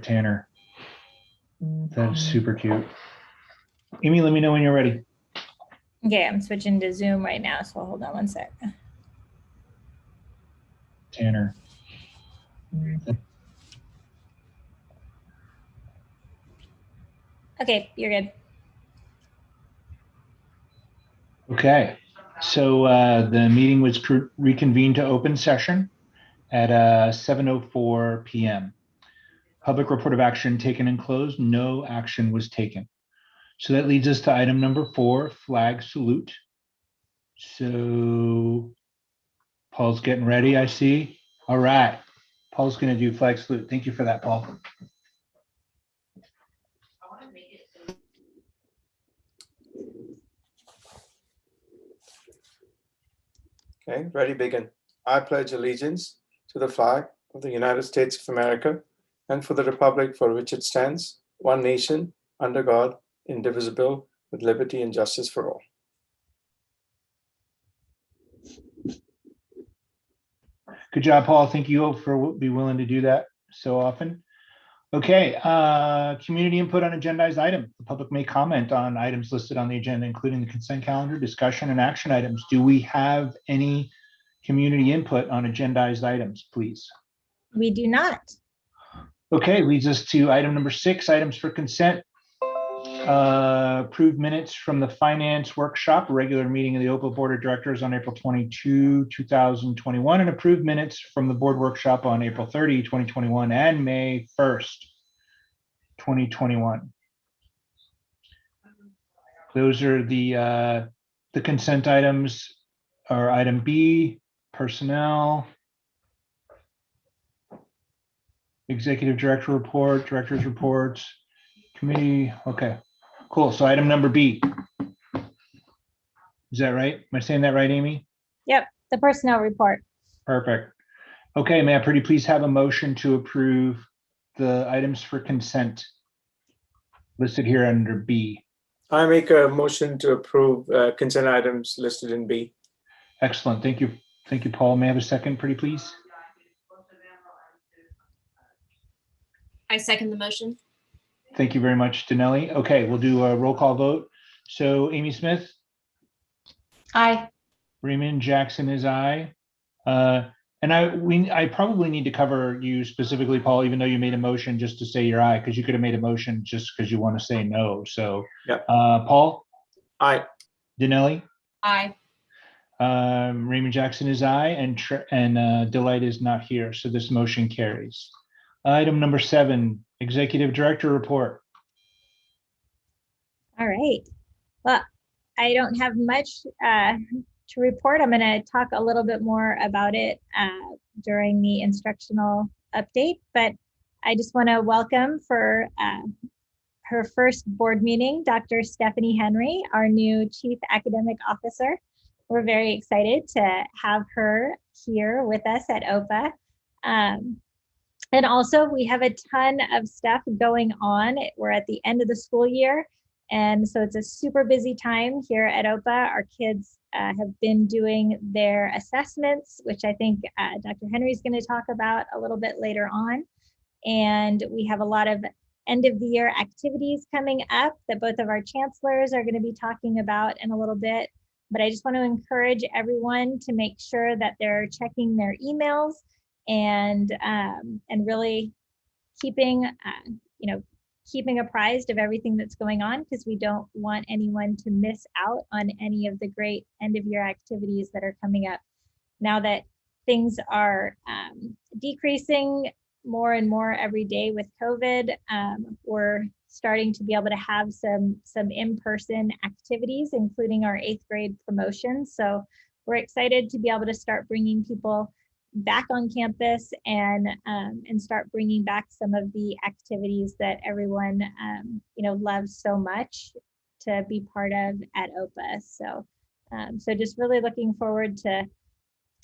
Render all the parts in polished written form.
Tanner. That is super cute. Amy, let me know when you're ready. Okay, I'm switching to Zoom right now, so hold on one sec. Tanner. Okay, you're good. Okay, so the meeting was reconvened to open session at 7:04 p.m. Public report of action taken and closed. No action was taken. So that leads us to item number 4, flag salute. So Paul's getting ready, I see. All right, Paul's going to do flag salute. Thank you for that, Paul. Okay, ready, begin. I pledge allegiance to the flag of the United States of America and for the republic for which it stands, one nation, under God, indivisible, with liberty and justice for all. Good job, Paul. Thank you for being willing to do that so often. Okay, community input on agendized items. The public may comment on items listed on the agenda, including the consent calendar, discussion, and action items. Do we have any community input on agendized items, please? We do not. Okay, leads us to item number 6, items for consent. Approved minutes from the finance workshop, a regular meeting of the Opa Board of Directors on April 22, 2021, and approved minutes from the board workshop on April 30, 2021, and May 1st, 2021. Those are the consent items. Are item B, personnel, executive director report, director's reports, committee. Okay, cool. So item number B. Is that right? Am I saying that right, Amy? Yep, the personnel report. Perfect. Okay, may I pretty please have a motion to approve the items for consent listed here under B? I make a motion to approve consent items listed in B. Excellent. Thank you. Thank you, Paul. May I have a second, pretty please? I second the motion. Thank you very much, Danelli. Okay, we'll do a roll call vote. So Amy Smith? Aye. Raymond Jackson is aye. And I probably need to cover you specifically, Paul, even though you made a motion just to say your aye, because you could have made a motion just because you want to say no. So, Yep. Paul? Aye. Danelli? Aye. Raymond Jackson is aye, and Delight is not here. So this motion carries. Item number 7, Executive Director Report. All right. Well, I don't have much to report. I'm going to talk a little bit more about it during the instructional update, but I just want to welcome for her first board meeting, Dr. Stephanie Henry, our new Chief Academic Officer. We're very excited to have her here with us at OPA. And also we have a ton of stuff going on. We're at the end of the school year. And so it's a super busy time here at OPA. Our kids have been doing their assessments, which I think Dr. Henry is going to talk about a little bit later on. And we have a lot of end of the year activities coming up that both of our chancellors are going to be talking about in a little bit. But I just want to encourage everyone to make sure that they're checking their emails and really keeping keeping apprised of everything that's going on, because we don't want anyone to miss out on any of the great end of year activities that are coming up. Now that things are decreasing more and more every day with COVID, we're starting to be able to have some in-person activities, including our 8th grade promotions. So we're excited to be able to start bringing people back on campus and start bringing back some of the activities that everyone loves so much to be part of at OPA. So just really looking forward to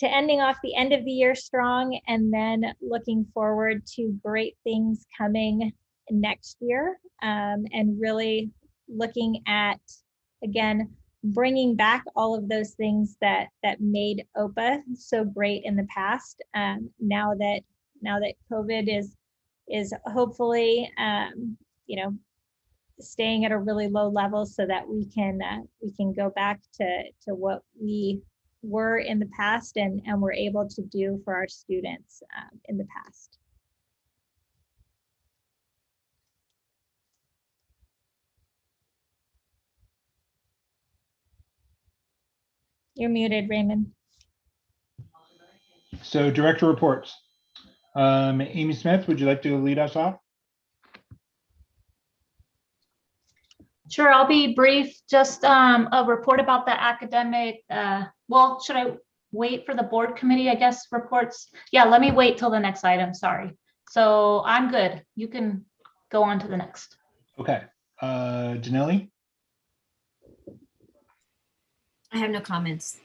ending off the end of the year strong, and then looking forward to great things coming next year, and really looking at, again, bringing back all of those things that made OPA so great in the past. Now that COVID is hopefully, staying at a really low level so that we can go back to what we were in the past and we're able to do for our students in the past. You're muted, Raymond. So director reports. Amy Smith, would you like to lead us off? Sure, I'll be brief. Just a report about the academic, well, should I wait for the board committee, I guess, reports? Yeah, let me wait till the next item, sorry. So I'm good. You can go on to the next. Okay. Janelle? I have no comments.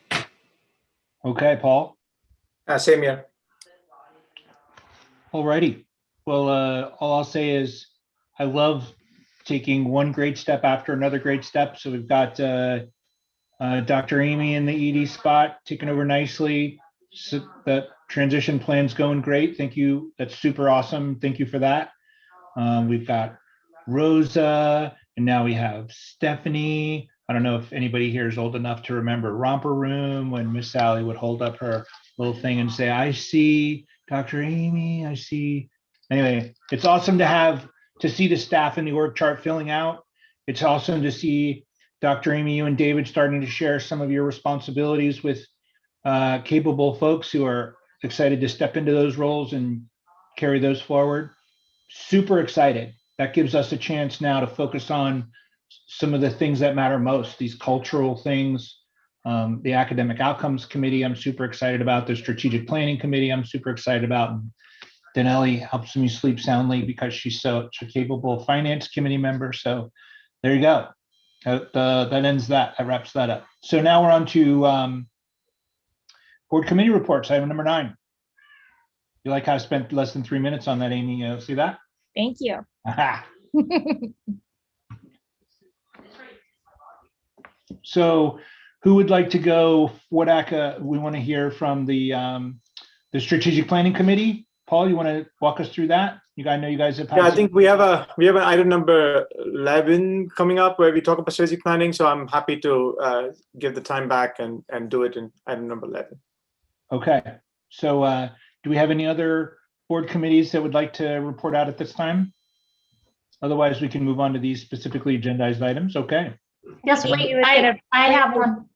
Okay, Paul? Same here. Alrighty. Well, all I'll say is I love taking one great step after another great step. So we've got Dr. Amy in the ED spot, taking over nicely. So that transition plan's going great. Thank you. That's super awesome. Thank you for that. We've got Rosa, and now we have Stephanie. I don't know if anybody here is old enough to remember Romper Room when Miss Sally would hold up her little thing and say, I see Dr. Amy, I see. Anyway, it's awesome to see the staff in the org chart filling out. It's awesome to see Dr. Amy, you and David starting to share some of your responsibilities with capable folks who are excited to step into those roles and carry those forward. Super excited. That gives us a chance now to focus on some of the things that matter most, these cultural things. The academic outcomes committee, I'm super excited about. The strategic planning committee, I'm super excited about. Danelli helps me sleep soundly because she's such a capable finance committee member. So there you go. That ends that. That wraps that up. So now we're on to board committee reports. Item number 9. You like how I spent less than 3 minutes on that, Amy? See that? Thank you. Aha. So who would like to go? What ACA we want to hear from the strategic planning committee? Paul, you want to walk us through that? I know you guys have had. Yeah, I think we have an item number 11 coming up where we talk about strategic planning. So I'm happy to give the time back and do it in item number 11. Okay. So do we have any other board committees that would like to report out at this time? Otherwise, we can move on to these specifically agendized items. Okay. Yes, wait, I have one.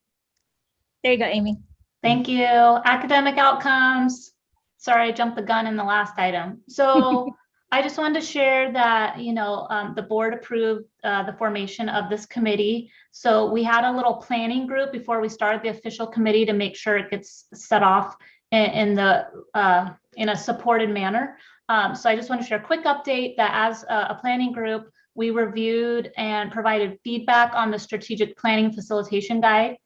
There you go, Amy. Thank you. Academic outcomes. Sorry, I jumped the gun in the last item. So I just wanted to share that, the board approved the formation of this committee. So we had a little planning group before we started the official committee to make sure it gets set off in a supported manner. So I just want to share a quick update that as a planning group, we reviewed and provided feedback on the strategic planning facilitation guide.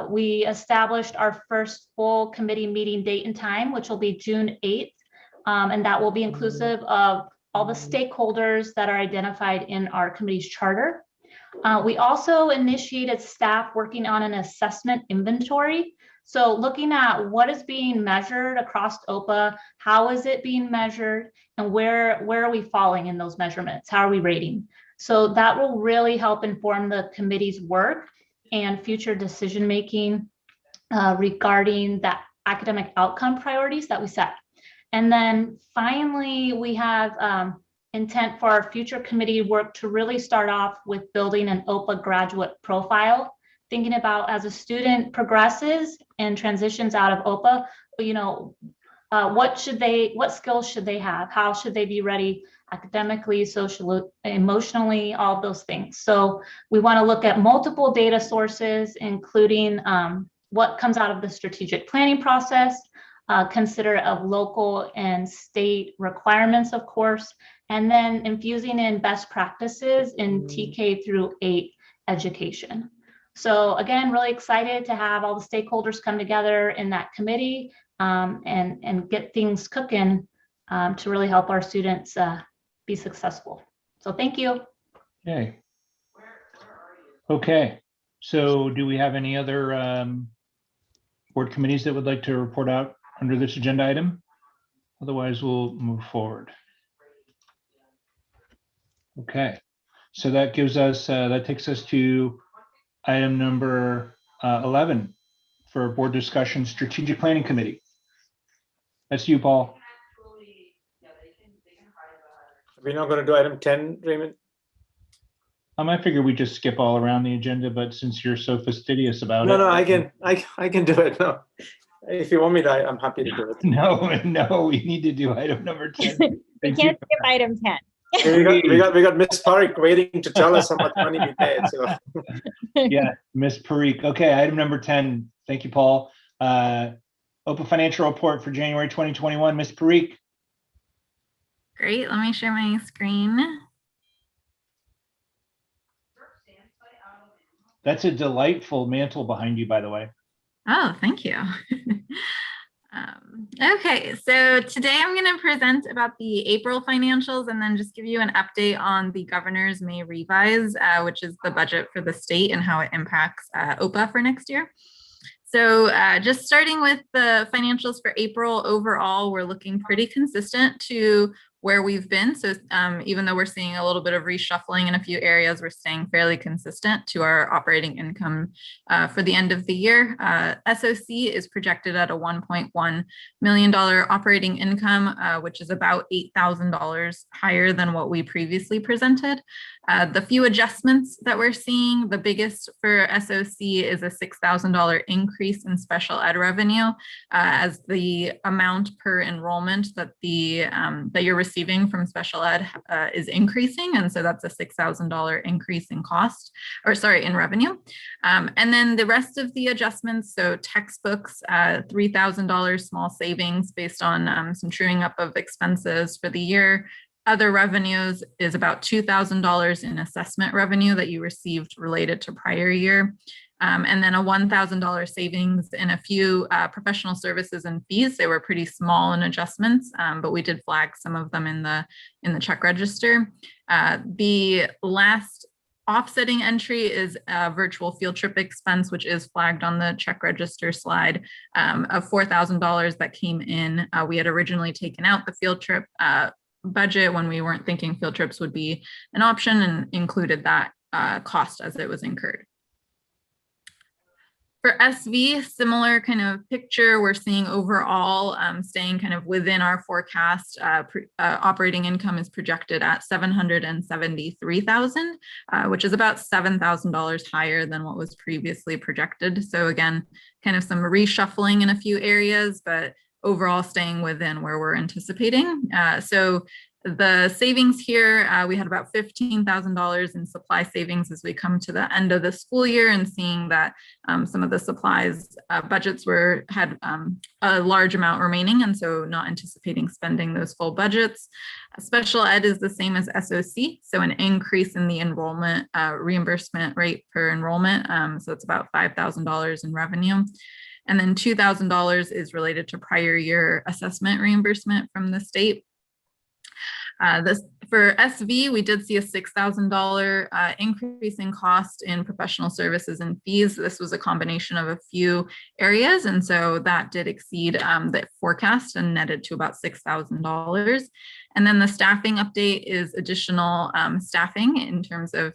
We established our first full committee meeting date and time, which will be June 8th. And that will be inclusive of all the stakeholders that are identified in our committee's charter. We also initiated staff working on an assessment inventory. So looking at what is being measured across OPA, how is it being measured, and where are we falling in those measurements? How are we rating? So that will really help inform the committee's work and future decision-making regarding the academic outcome priorities that we set. And then finally, we have intent for our future committee work to really start off with building an OPA graduate profile, thinking about as a student progresses and transitions out of OPA, what skills should they have? How should they be ready academically, socially, emotionally, all of those things. So we want to look at multiple data sources, including what comes out of the strategic planning process, consider of local and state requirements, of course, and then infusing in best practices in TK through 8 education. So again, really excited to have all the stakeholders come together in that committee and get things cooking to really help our students be successful. So thank you. Okay. Okay. So do we have any other board committees that would like to report out under this agenda item? Otherwise, we'll move forward. Okay, so that gives us, that takes us to item number 11 for board discussion, strategic planning committee. That's you, Paul. We're not going to do item 10, Raymond? I figure we just skip all around the agenda, but since you're so fastidious about No, it. no, I can do it. No, if you want me to, I'm happy to do it. No, we need to do item number 10. We Thank can't you. skip item 10. We got Miss Park waiting to tell us how much money we paid. So Yeah, Miss Parikh. Okay, item number 10. Thank you, Paul. Open financial report for January 2021. Miss Parikh. Great, let me share my screen. That's a delightful mantle behind you, by the way. Oh, thank you. Okay, so today I'm going to present about the April financials and then just give you an update on the governor's May revise, which is the budget for the state and how it impacts OPA for next year. So just starting with the financials for April, overall, we're looking pretty consistent to where we've been. So even though we're seeing a little bit of reshuffling in a few areas, we're staying fairly consistent to our operating income for the end of the year. SOC is projected at a $1.1 million operating income, which is about $8,000 higher than what we previously presented. The few adjustments that we're seeing, the biggest for SOC is a $6,000 increase in special ed revenue as the amount per enrollment that that you're receiving from special ed is increasing. And so that's a $6,000 increase in cost, or sorry, in revenue. And then the rest of the adjustments, so textbooks, $3,000 small savings based on some truing up of expenses for the year. Other revenues is about $2,000 in assessment revenue that you received related to prior year. And then a $1,000 savings in a few professional services and fees. They were pretty small in adjustments, but we did flag some of them in the check register. The last offsetting entry is a virtual field trip expense, which is flagged on the check register slide of $4,000 that came in. We had originally taken out the field trip budget when we weren't thinking field trips would be an option and included that cost as it was incurred. For SV, similar kind of picture, we're seeing overall staying kind of within our forecast. Operating income is projected at $773,000, which is about $7,000 higher than what was previously projected. So again, kind of some reshuffling in a few areas, but overall staying within where we're anticipating. So the savings here, we had about $15,000 in supply savings as we come to the end of the school year, and seeing that some of the supplies budgets had a large amount remaining, and so not anticipating spending those full budgets. Special ed is the same as SOC, so an increase in the enrollment reimbursement rate per enrollment. So it's about $5,000 in revenue. And then $2,000 is related to prior year assessment reimbursement from the state. For SV, we did see a $6,000 increase in cost in professional services and fees. This was a combination of a few areas, and so that did exceed the forecast and netted to about $6,000. And then the staffing update is additional staffing in terms of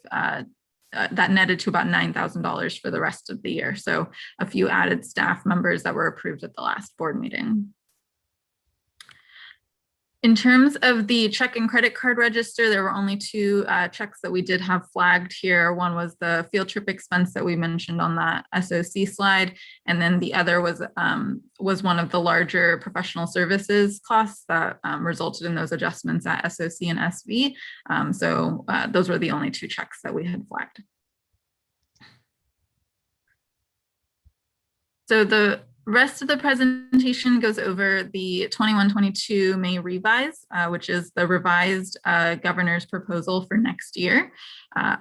that netted to about $9,000 for the rest of the year. So a few added staff members that were approved at the last board meeting. In terms of the check and credit card register, there were only two checks that we did have flagged here. One was the field trip expense that we mentioned on that SOC slide, and then the other was one of the larger professional services costs that resulted in those adjustments at SOC and SV. So those were the only two checks that we had flagged. So the rest of the presentation goes over the 21-22 May revise, which is the revised governor's proposal for next year.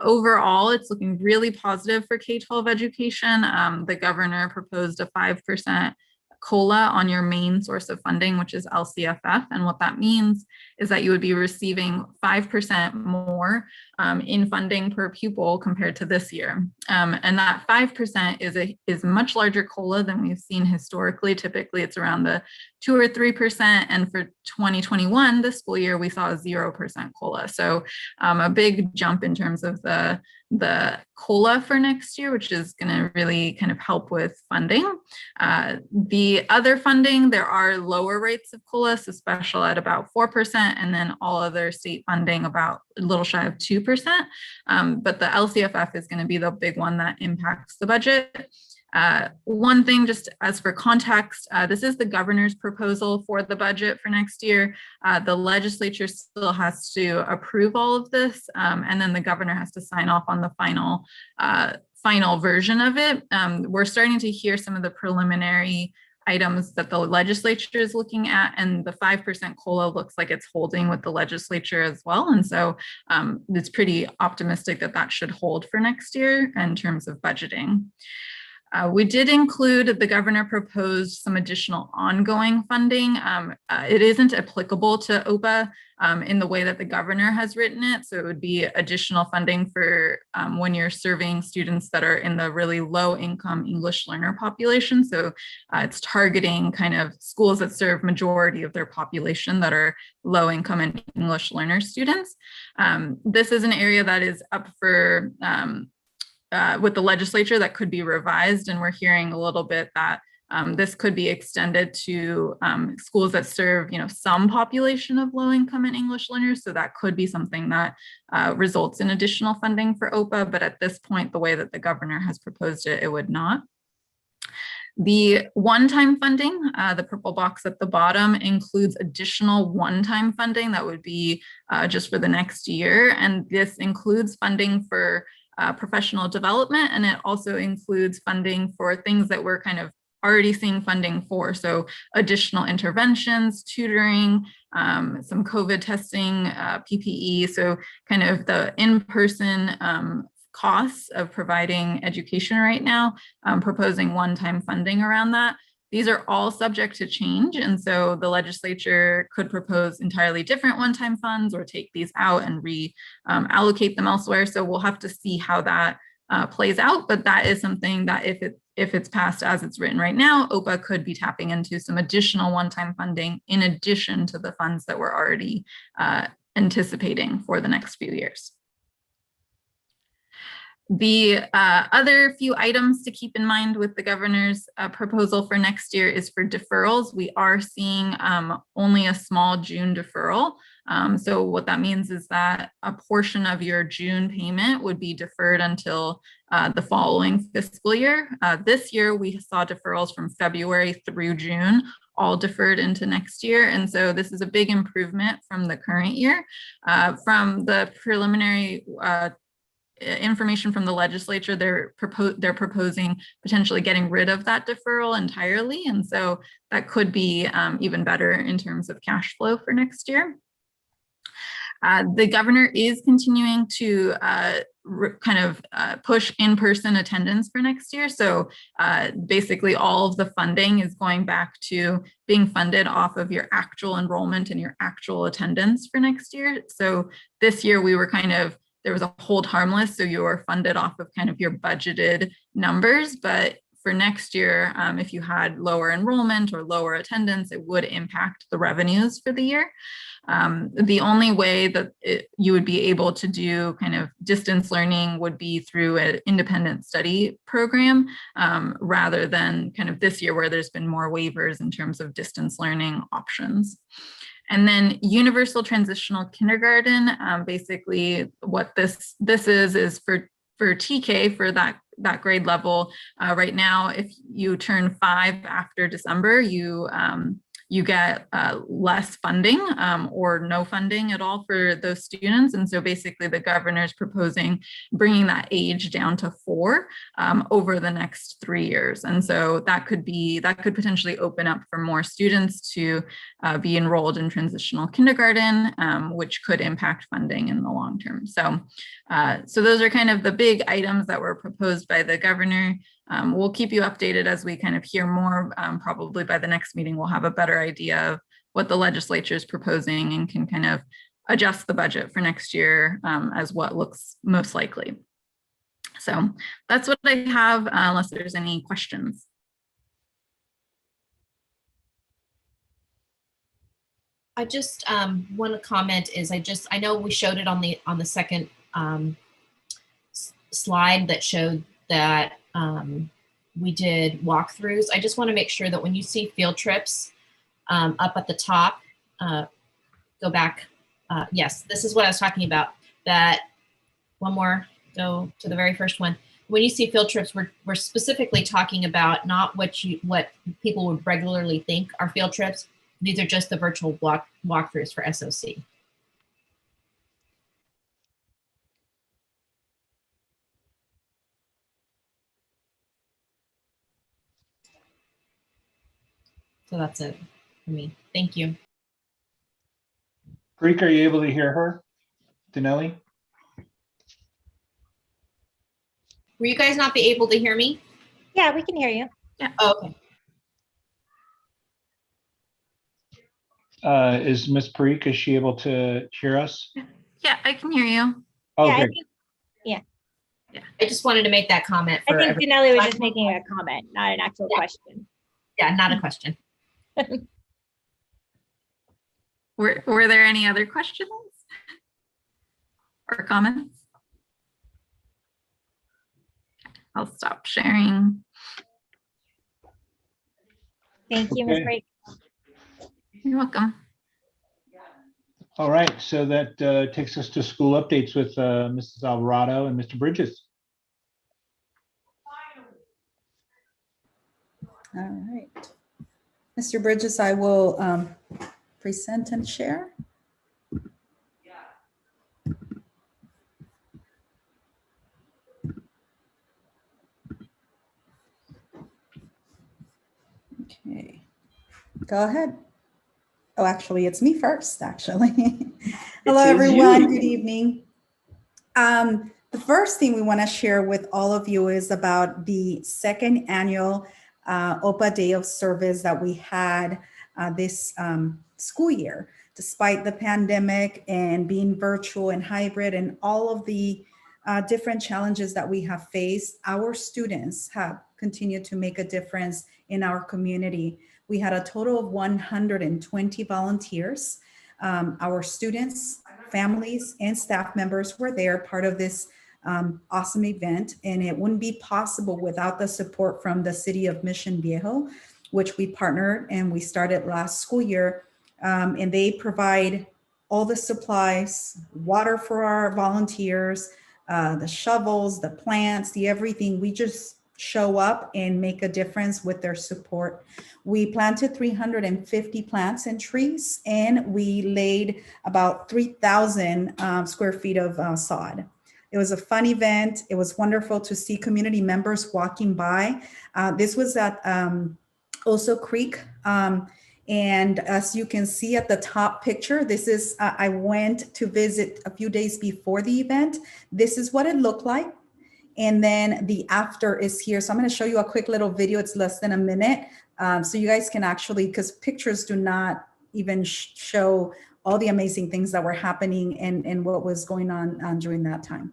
Overall, it's looking really positive for K-12 education. The governor proposed a 5% COLA on your main source of funding, which is LCFF. And what that means is that you would be receiving 5% more in funding per pupil compared to this year. And that 5% is a much larger COLA than we've seen historically. Typically, it's around the 2 or 3%. And for 2021, this school year, we saw a 0% COLA. So a big jump in terms of the COLA for next year, which is going to really kind of help with funding. The other funding, there are lower rates of COLA, so special ed about 4%, and then all other state funding about a little shy of 2%. But the LCFF is going to be the big one that impacts the budget. One thing, just as for context, this is the governor's proposal for the budget for next year. The legislature still has to approve all of this, and then the governor has to sign off on the final version of it. We're starting to hear some of the preliminary items that the legislature is looking at, and the 5% COLA looks like it's holding with the legislature as well. And so it's pretty optimistic that that should hold for next year in terms of budgeting. We did include, the governor proposed some additional ongoing funding. It isn't applicable to OPA in the way that the governor has written it. So it would be additional funding for when you're serving students that are in the really low income English learner population. So it's targeting kind of schools that serve majority of their population that are low income and English learner students. This is an area that is up for with the legislature that could be revised, and we're hearing a little bit that this could be extended to schools that serve, some population of low income and English learners. So that could be something that results in additional funding for OPA, but at this point, the way that the governor has proposed it, it would not. The one-time funding, the purple box at the bottom, includes additional one-time funding that would be just for the next year. And this includes funding for professional development, and it also includes funding for things that we're kind of already seeing funding for. So additional interventions, tutoring, some COVID testing, PPE. So kind of the in-person costs of providing education right now, proposing one-time funding around that. These are all subject to change. And so the legislature could propose entirely different one-time funds or take these out and reallocate them elsewhere. So we'll have to see how that plays out. But that is something that if it's passed as it's written right now, OPA could be tapping into some additional one-time funding in addition to the funds that we're already anticipating for the next few years. The other few items to keep in mind with the governor's proposal for next year is for deferrals. We are seeing only a small June deferral. So what that means is that a portion of your June payment would be deferred until the following fiscal year. This year, we saw deferrals from February through June, all deferred into next year. And so this is a big improvement from the current year. From the preliminary information from the legislature, they're proposing potentially getting rid of that deferral entirely. And so that could be even better in terms of cash flow for next year. The governor is continuing to push in-person attendance for next year. So basically all of the funding is going back to being funded off of your actual enrollment and your actual attendance for next year. So this year we were there was a hold harmless, so you were funded off of kind of your budgeted numbers. But for next year, if you had lower enrollment or lower attendance, it would impact the revenues for the year. The only way that you would be able to do kind of distance learning would be through an independent study program, rather than kind of this year where there's been more waivers in terms of distance learning options. And then universal transitional kindergarten, basically what this is for TK, for that grade level. Right now, if you turn 5 after December, you get less funding or no funding at all for those students. And so basically the governor's proposing bringing that age down to 4 over the next 3 years. And so that could potentially open up for more students to be enrolled in transitional kindergarten, which could impact funding in the long term. So those are kind of the big items that were proposed by the governor. We'll keep you updated as we kind of hear more. Probably by the next meeting, we'll have a better idea of what the legislature is proposing and can kind of adjust the budget for next year as what looks most likely. So that's what I have, unless there's any questions. I just want to comment is I know we showed it on the second slide that showed that we did walkthroughs. I just want to make sure that when you see field trips up at the top, go back. Yes, this is what I was talking about. That one more, go to the very first one. When you see field trips, we're specifically talking about not what people would regularly think are field trips. These are just the virtual walkthroughs for SOC. So that's it for me. Thank you. Preek, are you able to hear her? Danelli? Were you guys not be able to hear me? Yeah, we can hear you. Yeah. Oh, okay. Is Miss Preek, is she able to hear us? Yeah, I can hear you. Oh, Yeah, I great. think, I just wanted to make that comment I for think everyone. Denelli was just making a comment, not an actual Yeah. question. Yeah, not a question. Were there any other questions or comments? I'll stop sharing. Thank you, Ms. Okay. Brake. You're welcome. All right, so that takes us to school updates with Mrs. Alvarado and Mr. Bridges. All right. Mr. Bridges, I will present and share. Okay, go ahead. Oh, actually, it's me first, actually. Hello, is everyone. you. Good evening. The first thing we want to share with all of you is about the second annual OPA Day of Service that we had this school year. Despite the pandemic and being virtual and hybrid and all of the different challenges that we have faced, our students have continued to make a difference in our community. We had a total of 120 volunteers. Our students, families, and staff members were there, part of this awesome event, and it wouldn't be possible without the support from the city of Mission Viejo, which we partnered and we started last school year, and they provide all the supplies, water for our volunteers, the shovels, the plants, the everything. We just show up and make a difference with their support. We planted 350 plants and trees, and we laid about 3,000 square feet of sod. It was a fun event. It was wonderful to see community members walking by. This was at Oso Creek. And as you can see at the top picture, this is, I went to visit a few days before the event. This is what it looked like. And then the after is here. So I'm going to show you a quick little video. It's less than a minute. So you guys can actually, because pictures do not even show all the amazing things that were happening and what was going on during that time.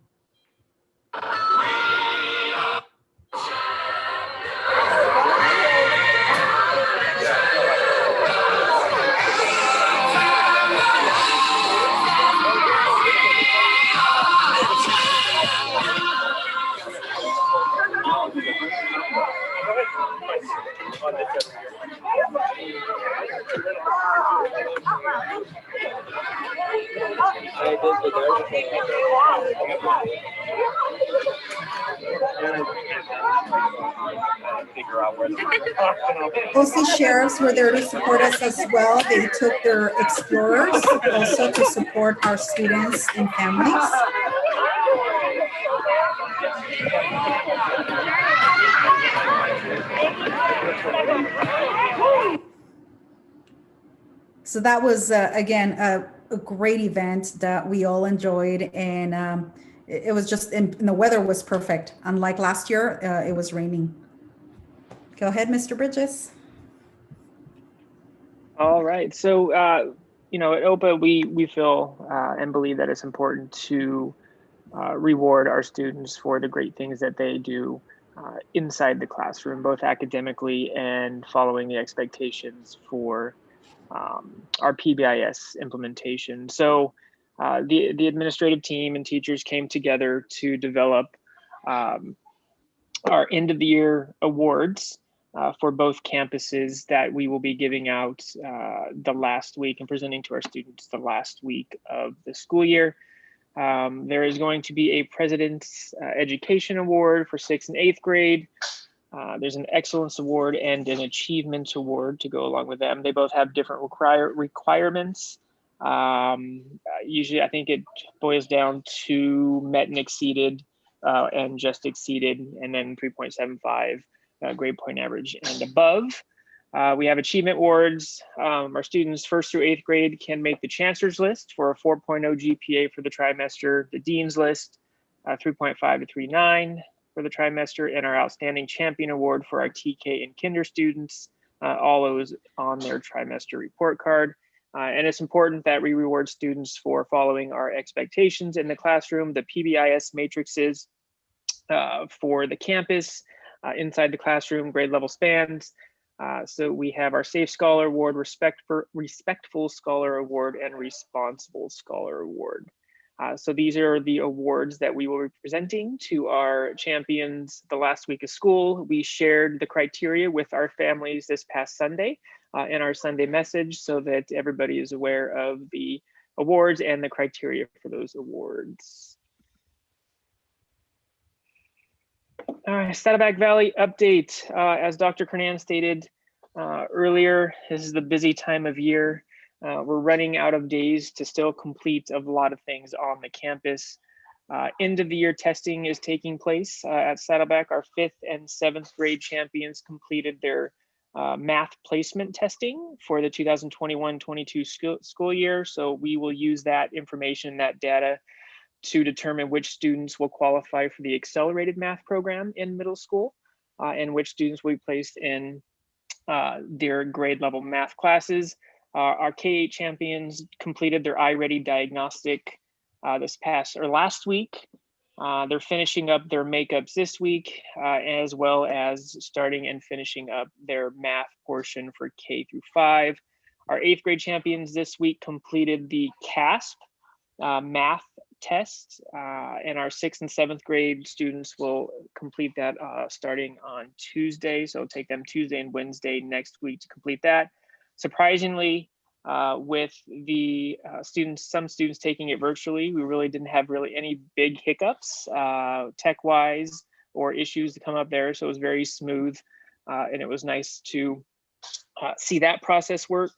OC sheriffs were there to support us as well. They took their explorers also to support our students and families. So that was, again, a great event that we all enjoyed. And it was just, and the weather was perfect. Unlike last year, it was raining. Go ahead, Mr. Bridges. All right. So, you know, at OPA, we feel and believe that it's important to reward our students for the great things that they do inside the classroom, both academically and following the expectations for our PBIS implementation. So the administrative team and teachers came together to develop our end of the year awards for both campuses that we will be giving out the last week and presenting to our students the last week of the school year. There is going to be a President's Education Award for 6th and 8th grade. There's an Excellence Award and an Achievement Award to go along with them. They both have different requirements. Usually, I think it boils down to met and exceeded and just exceeded, and then 3.75 grade point average and above. We have achievement awards. Our students 1st through 8th grade can make the chancellor's list for a 4.0 GPA for the trimester, the dean's list, 3.5 to 3.9 for the trimester, and our outstanding champion award for our TK and kinder students, all those on their trimester report card. And it's important that we reward students for following our expectations in the classroom, the PBIS matrices for the campus, inside the classroom, grade level spans. So we have our Safe Scholar Award, Respectful Scholar Award, and Responsible Scholar Award. So these are the awards that we will be presenting to our champions the last week of school. We shared the criteria with our families this past Sunday in our Sunday message so that everybody is aware of the awards and the criteria for those awards. Saddleback Valley update. As Dr. Kernan stated earlier, this is the busy time of year. We're running out of days to still complete a lot of things on the campus. End of the year testing is taking place at Saddleback. Our 5th and 7th grade champions completed their math placement testing for the 2021-22 school year. So we will use that information, that data, to determine which students will qualify for the accelerated math program in middle school and which students will be placed in their grade level math classes. Our K-8 champions completed their iReady diagnostic last week. They're finishing up their makeups this week, as well as starting and finishing up their math portion for K through 5. Our 8th grade champions this week completed the CASP math test, and our 6th and 7th grade students will complete that starting on Tuesday. So it'll take them Tuesday and Wednesday next week to complete that. Surprisingly, with the some students taking it virtually, we really didn't have any big hiccups tech-wise or issues to come up there. So it was very smooth, and it was nice to see that process work.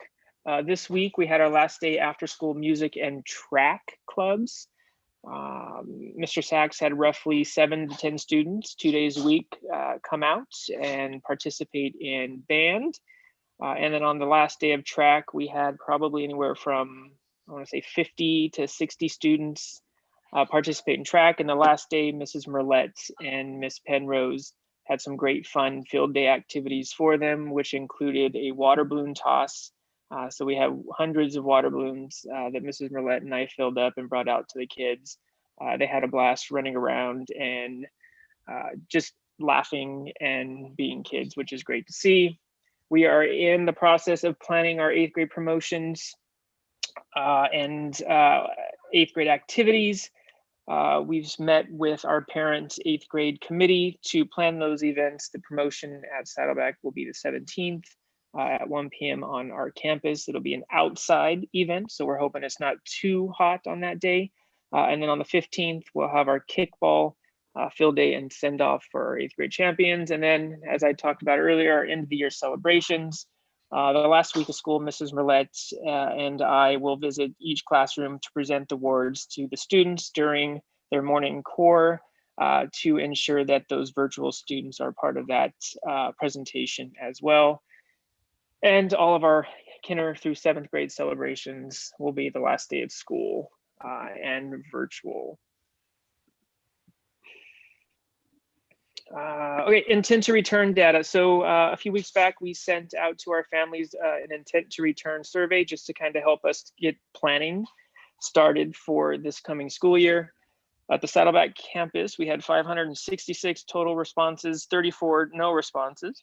This week, we had our last day after school music and track clubs. Mr. Sachs had roughly 7 to 10 students 2 days a week come out and participate in band. And then on the last day of track, we had probably anywhere from, I want to say 50 to 60 students participate in track. And the last day, Mrs. Merlette and Miss Penrose had some great fun field day activities for them, which included a water balloon toss. So we have hundreds of water balloons that Mrs. Merlette and I filled up and brought out to the kids. They had a blast running around and just laughing and being kids, which is great to see. We are in the process of planning our 8th grade promotions and 8th grade activities. We've met with our parent 8th grade committee to plan those events. The promotion at Saddleback will be the 17th. At 1 p.m. on our campus. It'll be an outside event, so we're hoping it's not too hot on that day. And then on the 15th, we'll have our kickball field day and send off for our 8th grade champions. And then, as I talked about earlier, our end of the year celebrations. The last week of school, Mrs. Merlette and I will visit each classroom to present the awards to the students during their morning core to ensure that those virtual students are part of that presentation as well. And all of our kinder through 7th grade celebrations will be the last day of school and virtual. Okay, intent to return data. So a few weeks back, we sent out to our families an intent to return survey just to kind of help us get planning started for this coming school year. At the Saddleback campus, we had 566 total responses, 34 no responses.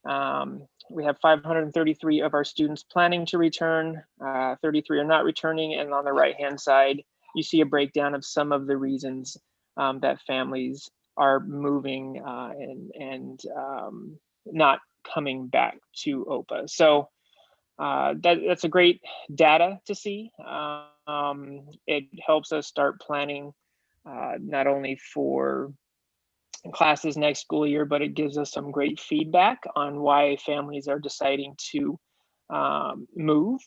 We have 533 of our students planning to return, 33 are not returning, and on the right-hand side, you see a breakdown of some of the reasons that families are moving and not coming back to OPA. So that's a great data to see. It helps us start planning not only for classes next school year, but it gives us some great feedback on why families are deciding to move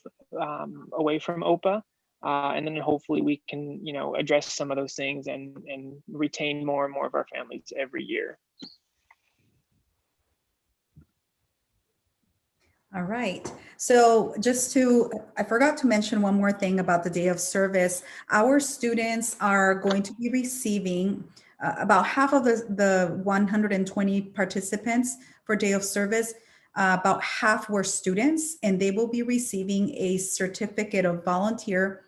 away from OPA. And then hopefully we can, address some of those things and retain more and more of our families every year. All right. So I forgot to mention one more thing about the day of service. Our students are going to be receiving about half of the 120 participants for day of service. About half were students, and they will be receiving a certificate of volunteer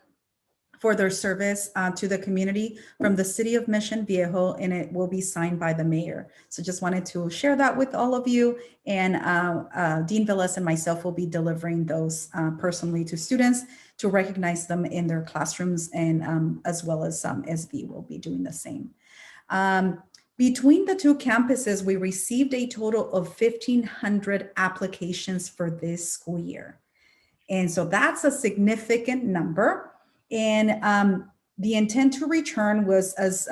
for their service to the community from the city of Mission Viejo, and it will be signed by the mayor. So just wanted to share that with all of you. And Dean Villas and myself will be delivering those personally to students to recognize them in their classrooms, and as well as SB will be doing the same. Between the two campuses, we received a total of 1,500 applications for this school year. And so that's a significant number. And the intent to return was, as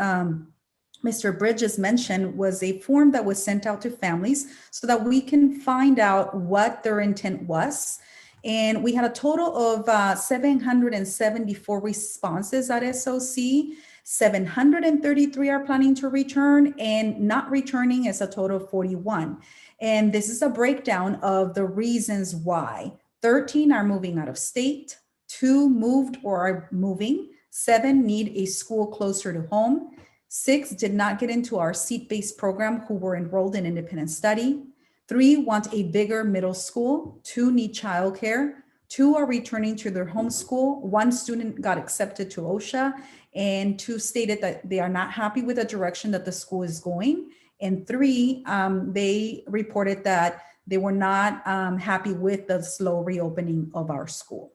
Mr. Bridges mentioned, was a form that was sent out to families so that we can find out what their intent was. And we had a total of 774 responses at SOC. 733 are planning to return, and not returning is a total of 41. And this is a breakdown of the reasons why. 13 are moving out of state, 2 moved or are moving, 7 need a school closer to home, 6 did not get into our seat-based program who were enrolled in independent study, 3 want a bigger middle school, 2 need childcare, 2 are returning to their home school, 1 student got accepted to OSHA, and 2 stated that they are not happy with the direction that the school is going, and 3, they reported that they were not happy with the slow reopening of our school.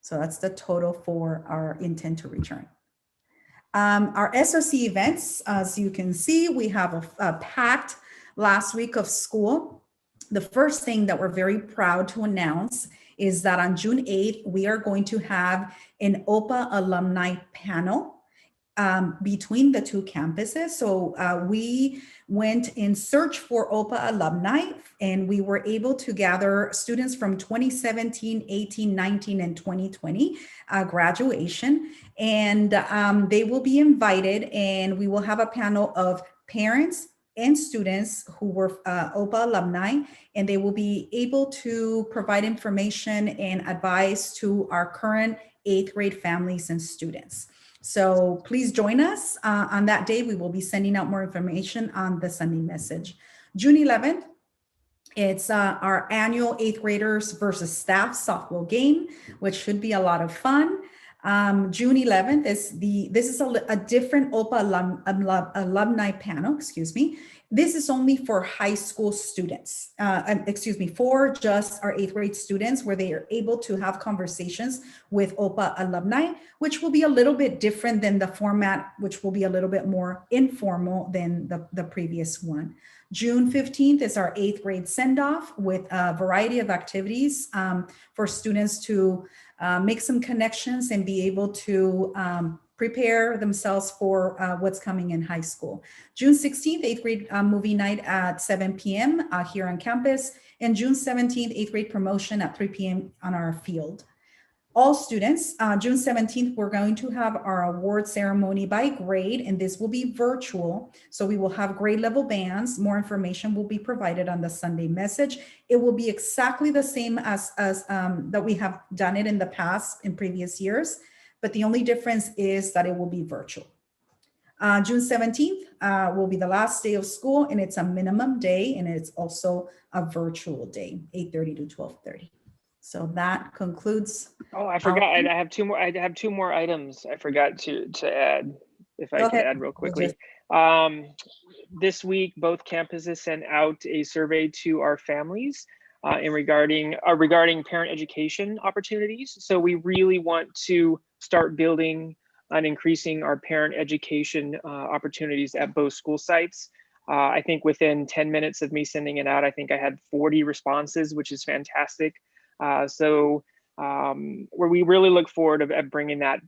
So that's the total for our intent to return. Our SOC events, as you can see, we have a packed last week of school. The first thing that we're very proud to announce is that on June 8th, we are going to have an Opa Alumni Panel between the two campuses. So we went in search for Opa alumni, and we were able to gather students from 2017, 18, 19, and 2020 graduation. And they will be invited, and we will have a panel of parents and students who were Opa alumni, and they will be able to provide information and advice to our current 8th grade families and students. So please join us on that day. We will be sending out more information on the Sunday message. June 11th, it's our annual 8th graders versus staff softball game, which should be a lot of fun. June 11th this is a different Opa alumni panel, excuse me. This is only for high school students, for just our 8th grade students, where they are able to have conversations with Opa alumni, which will be a little bit different than the format, which will be a little bit more informal than the previous one. June 15th is our 8th grade send-off with a variety of activities for students to make some connections and be able to prepare themselves for what's coming in high school. June 16th, 8th grade movie night at 7 p.m. Here on campus, and June 17th, 8th grade promotion at 3 p.m. on our field. All students, June 17th, we're going to have our award ceremony by grade, and this will be virtual. So we will have grade level bands. More information will be provided on the Sunday message. It will be exactly the same as that we have done it in the past in previous years, but the only difference is that it will be virtual. June 17th will be the last day of school, and it's a minimum day, and it's also a virtual day, 8:30 to 12:30. So that concludes. Oh, I forgot. I have two more items I forgot to add, if I could add real quickly. This week, both campuses sent out a survey to our families regarding parent education opportunities. So we really want to start building and increasing our parent education opportunities at both school sites. I think within 10 minutes of me sending it out, I think I had 40 responses, which is fantastic. Where we really look forward at bringing that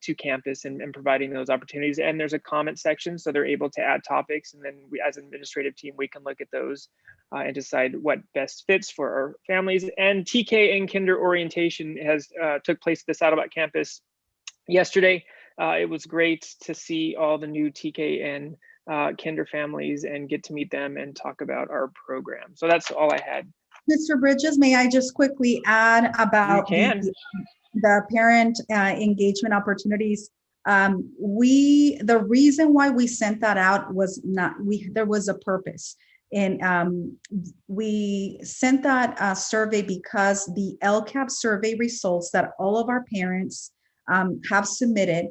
to campus and providing those opportunities. And there's a comment section, so they're able to add topics, and then we, as an administrative team, we can look at those and decide what best fits for our families. And TK and Kinder orientation has took place at the Saddleback campus yesterday. It was great to see all the new TK and Kinder families and get to meet them and talk about our program. So that's all I had. Mr. Bridges, may I just quickly add about the parent engagement opportunities? The reason why we sent that out was there was a purpose. And we sent that survey because the LCAP survey results that all of our parents have submitted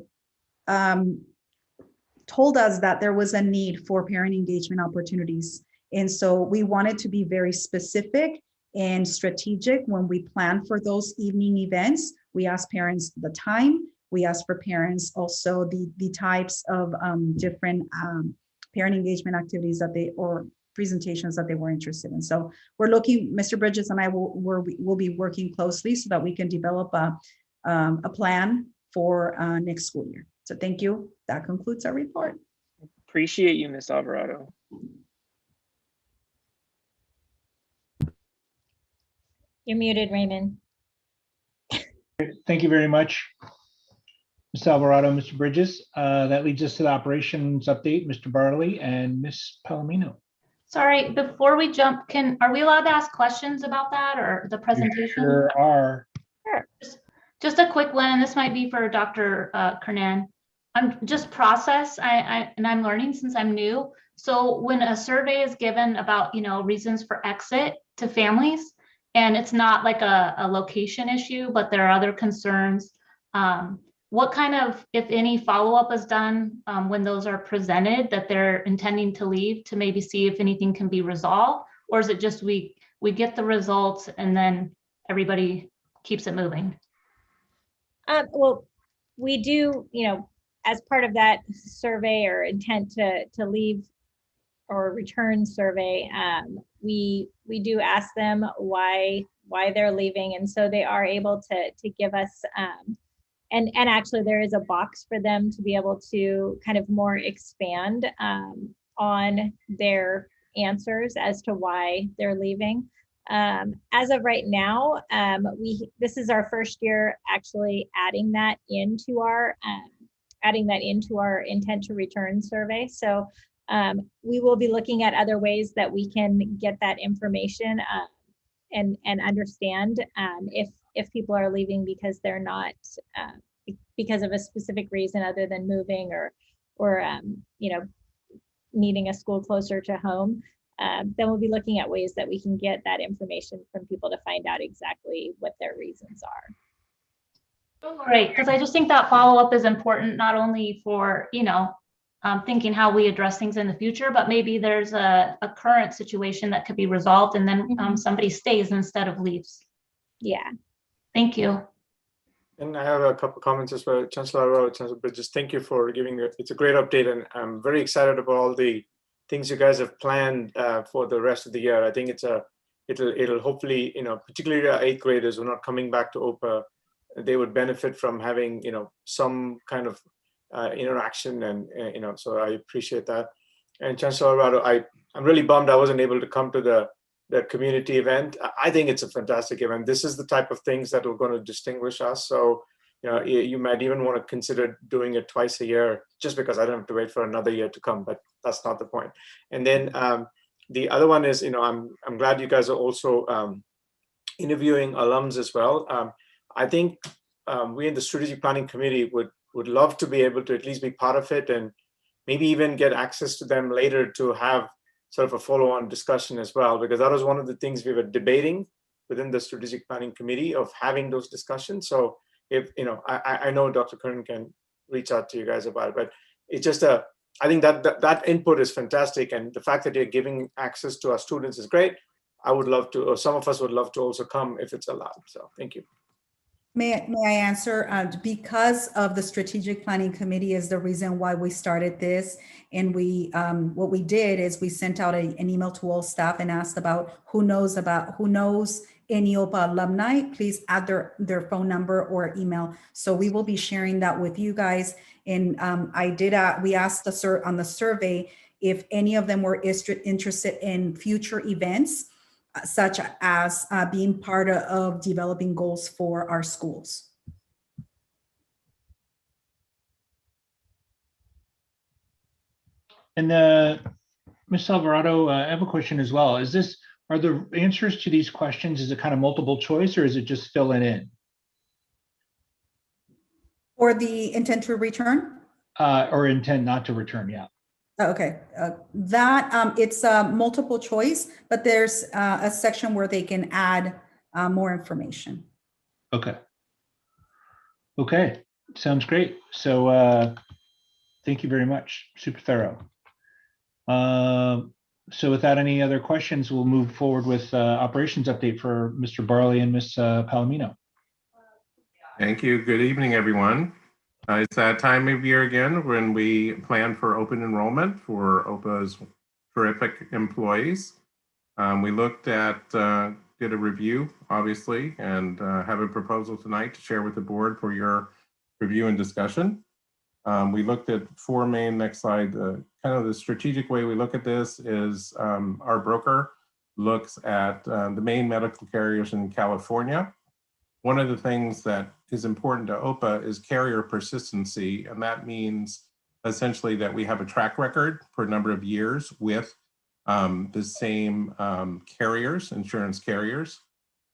told us that there was a need for parent engagement opportunities. And so we wanted to be very specific and strategic when we plan for those evening events. We ask parents the time. We ask for parents also the types of different parent engagement activities or presentations that they were interested in. So we're looking, Mr. Bridges and I will be working closely so that we can develop a plan for next school year. So thank you. That concludes our report. Appreciate you, Ms. Alvarado. You're muted, Raymond. Thank you very much, Ms. Alvarado, Mr. Bridges. That leads us to the operations update, Mr. Bartley and Ms. Palomino. Sorry, before we jump, are we allowed to ask questions about that or the presentation? You sure are. Sure. Just a quick one, and this might be for Dr. Kernan. I'm just process, and I'm learning since I'm new. So when a survey is given about, reasons for exit to families, and it's not like a location issue, but there are other concerns, what kind of, if any, follow-up is done when those are presented that they're intending to leave, to maybe see if anything can be resolved? Or is it just we get the results and then everybody keeps it moving? Well, we do, as part of that survey or intent to leave or return survey, we do ask them why they're leaving, and so they are able to give us and actually there is a box for them to be able to kind of more expand on their answers as to why they're leaving. As of right now, this is our first year actually adding that into our intent to return survey. So we will be looking at other ways that we can get that information and understand if people are leaving because they're not because of a specific reason other than moving or needing a school closer to home. Then we'll be looking at ways that we can get that information from people to find out exactly what their reasons are. Great, because I just think that follow-up is important, not only for, thinking how we address things in the future, but maybe there's a current situation that could be resolved and then somebody stays instead of leaves. Yeah. Thank you. And I have a couple comments as well. Chancellor Alvarado, Chancellor Bridges, thank you for giving it. It's a great update, and I'm very excited about all the things you guys have planned for the rest of the year. I think it'll hopefully, particularly our 8th graders who are not coming back to OPA, they would benefit from having, some kind of interaction, and so I appreciate that. And Chancellor Alvarado, I'm really bummed I wasn't able to come to the community event. I think it's a fantastic event. This is the type of things that are going to distinguish us. So, you might even want to consider doing it twice a year, just because I don't have to wait for another year to come, but that's not the point. And then the other one is, I'm glad you guys are also interviewing alums as well. I think we in the strategic planning committee would love to be able to at least be part of it, and maybe even get access to them later to have sort of a follow-on discussion as well, because that was one of the things we were debating within the strategic planning committee, of having those discussions. So if I know Dr. Kern can reach out to you guys about it, but it's just I think that input is fantastic, and the fact that you're giving access to our students is great. I would love to, or some of us would love to also come if it's allowed. So thank you. May I answer? Because of the strategic planning committee is the reason why we started this. And we, what we did is we sent out an email to all staff and asked about who knows any Opa alumni, please add their phone number or email. So we will be sharing that with you guys. And we asked on the survey if any of them were interested in future events, such as being part of developing goals for our schools. And Ms. Alvarado, I have a question as well. Are the answers to these questions, is it kind of multiple choice or is it just fill it in? Or the intent to return? Or intend not to return, yeah. Okay, it's multiple choice, but there's a section where they can add more information. Okay. Okay, sounds great. So thank you very much, super thorough. So without any other questions, we'll move forward with operations update for Mr. Barley and Ms. Palomino. Thank you. Good evening, everyone. It's that time of year again when we plan for open enrollment for OPA's terrific employees. We looked at, did a review, obviously, and have a proposal tonight to share with the board for your review and discussion. We looked at four main, next slide, kind of the strategic way we look at this is our broker looks at the main medical carriers in California. One of the things that is important to OPA is carrier persistency, and that means essentially that we have a track record for a number of years with the same carriers, insurance carriers.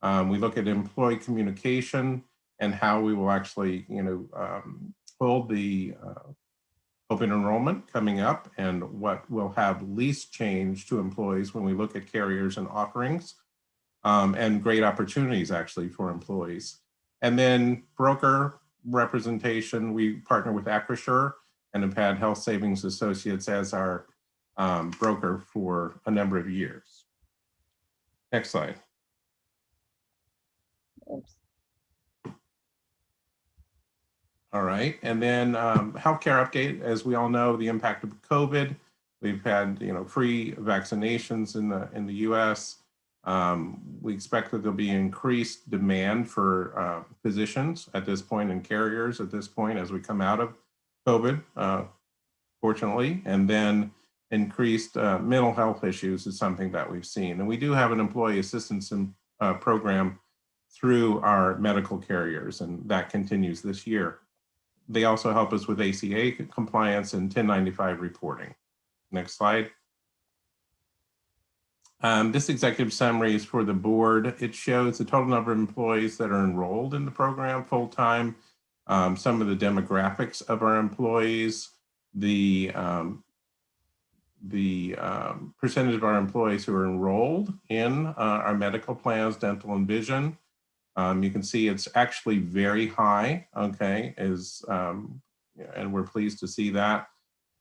We look at employee communication and how we will actually, hold the open enrollment coming up and what will have least change to employees when we look at carriers and offerings. And great opportunities actually for employees. And then broker representation, we partner with Acrisure and have had Health Savings Associates as our broker for a number of years. Next slide. Oops. All right, and then healthcare update. As we all know, the impact of COVID. We've had free vaccinations in the U.S. We expect that there'll be increased demand for physicians at this point and carriers at this point as we come out of COVID, fortunately, and then increased mental health issues is something that we've seen. And we do have an employee assistance program through our medical carriers, and that continues this year. They also help us with ACA compliance and 1095 reporting. Next slide. This executive summary is for the board. It shows the total number of employees that are enrolled in the program full-time, some of the demographics of our employees, the percentage of our employees who are enrolled in our medical plans, dental and vision. You can see it's actually very high, okay, and we're pleased to see that.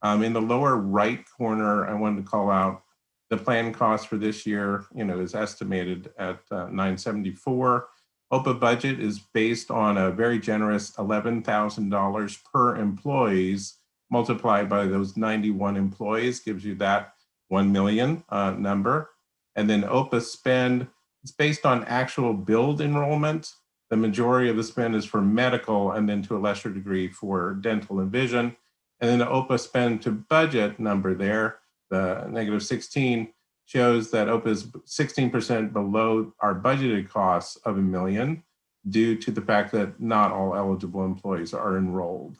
In the lower right corner, I wanted to call out the plan cost for this year, is estimated at $974. OPA budget is based on a very generous $11,000 per employees multiplied by those 91 employees, gives you that 1 million number. And then OPA spend, it's based on actual billed enrollment. The majority of the spend is for medical and then to a lesser degree for dental and vision. And then the OPA spend to budget number there, the -16, shows that OPA is 16% below our budgeted costs of $1 million due to the fact that not all eligible employees are enrolled.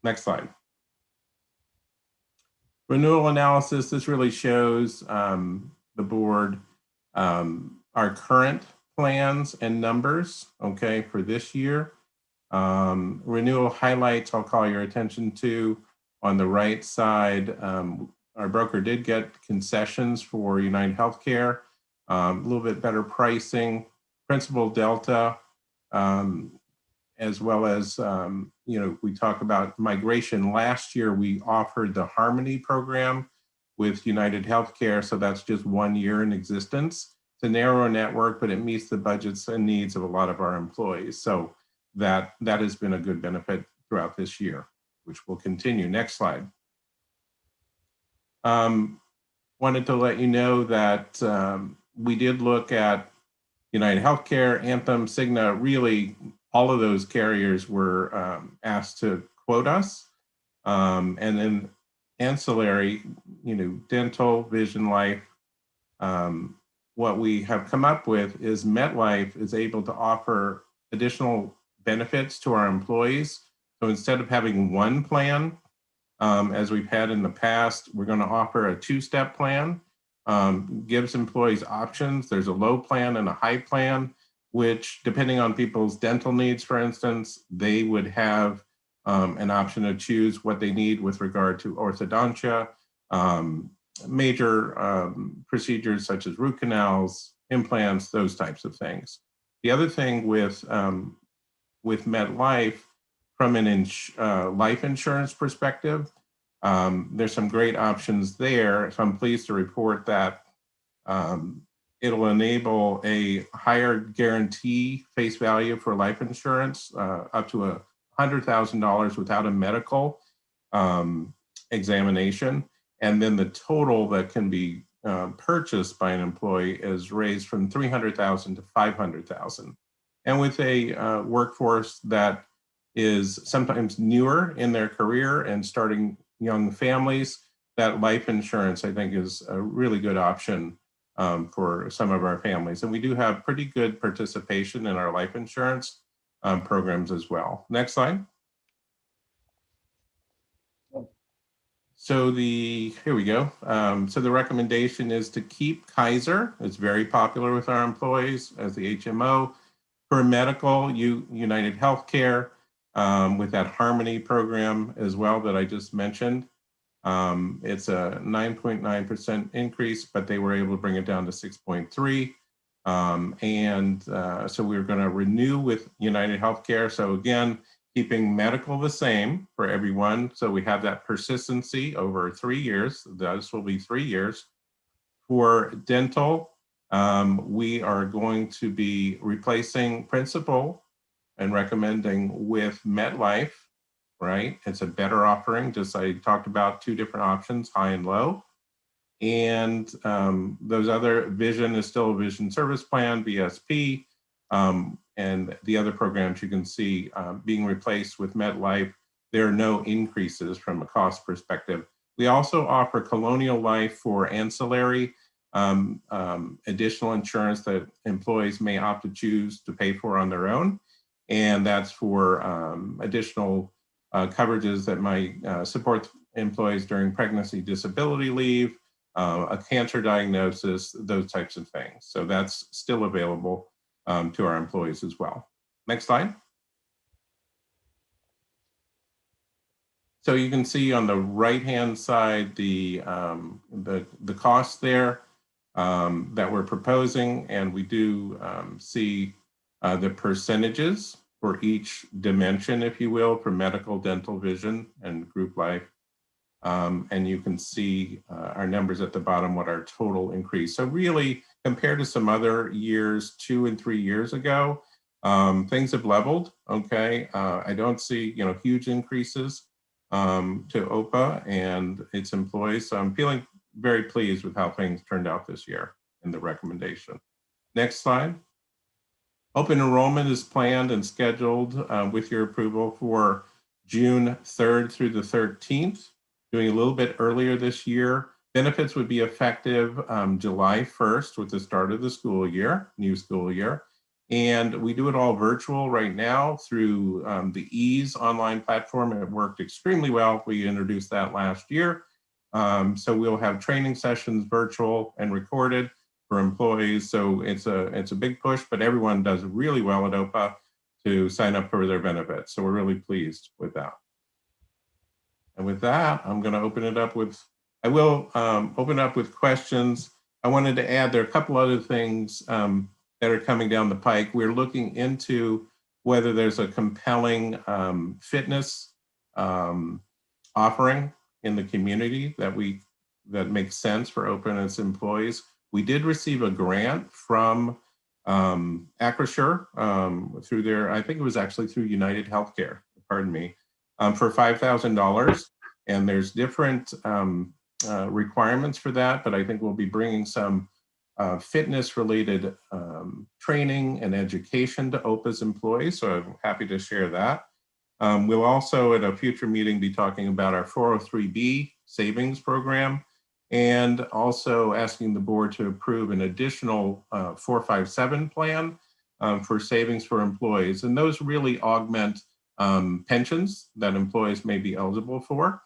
Next slide. Renewal analysis, this really shows the board our current plans and numbers, okay, for this year. Renewal highlights I'll call your attention to on the right side. Our broker did get concessions for United Healthcare, a little bit better pricing, Principal Delta, as well as, we talk about migration. Last year, we offered the Harmony program with United Healthcare. So that's just 1 year in existence. It's a narrow network, but it meets the budgets and needs of a lot of our employees. So that has been a good benefit throughout this year, which will continue. Next slide. Wanted to let you know that we did look at United Healthcare, Anthem, Cigna. Really, all of those carriers were asked to quote us. And then ancillary, dental, vision, life. What we have come up with is MetLife is able to offer additional benefits to our employees. So instead of having one plan, as we've had in the past, we're going to offer a two-step plan. Gives employees options. There's a low plan and a high plan, which depending on people's dental needs, for instance, they would have an option to choose what they need with regard to orthodontia, major procedures such as root canals, implants, those types of things. The other thing with MetLife, from an life insurance perspective, there's some great options there. So I'm pleased to report that it'll enable a higher guarantee face value for life insurance, up to $100,000 without a medical examination. And then the total that can be purchased by an employee is raised from $300,000 to $500,000. And with a workforce that is sometimes newer in their career and starting young families, that life insurance, I think, is a really good option for some of our families. And we do have pretty good participation in our life insurance programs as well. Next slide. So here we go. So the recommendation is to keep Kaiser. It's very popular with our employees as the HMO. For medical, United Healthcare, with that Harmony program as well that I just mentioned. It's a 9.9% increase, but they were able to bring it down to 6.3. So we're going to renew with United Healthcare. So again, keeping medical the same for everyone. So we have that persistency over 3 years. This will be 3 years. For dental, we are going to be replacing Principal and recommending with MetLife, right? It's a better offering. Just I talked about 2 different options, high and low. And those other vision is still a vision service plan, VSP. And the other programs you can see being replaced with MetLife, there are no increases from a cost perspective. We also offer Colonial Life for ancillary additional insurance that employees may opt to choose to pay for on their own. And that's for additional coverages that might support employees during pregnancy, disability leave, a cancer diagnosis, those types of things. So that's still available to our employees as well. Next slide. So you can see on the right-hand side the cost there that we're proposing, and we do see the percentages for each dimension, if you will, for medical, dental, vision, and group life. And you can see our numbers at the bottom, what our total increase. So really, compared to some other years, 2 and 3 years ago, things have leveled, okay? I don't see, huge increases to OPA and its employees. So I'm feeling very pleased with how things turned out this year in the recommendation. Next slide. Open enrollment is planned and scheduled with your approval for June 3rd through the 13th, doing a little bit earlier this year. Benefits would be effective July 1st with the start of the school year, new school year. And we do it all virtual right now through the EASE online platform. It worked extremely well. We introduced that last year. So we'll have training sessions virtual and recorded for employees. So it's a big push, but everyone does really well at OPA to sign up for their benefits. So we're really pleased with that. And with that, I'm going to open it up with, I will open up with questions. I wanted to add, there are a couple other things that are coming down the pike. We're looking into whether there's a compelling fitness offering in the community that makes sense for Opa and its employees. We did receive a grant from Acrisure through their, I think it was actually through United Healthcare, pardon me, for $5,000. And there's different requirements for that, but I think we'll be bringing some fitness related training and education to Opa's employees. So I'm happy to share that. We'll also at a future meeting be talking about our 403B savings program, and also asking the board to approve an additional 457 plan for savings for employees. And those really augment pensions that employees may be eligible for.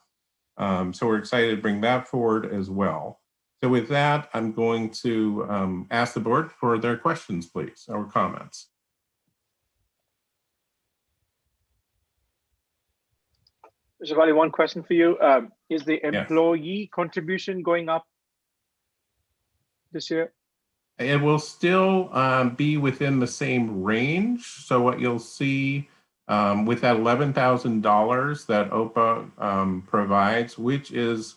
So we're excited to bring that forward as well. So with that, I'm going to ask the board for their questions, please, or comments. Mr. Valley, one question for you. Is the employee contribution going up this year? It will still be within the same range. So what you'll see with that $11,000 that OPA provides, which is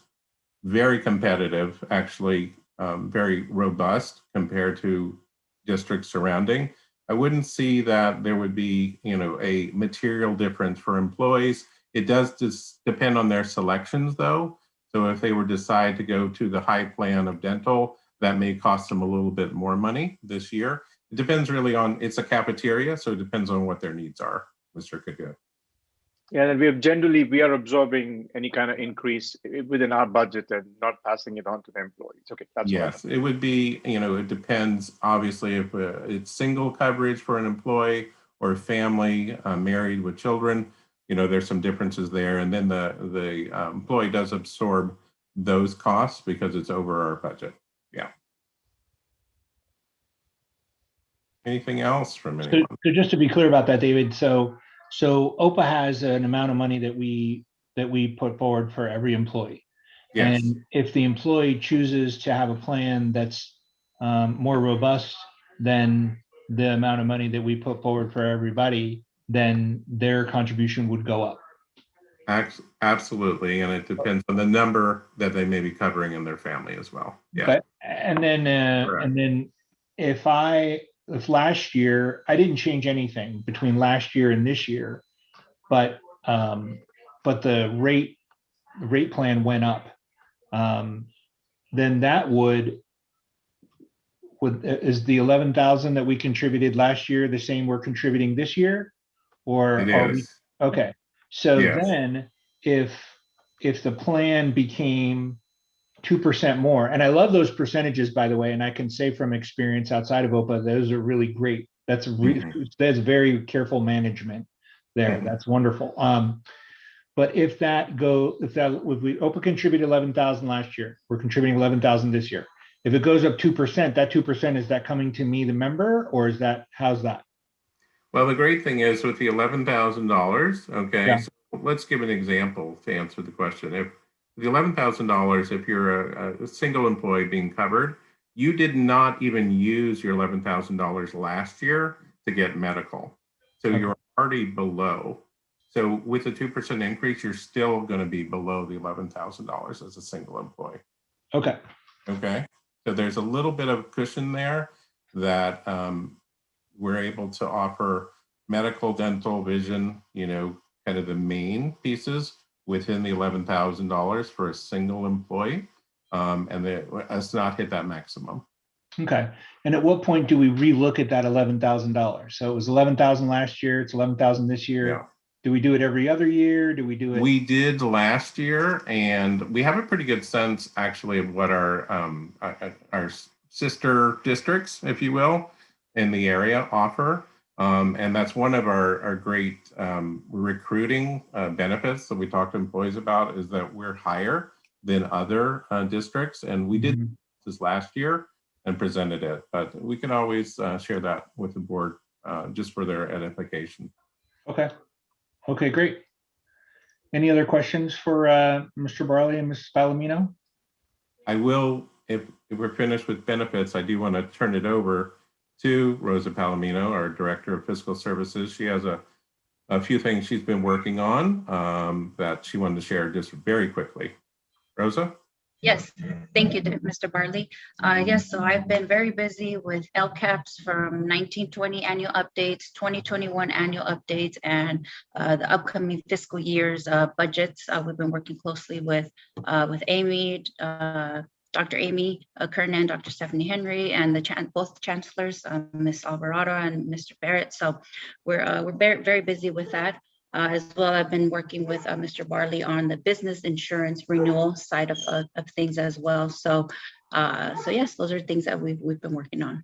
very competitive, actually very robust compared to districts surrounding, I wouldn't see that there would be, a material difference for employees. It does just depend on their selections though. So if they were decide to go to the high plan of dental, that may cost them a little bit more money this year. It depends really on, it's a cafeteria, so it depends on what their needs are, Mr. Kagu. Yeah, and we are absorbing any kind of increase within our budget and not passing it on to the employees. Okay, that's yes. It would be, it depends obviously if it's single coverage for an employee or a family married with children. There's some differences there, and then the employee does absorb those costs because it's over our budget. Yeah. Anything else from anyone? So just to be clear about that, David, so OPA has an amount of money that we put forward for every employee. Yes. And if the employee chooses to have a plan that's more robust than the amount of money that we put forward for everybody, then their contribution would go up. Absolutely, and it depends on the number that they may be covering in their family as well. Yeah. Okay. And then if last year I didn't change anything between last year and this year, but the rate plan went up, then that is the 11,000 that we contributed last year the same we're contributing this year? Or are we okay? So yes. Then if the plan became 2% more, and I love those percentages, by the way, and I can say from experience outside of OPA, those are really great. That's that's very careful management there. That's wonderful. But if OPA contributed 11,000 last year, we're contributing 11,000 this year. If it goes up 2%, that 2%, is that coming to me, the member, or is that, how's that? Well, the great thing is with the $11,000, okay, yeah. So let's give an example to answer the question. If the $11,000, if you're a single employee being covered, you did not even use your $11,000 last year to get medical. So you're already below. So with a 2% increase, you're still going to be below the $11,000 as a single employee. Okay. Okay. So there's a little bit of cushion there that we're able to offer medical, dental, vision, kind of the main pieces within the $11,000 for a single employee, and let's not hit that maximum. Okay. And at what point do we relook at that $11,000? So it was 11,000 last year, it's 11,000 this year. Yeah. Do we do it every other year? Do we do it? We did last year, and we have a pretty good sense actually of what our sister districts, if you will, in the area offer. And that's one of our great recruiting benefits that we talk to employees about, is that we're higher than other districts. And we did this last year and presented it, but we can always share that with the board just for their edification. Okay. Okay, great. Any other questions for Mr. Barley and Mrs. Palomino? I will, if we're finished with benefits, I do want to turn it over to Rosa Palomino, our Director of Fiscal Services. She has a few things she's been working on that she wanted to share just very quickly. Rosa? Yes, thank you, Mr. Barley. Yes, so I've been very busy with LCAPs from 1920 annual updates, 2021 annual updates, and the upcoming fiscal year's budgets. We've been working closely with Amy, Dr. Amy Kernan, Dr. Stephanie Henry, and both chancellors, Ms. Alvarado and Mr. Barrett. So we're very busy with that. As well, I've been working with Mr. Barley on the business insurance renewal side of things as well. So yes, those are things that we've been working on.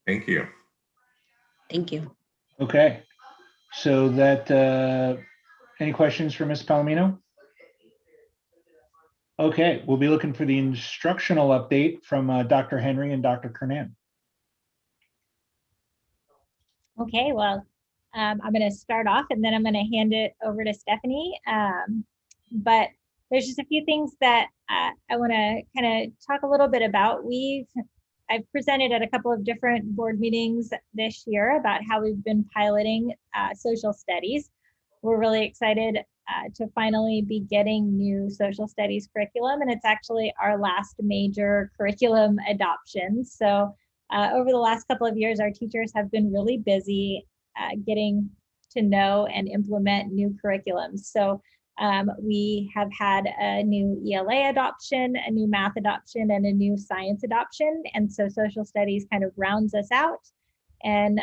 Thank you. Thank you. Okay, so that any questions for Ms. Palomino? Okay, we'll be looking for the instructional update from Dr. Henry and Dr. Kernan. Okay, well, I'm going to start off and then I'm going to hand it over to Stephanie. But there's just a few things that I want to kind of talk a little bit about. I've presented at a couple of different board meetings this year about how we've been piloting social studies. We're really excited to finally be getting new social studies curriculum, and it's actually our last major curriculum adoption. So over the last couple of years, our teachers have been really busy getting to know and implement new curriculums. So we have had a new ELA adoption, a new math adoption, and a new science adoption. And so social studies kind of rounds us out and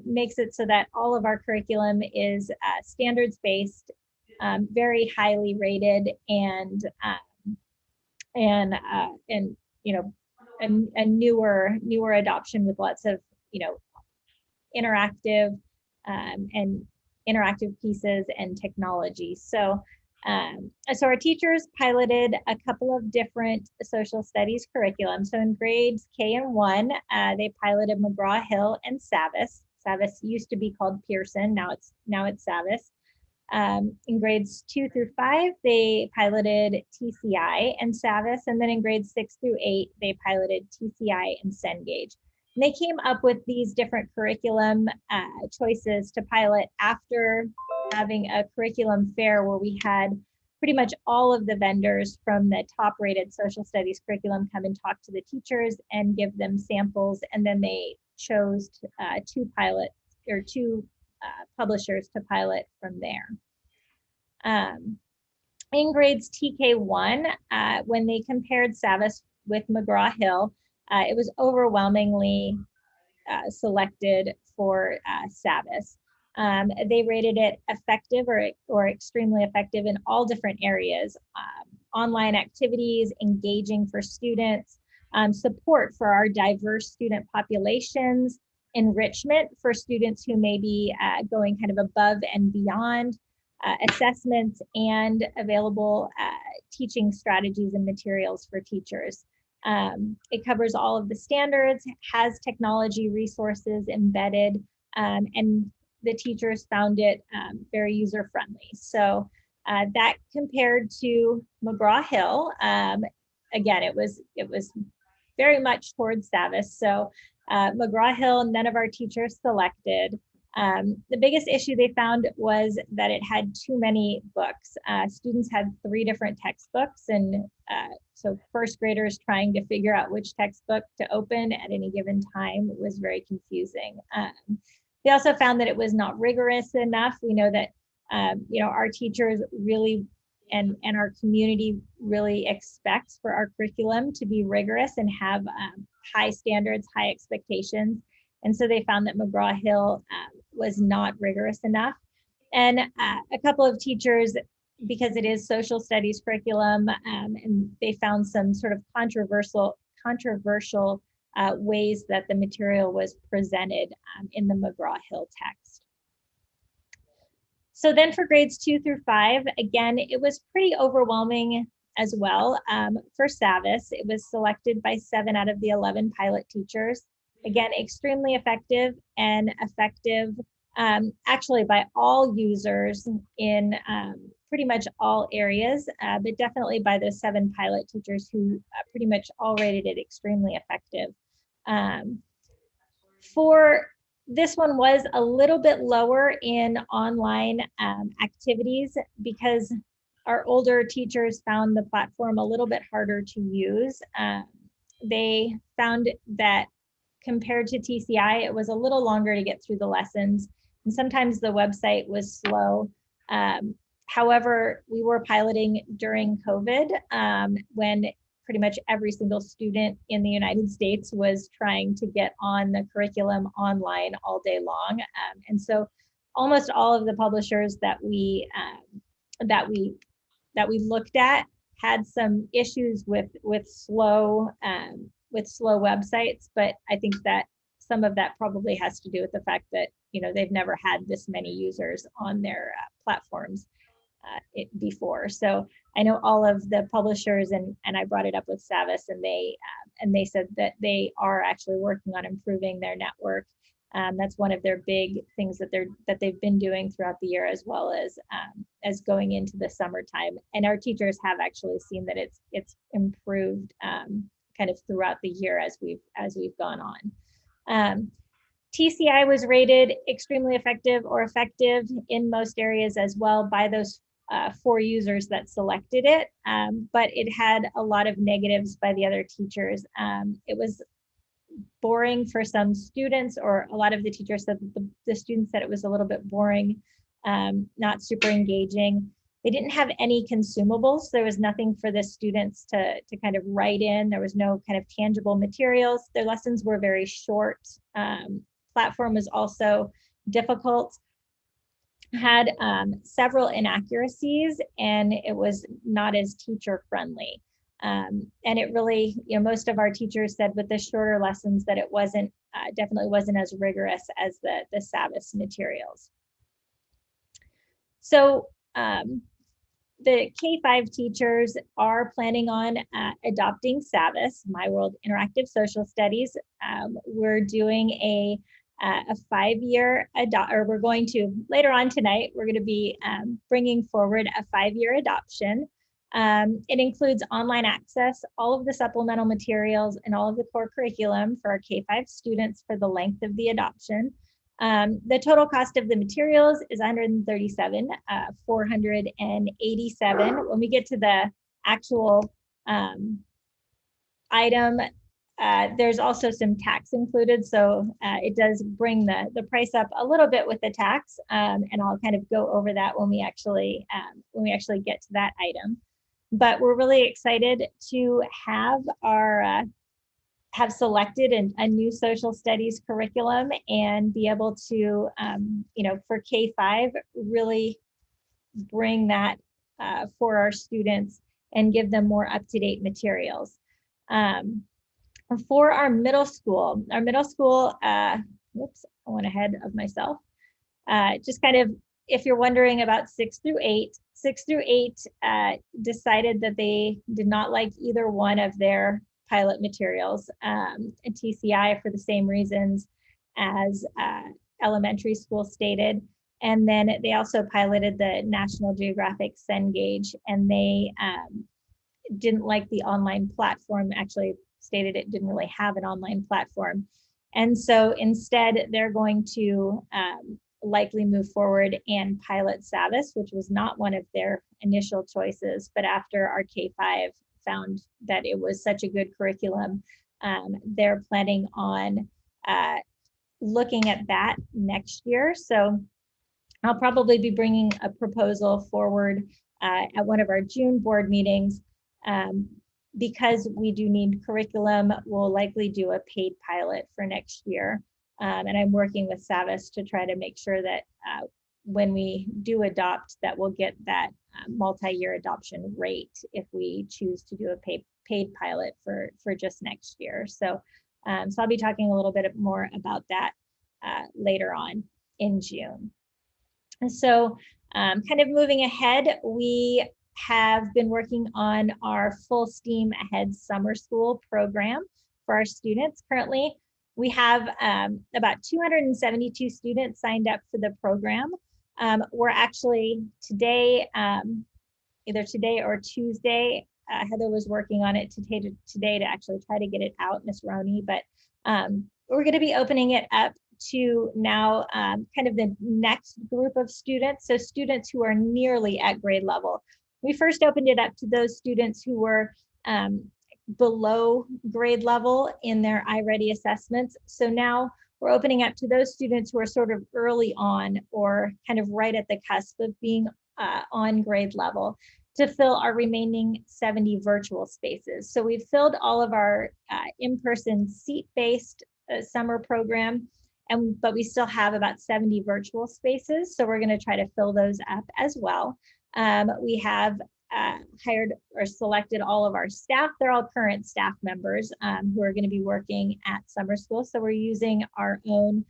makes it so that all of our curriculum is standards-based, very highly rated, and you know, a newer adoption with lots of, you know, interactive and interactive pieces and technology. So our teachers piloted a couple of different social studies curriculum. So in grades K and 1, they piloted McGraw-Hill and Savvis. Savvis used to be called Pearson, now it's Savvis. In grades 2 through 5, they piloted TCI and Savvis, and then in grades 6 through 8, they piloted TCI and Cengage. And they came up with these different curriculum choices to pilot after having a curriculum fair where we had pretty much all of the vendors from the top rated social studies curriculum come and talk to the teachers and give them samples. And then they chose two publishers to pilot from there. In grades TK1, when they compared Savvis with McGraw-Hill, it was overwhelmingly selected for Savvis. They rated it effective or extremely effective in all different areas: online activities, engaging for students, support for our diverse student populations, enrichment for students who may be going kind of above and beyond, assessments, and available teaching strategies and materials for teachers. It covers all of the standards, has technology resources embedded, and the teachers found it very user-friendly. So that compared to McGraw-Hill, again, it was very much towards Savvis. So McGraw-Hill, none of our teachers selected. The biggest issue they found was that it had too many books. Students had 3 different textbooks, and so first graders trying to figure out which textbook to open at any given time was very confusing. They also found that it was not rigorous enough. We know that our teachers really and our community really expects for our curriculum to be rigorous and have high standards, high expectations. And so they found that McGraw-Hill was not rigorous enough. And a couple of teachers, because it is social studies curriculum, and they found some sort of controversial ways that the material was presented in the McGraw-Hill text. So then for grades 2 through 5, again, it was pretty overwhelming as well. For Savvis, it was selected by 7 out of the 11 pilot teachers. Again, extremely effective and effective actually by all users in pretty much all areas, but definitely by those 7 pilot teachers who pretty much all rated it extremely effective. For this one was a little bit lower in online activities because our older teachers found the platform a little bit harder to use. They found that compared to TCI, it was a little longer to get through the lessons, and sometimes the website was slow. However, we were piloting during COVID when pretty much every single student in the United States was trying to get on the curriculum online all day long. And so almost all of the publishers that we looked at had some issues with slow websites, but I think that some of that probably has to do with the fact that, you know, they've never had this many users on their platforms before. So I know all of the publishers, and I brought it up with Savvis, and they said that they are actually working on improving their network. That's one of their big things that they've been doing throughout the year, as well as going into the summertime. And our teachers have actually seen that it's improved kind of throughout the year as we've gone on. TCI was rated extremely effective or effective in most areas as well by those 4 users that selected it, but it had a lot of negatives by the other teachers. It was boring for some students, or a lot of the teachers said that the students said it was a little bit boring, not super engaging. They didn't have any consumables. There was nothing for the students to kind of write in. There was no kind of tangible materials. Their lessons were very short. Platform was also difficult, had several inaccuracies, and it was not as teacher friendly. And it really, you know, most of our teachers said with the shorter lessons that it wasn't, definitely wasn't as rigorous as the Savvis materials. So the K-5 teachers are planning on adopting Savvis, My World Interactive Social Studies. We're doing a 5-year or we're going to, later on tonight, we're going to be bringing forward a 5-year adoption. It includes online access, all of the supplemental materials, and all of the core curriculum for our K-5 students for the length of the adoption. The total cost of the materials is $137,487. When we get to the actual item, there's also some tax included, so it does bring the price up a little bit with the tax, and I'll kind of go over that when we actually get to that item. But we're really excited to have have selected a new social studies curriculum and be able to, you know, for K-5, really bring that for our students and give them more up-to-date materials. For our middle school, whoops, I went ahead of myself. Just kind of, if you're wondering about 6 through 8, 6 through 8 decided that they did not like either one of their pilot materials, and TCI for the same reasons as elementary school stated. And then they also piloted the National Geographic Cengage, and they didn't like the online platform, actually stated it didn't really have an online platform. And so instead they're going to likely move forward and pilot Savvis, which was not one of their initial choices, but after our K-5 found that it was such a good curriculum, they're planning on looking at that next year. So I'll probably be bringing a proposal forward at one of our June board meetings. Because we do need curriculum, we'll likely do a paid pilot for next year. And I'm working with Savvis to try to make sure that when we do adopt, that we'll get that multi-year adoption rate if we choose to do a paid pilot for just next year. So, so I'll be talking a little bit more about that later on in June. So kind of moving ahead, we have been working on our Full Steam Ahead summer school program for our students. Currently, we have about 272 students signed up for the program. We're actually today, either today or Tuesday, Heather was working on it today to actually try to get it out, Miss Roney, but We're going to be opening it up to now kind of the next group of students. So students who are nearly at grade level. We first opened it up to those students who were below grade level in their iReady assessments. So now we're opening up to those students who are sort of early on or kind of right at the cusp of being on grade level to fill our remaining 70 virtual spaces. So we've filled all of our in-person seat-based summer program, but we still have about 70 virtual spaces. So we're going to try to fill those up as well. We have hired or selected all of our staff. They're all current staff members who are going to be working at summer school. So we're using our own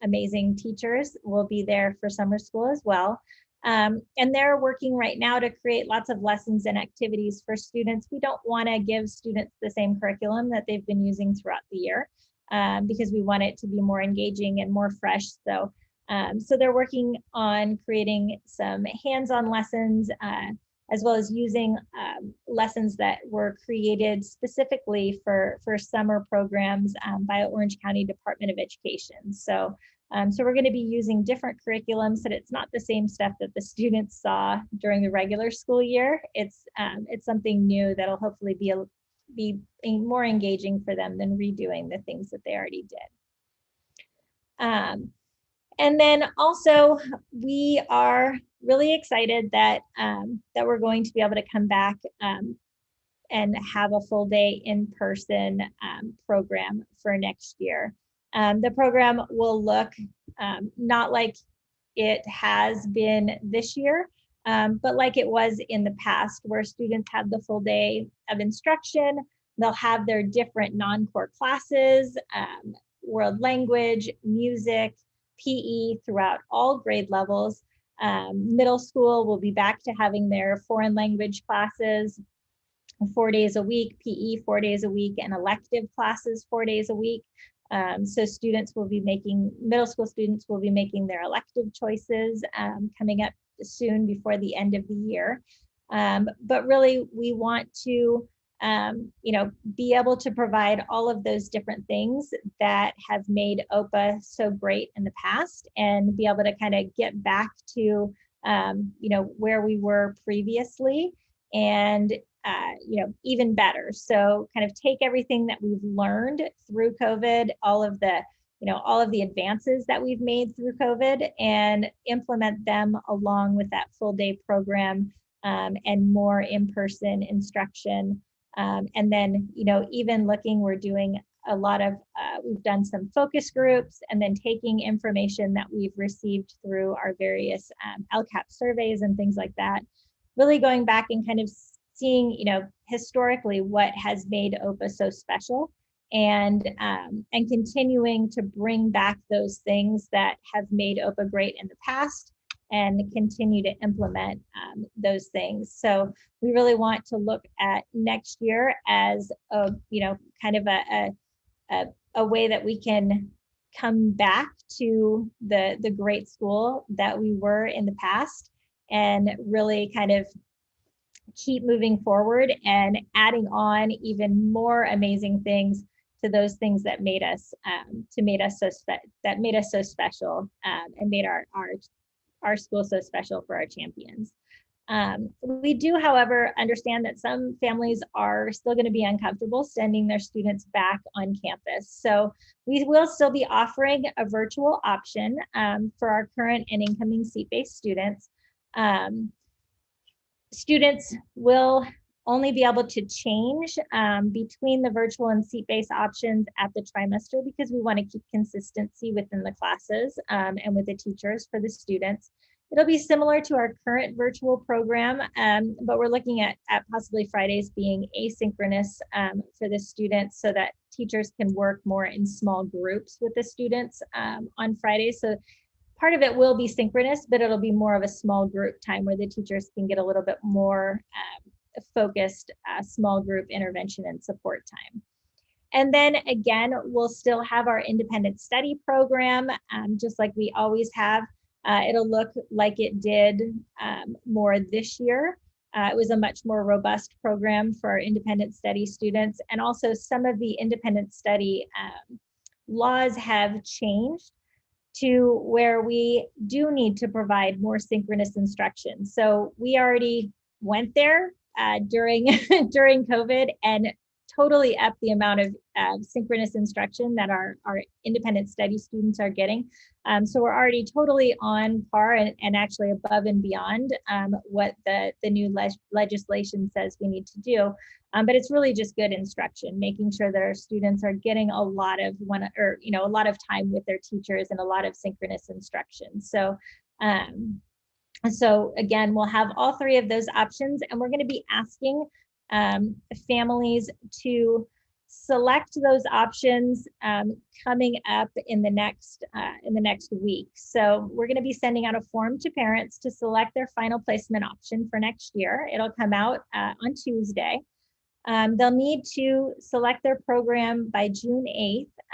amazing teachers. Will be there for summer school as well. And they're working right now to create lots of lessons and activities for students. We don't want to give students the same curriculum that they've been using throughout the year because we want it to be more engaging and more fresh. So they're working on creating some hands-on lessons as well as using lessons that were created specifically for summer programs by Orange County Department of Education. So we're going to be using different curriculums so that it's not the same stuff that the students saw during the regular school year. It's something new that'll hopefully be more engaging for them than redoing the things that they already did. And then also we are really excited that that we're going to be able to come back and have a full day in-person program for next year. The program will look not like it has been this year, but like it was in the past, where students have the full day of instruction. They'll have their different non-core classes, world language, music, PE throughout all grade levels. Middle school will be back to having their foreign language classes 4 days a week, PE 4 days a week, and elective classes 4 days a week. So middle school students will be making their elective choices coming up soon before the end of the year. But really, we want to be able to provide all of those different things that have made OPA so great in the past and be able to kind of get back to, where we were previously and, even better. So kind of take everything that we've learned through COVID, all of the advances that we've made through COVID and implement them along with that full day program and more in-person instruction. And then, even we're doing a lot of, we've done some focus groups and then taking information that we've received through our various LCAP surveys and things like that, really going back and kind of seeing, historically what has made OPA so special and continuing to bring back those things that have made OPA great in the past and continue to implement those things. So we really want to look at next year as a way that we can come back to the great school that we were in the past and really kind of keep moving forward and adding on even more amazing things to those things that made us so special and made our school so special for our champions. We do, however, understand that some families are still going to be uncomfortable sending their students back on campus. So we will still be offering a virtual option for our current and incoming seat-based students. Students will only be able to change between the virtual and seat-based options at the trimester because we want to keep consistency within the classes and with the teachers for the students. It'll be similar to our current virtual program, but we're looking at possibly Fridays being asynchronous for the students so that teachers can work more in small groups with the students on Fridays. So part of it will be synchronous, but it'll be more of a small group time where the teachers can get a little bit more focused small group intervention and support time. And then again, we'll still have our independent study program, just like we always have. It'll look like it did more this year. It was a much more robust program for independent study students. And also some of the independent study laws have changed to where we do need to provide more synchronous instruction. So we already went there during COVID and totally up the amount of synchronous instruction that our independent study students are getting. So we're already totally on par and actually above and beyond what the new legislation says we need to do. But it's really just good instruction, making sure that our students are getting a lot of a lot of time with their teachers and a lot of synchronous instruction. So so again, we'll have all three of those options, and we're going to be asking families to select those options coming up in the next week. So we're going to be sending out a form to parents to select their final placement option for next year. It'll come out on Tuesday. They'll need to select their program by June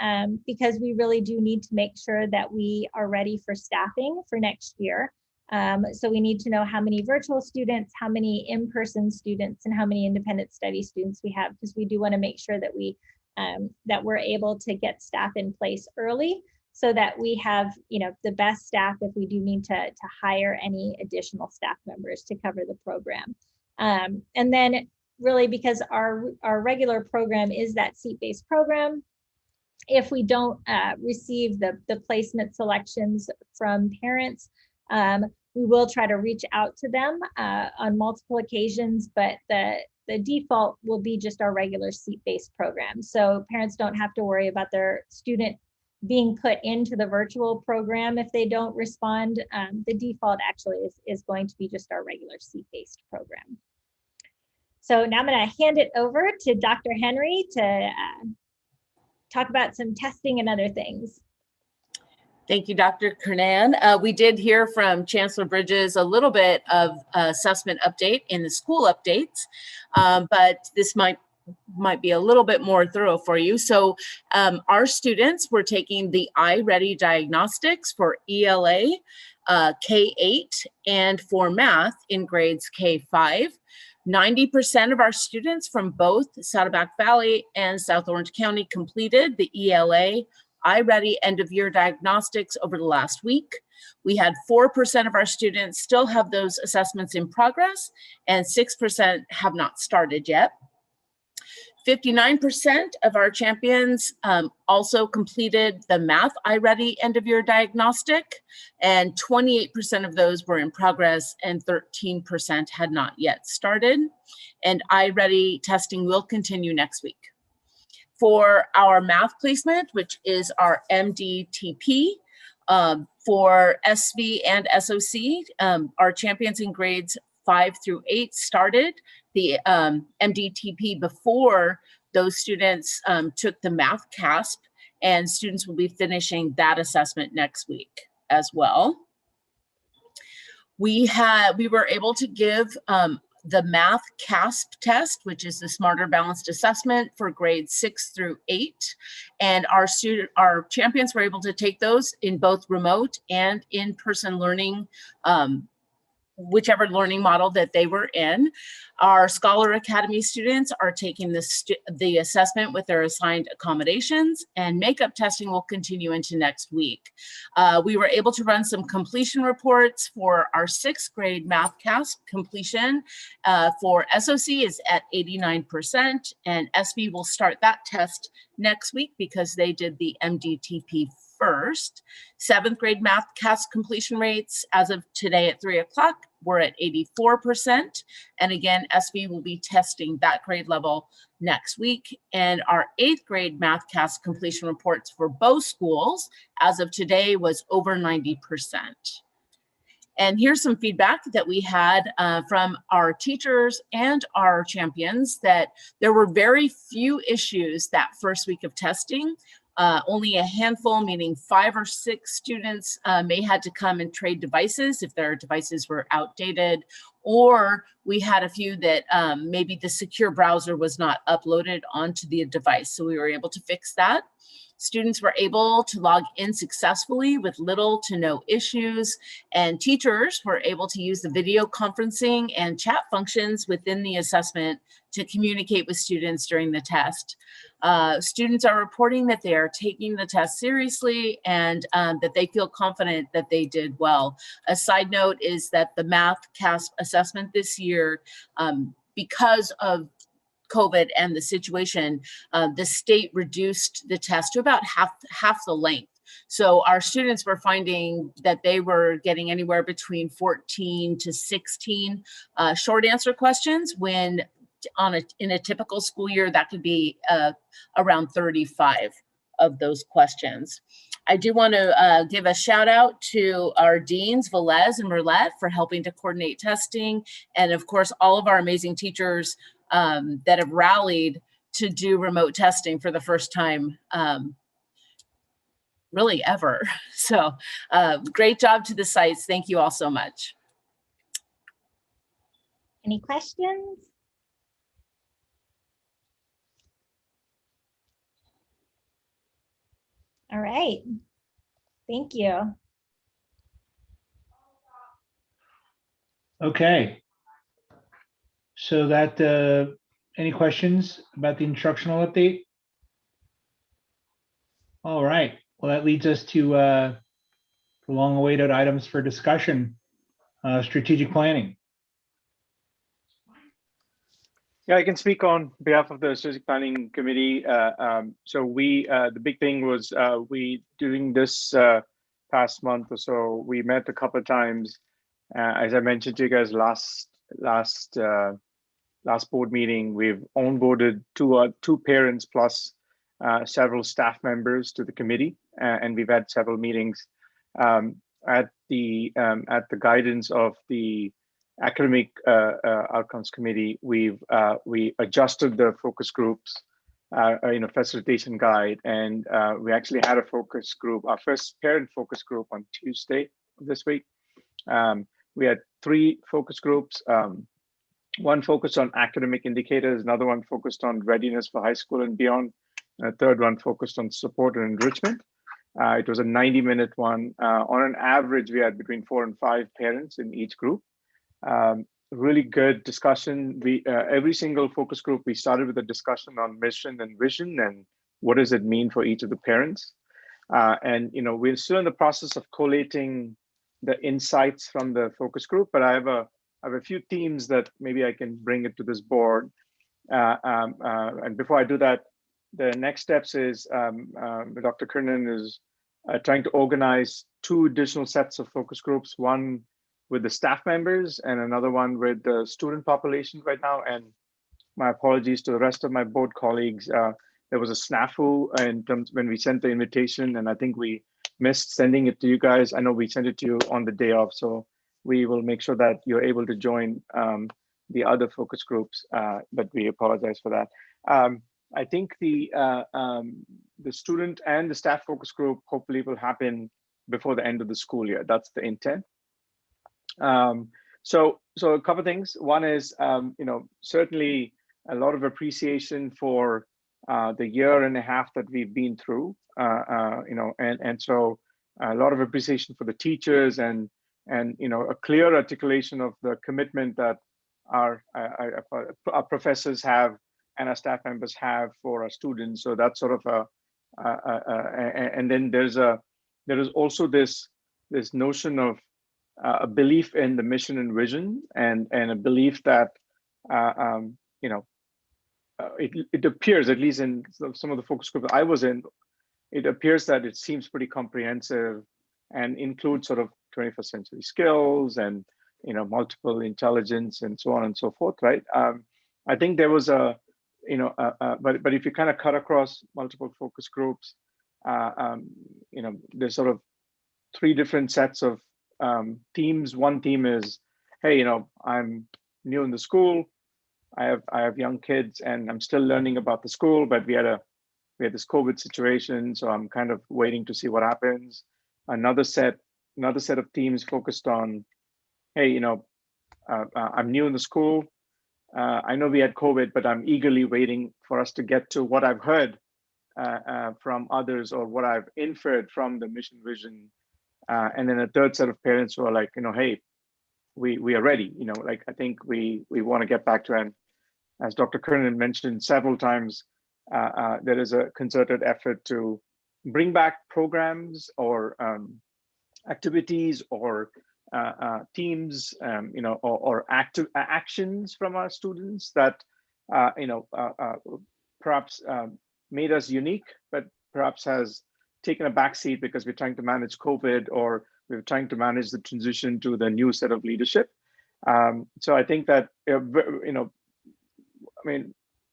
8th because we really do need to make sure that we are ready for staffing for next year. So we need to know how many virtual students, how many in-person students, and how many independent study students we have, because we do want to make sure that we're able to get staff in place early so that we have the best staff if we do need to hire any additional staff members to cover the program. And then really, because our regular program is that seat-based program, if we don't receive the placement selections from parents, we will try to reach out to them on multiple occasions, but the default will be just our regular seat-based program. So parents don't have to worry about their student being put into the virtual program if they don't respond. The default actually is going to be just our regular seat-based program. So now I'm going to hand it over to Dr. Henry to talk about some testing and other things. Thank you, Dr. Kernan. We did hear from Chancellor Bridges a little bit of assessment update in the school updates, but this might be a little bit more thorough for you. So our students were taking the iReady diagnostics for ELA, K-8, and for math in grades K-5. 90% of our students from both Saddleback Valley and South Orange County completed the ELA iReady end-of-year diagnostics over the last week. We had 4% of our students still have those assessments in progress, and 6% have not started yet. 59% of our champions also completed the math iReady end-of-year diagnostic, and 28% of those were in progress, and 13% had not yet started. And iReady testing will continue next week. For our math placement, which is our MDTP, for SV and SOC, our champions in grades 5 through 8 started the MDTP before those students took the math CASP, and students will be finishing that assessment next week as well. We were able to give the math CASP test, which is the Smarter Balanced Assessment for grades 6 through 8. And our champions were able to take those in both remote and in-person learning, whichever learning model that they were in. Our Scholar Academy students are taking the assessment with their assigned accommodations, and makeup testing will continue into next week. We were able to run some completion reports for our 6th grade math CASP completion. For SOC is at 89%, and SB will start that test next week because they did the MDTP first. 7th grade math CASP completion rates as of today at 3 o'clock were at 84%. And again, SB will be testing that grade level next week. And our 8th grade math CASP completion reports for both schools as of today was over 90%. And here's some feedback that we had from our teachers and our champions, that there were very few issues that first week of testing. Only a handful, meaning 5 or 6 students may had to come and trade devices if their devices were outdated, or we had a few that maybe the secure browser was not uploaded onto the device. So we were able to fix that. Students were able to log in successfully with little to no issues, and teachers were able to use the video conferencing and chat functions within the assessment to communicate with students during the test. Students are reporting that they are taking the test seriously and that they feel confident that they did well. A side note is that the math CASP assessment this year, because of COVID and the situation, the state reduced the test to about half the length. So our students were finding that they were getting anywhere between 14 to 16 short answer questions, when in a typical school year, that could be around 35 of those questions. I do want to give a shout out to our deans, Velez and Roulette, for helping to coordinate testing. And of course, all of our amazing teachers that have rallied to do remote testing for the first time really ever. So great job to the sites. Thank you all so much. Any questions? All right. Thank you. Okay. So that, any questions about the instructional update? All right. Well, that leads us to the long-awaited items for discussion, strategic planning. Yeah, I can speak on behalf of the strategic planning committee. So the big thing was we during this past month or so, we met a couple of times. As I mentioned to you guys last board meeting, we've onboarded two parents plus several staff members to the committee, and we've had several meetings at the guidance of the academic outcomes committee. We adjusted the focus groups, facilitation guide, and we actually had a focus group, our first parent focus group, on Tuesday of this week. We had 3 focus groups. One focused on academic indicators, another one focused on readiness for high school and beyond, and a third one focused on support and enrichment. It was a 90-minute one. On an average, we had between 4 and 5 parents in each group. Really good discussion. Every single focus group, we started with a discussion on mission and vision and what does it mean for each of the parents. And we're still in the process of collating the insights from the focus group, but I have a few themes that maybe I can bring it to this board. And before I do that, the next steps is Dr. Kernan is trying to organize 2 additional sets of focus groups, one with the staff members and another one with the student population right now. And my apologies to the rest of my board colleagues. There was a snafu in terms when we sent the invitation, and I think we missed sending it to you guys. I know we sent it to you on the day of, so we will make sure that you're able to join the other focus groups, but we apologize for that. I think the student and the staff focus group hopefully will happen before the end of the school year. That's the intent. So a couple of things. One is, certainly a lot of appreciation for the year and a half that we've been through, and so a lot of appreciation for the teachers and a clear articulation of the commitment that our professors have and our staff members have for our students. So that's sort of and then there is also this notion of a belief in the mission and vision, and a belief that it appears, at least in some of the focus groups I was in, it appears that it seems pretty comprehensive and includes sort of 21st century skills and multiple intelligence and so on and so forth, right? I think there was but if you kind of cut across multiple focus groups, there's sort of 3 different sets of themes. One theme is, hey, I'm new in the school. I have young kids and I'm still learning about the school, but we had this COVID situation, so I'm kind of waiting to see what happens. Another set of themes focused on, hey, I'm new in the school. I know we had COVID, but I'm eagerly waiting for us to get to what I've heard from others or what I've inferred from the mission vision. And then a third set of parents who are like, hey, we are ready. Like I think we want to get back to, and as Dr. Kernan mentioned several times, there is a concerted effort to bring back programs or activities or teams, or active actions from our students that perhaps made us unique, but perhaps has taken a backseat because we're trying to manage COVID or we're trying to manage the transition to the new set of leadership. So I think that,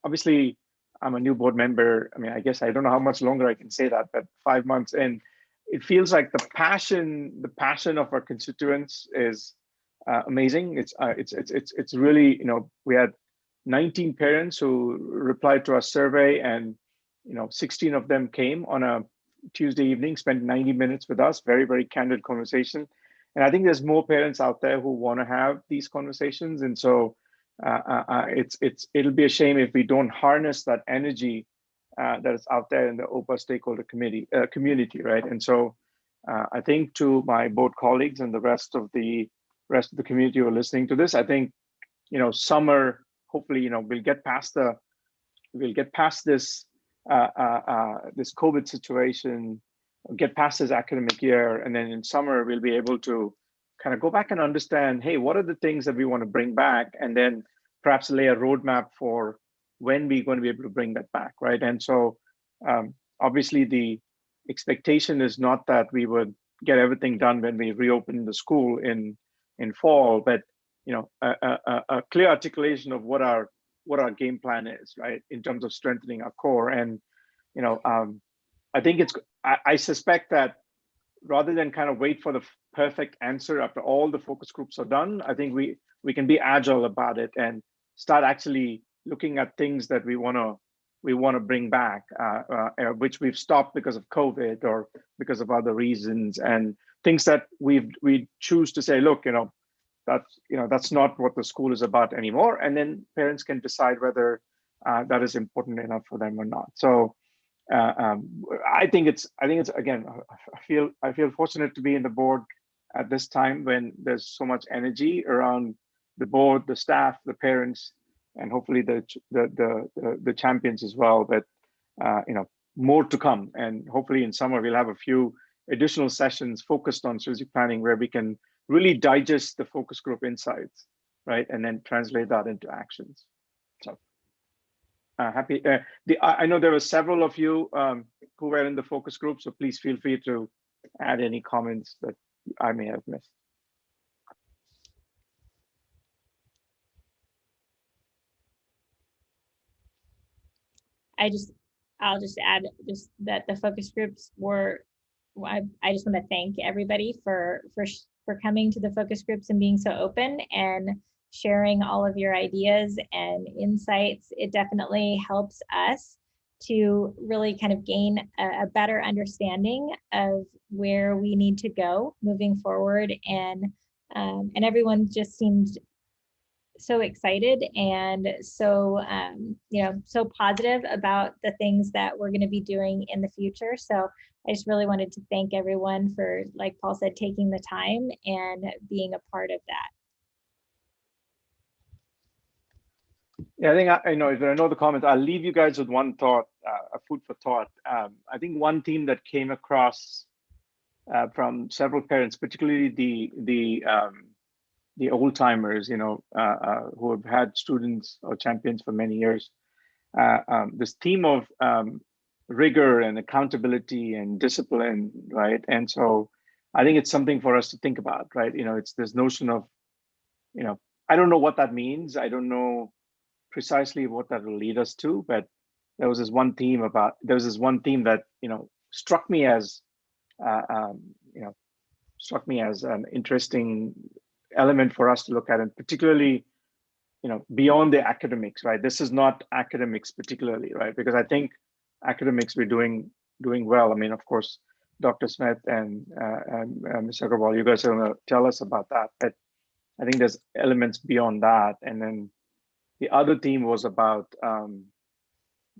obviously I'm a new board member. I guess I don't know how much longer I can say that, but 5 months in, it feels like the passion of our constituents is amazing. It's really, we had 19 parents who replied to our survey, and 16 of them came on a Tuesday evening, spent 90 minutes with us, very, very candid conversation. And I think there's more parents out there who want to have these conversations. And so it'll be a shame if we don't harness that energy that is out there in the OPA stakeholder community, right? And so I think to my board colleagues and the rest of the community who are listening to this, I think summer, hopefully we'll get past this this COVID situation, get past this academic year, and then in summer we'll be able to kind of go back and understand, hey, what are the things that we want to bring back, and then perhaps lay a roadmap for when we're going to be able to bring that back, right? And so obviously the expectation is not that we would get everything done when we reopen the school in fall, but a clear articulation of what our game plan is, right, in terms of strengthening our core. And I think I suspect that rather than kind of wait for the perfect answer after all the focus groups are done, I think we can be agile about it and start actually looking at things that we want to bring back, which we've stopped because of COVID or because of other reasons, and things that we choose to say, look, that's not what the school is about anymore, and then parents can decide whether that is important enough for them or not. So I think it's again, I feel fortunate to be in the board at this time when there's so much energy around the board, the staff, the parents, and hopefully the champions as well. But more to come, and hopefully in summer we'll have a few additional sessions focused on strategic planning where we can really digest the focus group insights, right, and then translate that into actions. So happy. I know there were several of you who were in the focus group, so please feel free to add any comments that I may have missed. I'll just add just that the focus groups were, I just want to thank everybody for coming to the focus groups and being so open and sharing all of your ideas and insights. It definitely helps us to really kind of gain a better understanding of where we need to go moving forward. And everyone just seemed so excited and so so positive about the things that we're going to be doing in the future. So I just really wanted to thank everyone for, like Paul said, taking the time and being a part of that. Yeah, I think if there are no other comments, I'll leave you guys with one thought, a food for thought. I think one theme that came across from several parents, particularly the old timers, who have had students or champions for many years, this theme of rigor and accountability and discipline, right? And so I think it's something for us to think about, right? It's this notion of, I don't know what that means. I don't know precisely what that will lead us to, but there was this one theme that struck me as an interesting element for us to look at, and particularly beyond the academics, right? This is not academics particularly, right? Because I think academics we're doing well. I mean, of course, Dr. Smith and Ms. Agarwal, you guys are going to tell us about that, but I think there's elements beyond that. And then the other theme was about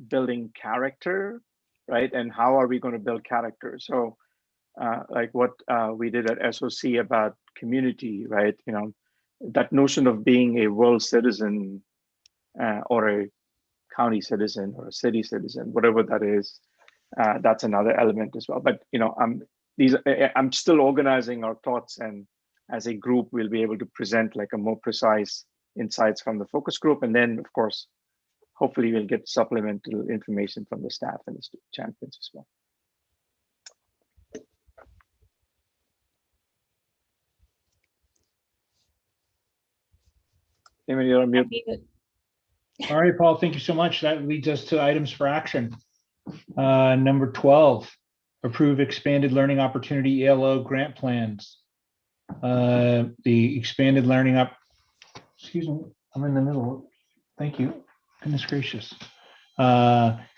building character right? And how are we going to build character? So like what we did at SOC about community, right? You know, that notion of being a world citizen or a county citizen or a city citizen, whatever that is, that's another element as well. But you know, I'm still organizing our thoughts, and as a group, we'll be able to present like a more precise insights from the focus group, and then of course, hopefully, we'll get supplemental information from the staff and the champions as well. Damon, you're on mute. All right, Paul, thank you so much. That leads us to items for action. Number 12, approve expanded learning opportunity ELO grant plans. The expanded learning excuse me, I'm in the middle. Thank you. Goodness gracious.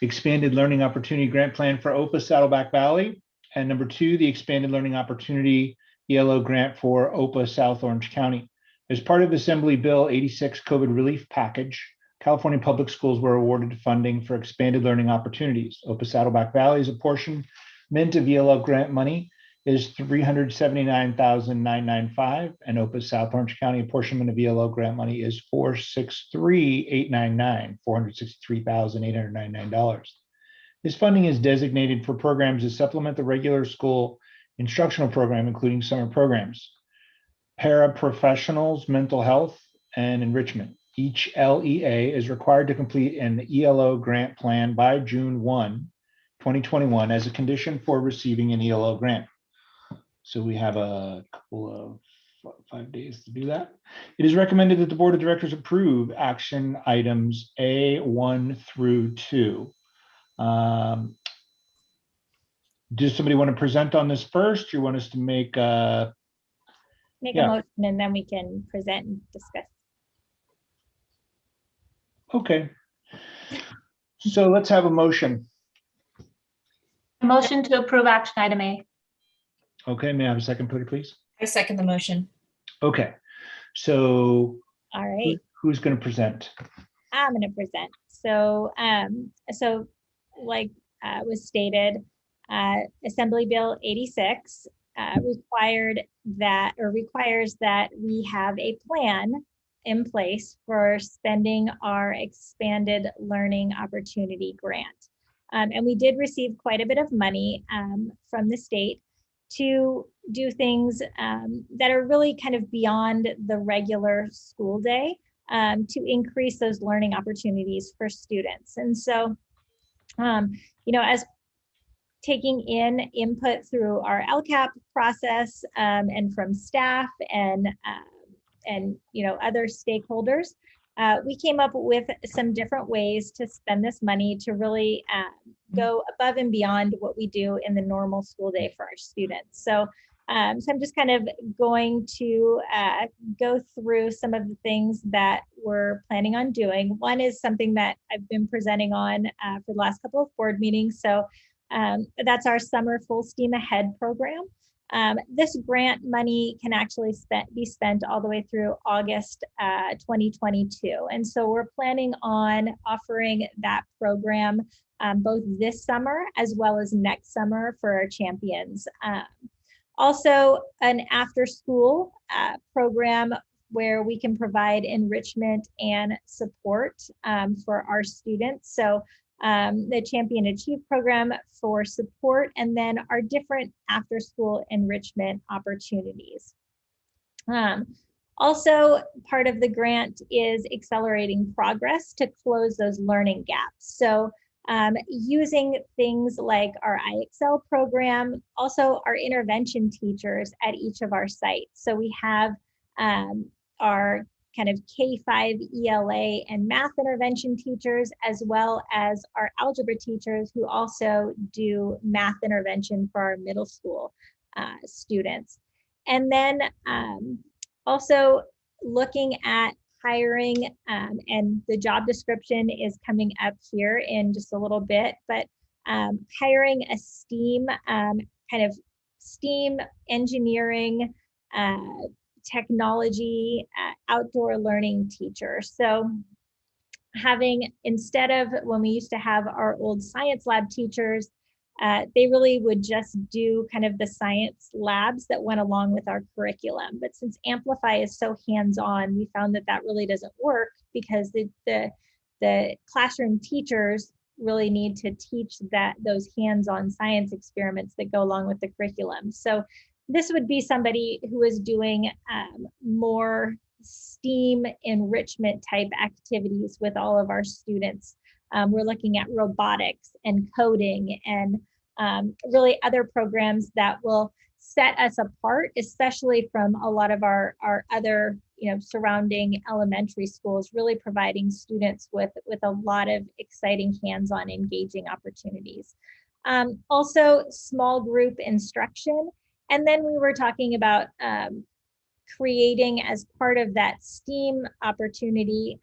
Expanded learning opportunity grant plan for Opa Saddleback Valley. And number 2, the expanded learning opportunity ELO grant for Opa South Orange County. As part of Assembly Bill 86 COVID relief package, California public schools were awarded funding for expanded learning opportunities. Opa Saddleback Valley's apportionment of ELO grant money is $379,995, and Opa South Orange County apportionment of ELO grant money is $463,899, $463,899. This funding is designated for programs that supplement the regular school instructional program, including summer programs, paraprofessionals, mental health, and enrichment. Each LEA is required to complete an ELO grant plan by June 1, 2021 as a condition for receiving an ELO grant. So we have a couple of 5 days to do that. It is recommended that the Board of Directors approve action items A1 through 2. Does somebody want to present on this first? You want us to make a motion and then we can present and discuss. Okay. So let's have a motion. Motion to approve action item A. Okay, may I have a second, please? I second the motion. Okay, so All right, who's going to present? I'm going to present. So, like was stated, Assembly Bill 86 requires that we have a plan in place for spending our expanded learning opportunity grant. And we did receive quite a bit of money from the state to do things that are really kind of beyond the regular school day to increase those learning opportunities for students. And so, as taking in input through our LCAP process and from staff and other stakeholders, we came up with some different ways to spend this money to really go above and beyond what we do in the normal school day for our students. So I'm just kind of going to go through some of the things that we're planning on doing. One is something that I've been presenting on for the last couple of board meetings. So that's our Summer Full Steam Ahead program. This grant money can actually be spent all the way through August 2022. And so we're planning on offering that program both this summer as well as next summer for our champions. Also, an after-school program where we can provide enrichment and support for our students. So the Champion Achieve program for support, and then our different after-school enrichment opportunities. Also, part of the grant is accelerating progress to close those learning gaps. So using things like our IXL program, also our intervention teachers at each of our sites. So we have our kind of K-5 ELA and math intervention teachers, as well as our algebra teachers who also do math intervention for our middle school students. And then also looking at hiring, and the job description is coming up here in just a little bit, but hiring a STEAM, kind of STEAM engineering, technology, outdoor learning teacher. So having, instead of when we used to have our old science lab teachers, they really would just do kind of the science labs that went along with our curriculum. But since Amplify is so hands-on, we found that that really doesn't work, because the classroom teachers really need to teach those hands-on science experiments that go along with the curriculum. So this would be somebody who is doing more STEAM enrichment type activities with all of our students. We're looking at robotics and coding and really other programs that will set us apart, especially from a lot of our other surrounding elementary schools, really providing students with a lot of exciting hands-on engaging opportunities. Also small group instruction. And then we were talking about creating, as part of that STEAM opportunity,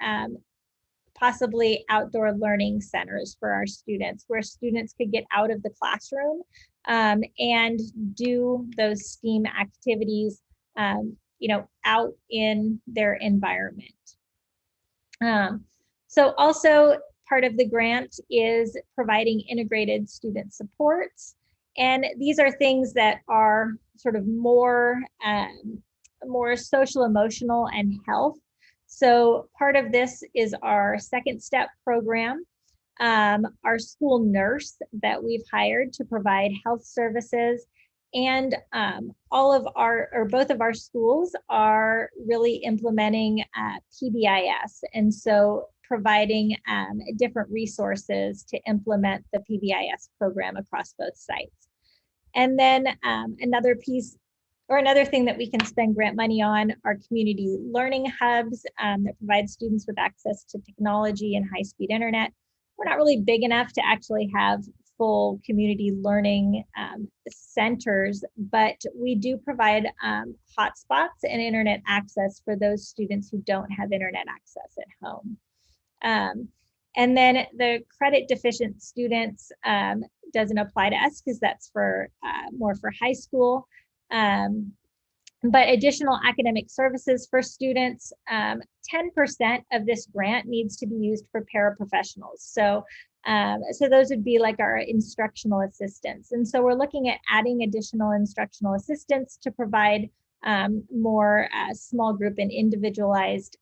possibly outdoor learning centers for our students, where students could get out of the classroom and do those STEAM activities, out in their environment. So also part of the grant is providing integrated student supports. And these are things that are sort of more social, emotional, and health. So part of this is our second step program, our school nurse that we've hired to provide health services, and both of our schools are really implementing PBIS, and so providing different resources to implement the PBIS program across both sites. And then another thing that we can spend grant money on are community learning hubs that provide students with access to technology and high-speed internet. We're not really big enough to actually have full community learning centers, but we do provide hotspots and internet access for those students who don't have internet access at home. And then the credit deficient students doesn't apply to us, because that's for more for high school. But additional academic services for students, 10% of this grant needs to be used for paraprofessionals. So those would be like our instructional assistants. And so we're looking at adding additional instructional assistants to provide more small group and individualized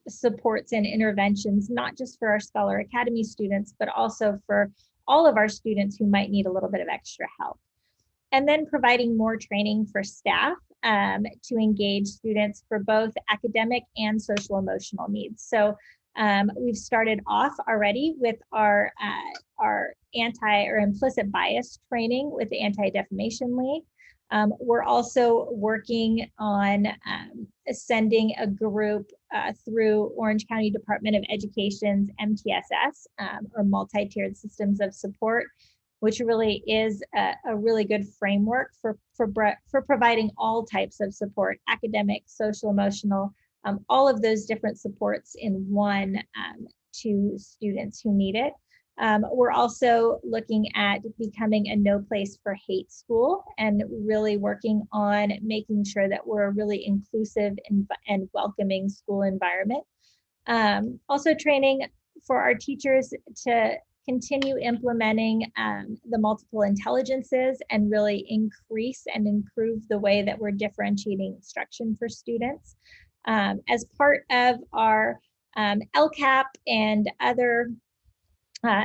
supports and interventions, not just for our Scholar Academy students, but also for all of our students who might need a little bit of extra help. And then providing more training for staff to engage students for both academic and social emotional needs. So we've started off already with our implicit bias training with the Anti-Defamation League. We're also working on sending a group through Orange County Department of Education's MTSS, or Multi-Tiered Systems of Support, which really is a really good framework for providing all types of support, academic, social, emotional, all of those different supports in one to students who need it. We're also looking at becoming a no place for hate school, and really working on making sure that we're a really inclusive and welcoming school environment. Also training for our teachers to continue implementing the multiple intelligences and really increase and improve the way that we're differentiating instruction for students. As part of our LCAP and other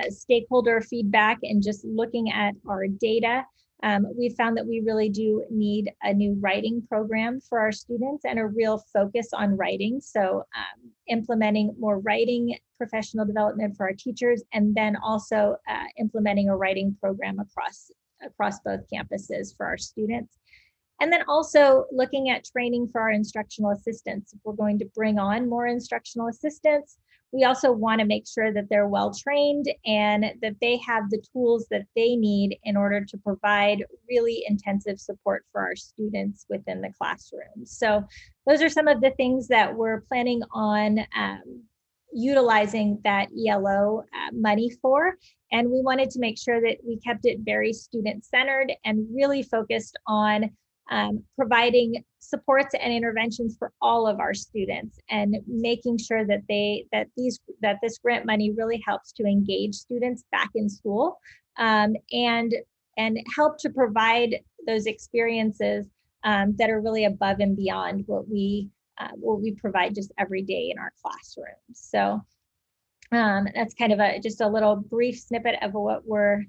stakeholder feedback and just looking at our data, we found that we really do need a new writing program for our students and a real focus on writing. So implementing more writing professional development for our teachers, and then also implementing a writing program across both campuses for our students. And then also looking at training for our instructional assistants. If we're going to bring on more instructional assistants, we also want to make sure that they're well trained and that they have the tools that they need in order to provide really intensive support for our students within the classroom. So those are some of the things that we're planning on utilizing that ELO money for. And we wanted to make sure that we kept it very student-centered and really focused on providing supports and interventions for all of our students, and making sure that this grant money really helps to engage students back in school, and help to provide those experiences that are really above and beyond what we provide just every day in our classrooms. So that's kind of just a little brief snippet of what we're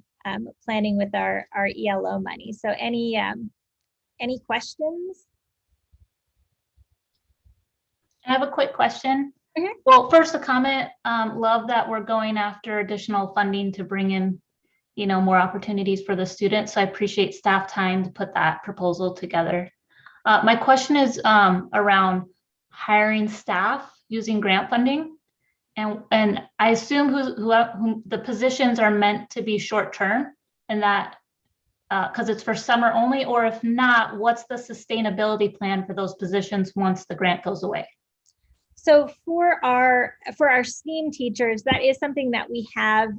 planning with our ELO money. So any questions? I have a quick question. Mhm. Well, first a comment. Love that we're going after additional funding to bring in, more opportunities for the students. So I appreciate staff time to put that proposal together. My question is around hiring staff using grant funding, and I assume who the positions are meant to be short term, and that because it's for summer only, or if not, what's the sustainability plan for those positions once the grant goes away? So for our STEAM teachers, that is something that we have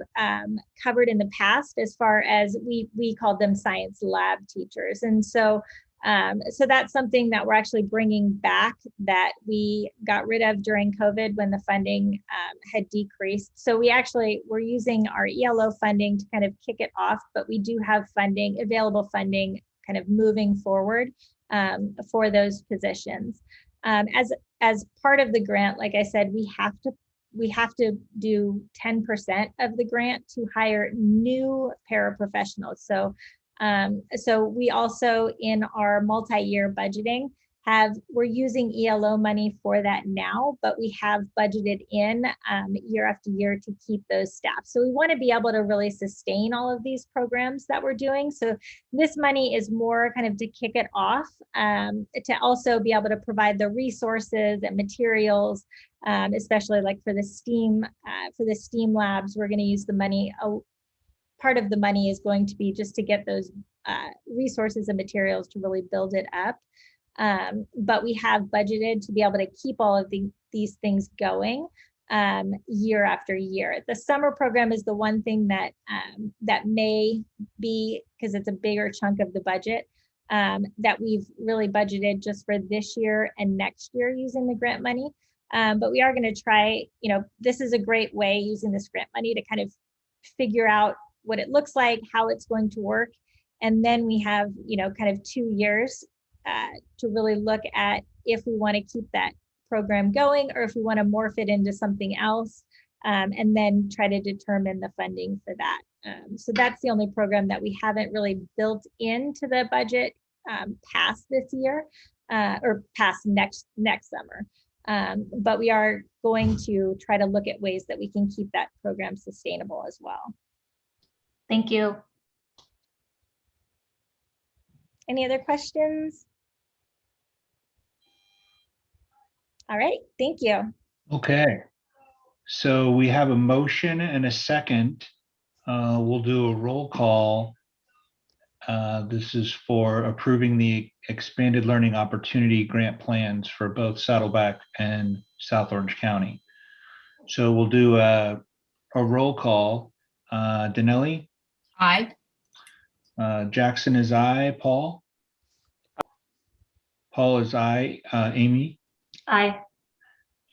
covered in the past, as far as we called them science lab teachers. And so that's something that we're actually bringing back, that we got rid of during COVID when the funding had decreased. So we're using our ELO funding to kind of kick it off, but we do have available funding kind of moving forward for those positions. As part of the grant, like I said, we have to do 10% of the grant to hire new paraprofessionals. So we also, in our multi-year budgeting, we're using ELO money for that now, but we have budgeted in year after year to keep those staff. So we want to be able to really sustain all of these programs that we're doing. So this money is more kind of to kick it off, to also be able to provide the resources and materials, especially like for the STEAM labs. We're going to use the money. Part of the money is going to be just to get those resources and materials to really build it up. But we have budgeted to be able to keep all of these things going year after year. The summer program is the one thing that may be, because it's a bigger chunk of the budget, that we've really budgeted just for this year and next year using the grant money. But we are going to try, this is a great way, using this grant money, to kind of figure out what it looks like, how it's going to work. And then we have, kind of 2 years to really look at if we want to keep that program going, or if we want to morph it into something else, and then try to determine the funding for that. So that's the only program that we haven't really built into the budget past this year, or past next summer. But we are going to try to look at ways that we can keep that program sustainable as well. Thank you. Any other questions? All right, thank you. Okay, so we have a motion and a second. We'll do a roll call. This is for approving the expanded learning opportunity grant plans for both Saddleback and South Orange County. So we'll do a roll call. Danelli? Aye. Jackson is aye. Paul? Paul is aye. Amy? Aye.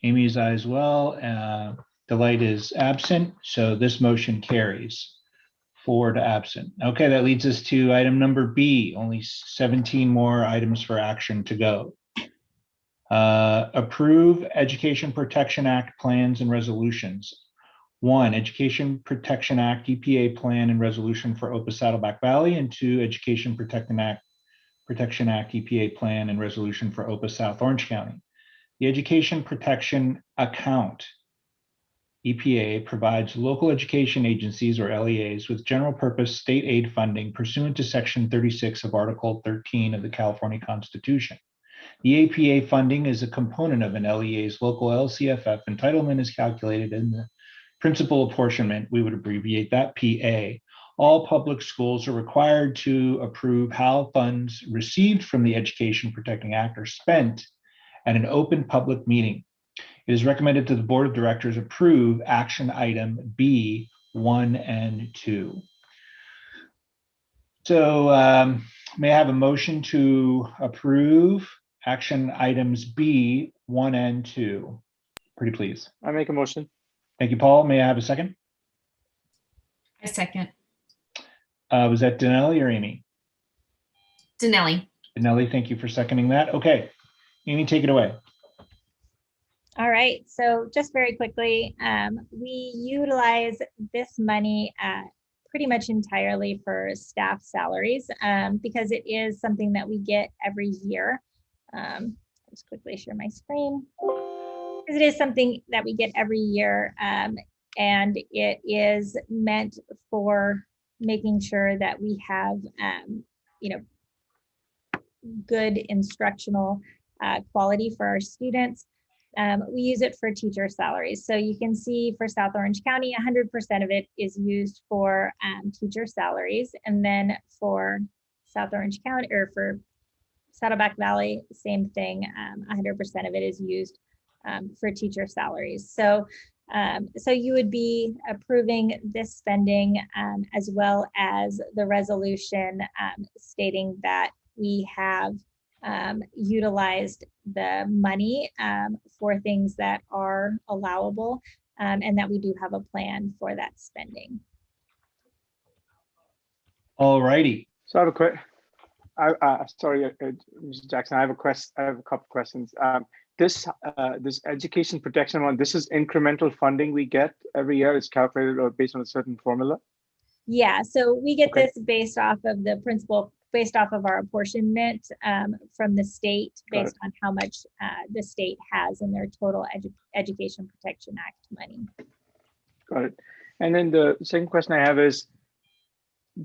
Amy is aye as well. Delight is absent, so this motion carries 4 to absent. Okay, that leads us to item number B, only 17 more items for action to go. Approve Education Protection Act plans and resolutions. 1, Education Protection Act EPA plan and resolution for Opa Saddleback Valley, and 2, Education Protection Act EPA plan and resolution for Opa South Orange County. The Education Protection Account EPA provides local education agencies, or LEAs, with general purpose state aid funding pursuant to Section 36 of Article 13 of the California Constitution. The APA funding is a component of an LEA's local LCFF. Entitlement is calculated in the principal apportionment. We would abbreviate that PA. All public schools are required to approve how funds received from the Education Protecting Act are spent at an open public meeting. It is recommended that the Board of Directors approve action item B 1 and 2. So May I have a motion to approve action items B, 1 and 2? Pretty please. I make a motion. Thank you, Paul. May I have a second? I second. Was that Danelli or Amy? Danelli. Danelli, thank you for seconding that. Okay, Amy, take it away. All right, so just very quickly, we utilize this money pretty much entirely for staff salaries because it is something that we get every year. Just quickly share my screen. Because it is something that we get every year, and it is meant for making sure that we have, good instructional quality for our students. We use it for teacher salaries. So you can see for South Orange County, 100% of it is used for teacher salaries. And then for South Orange County, or for Saddleback Valley, same thing, 100% of it is used for teacher salaries. So you would be approving this spending as well as the resolution stating that we have utilized the money for things that are allowable and that we do have a plan for that spending. All righty. So I have a quick. Sorry, Mr. Jackson. I have a couple questions. This education protection one. This is incremental funding we get every year. It's calculated or based on a certain formula. Yeah. So we get Okay. this based off of the principal, based off of our apportionment from the state, based on how much the state has in their total Education Protection Act money. Got it. And then the second question I have is,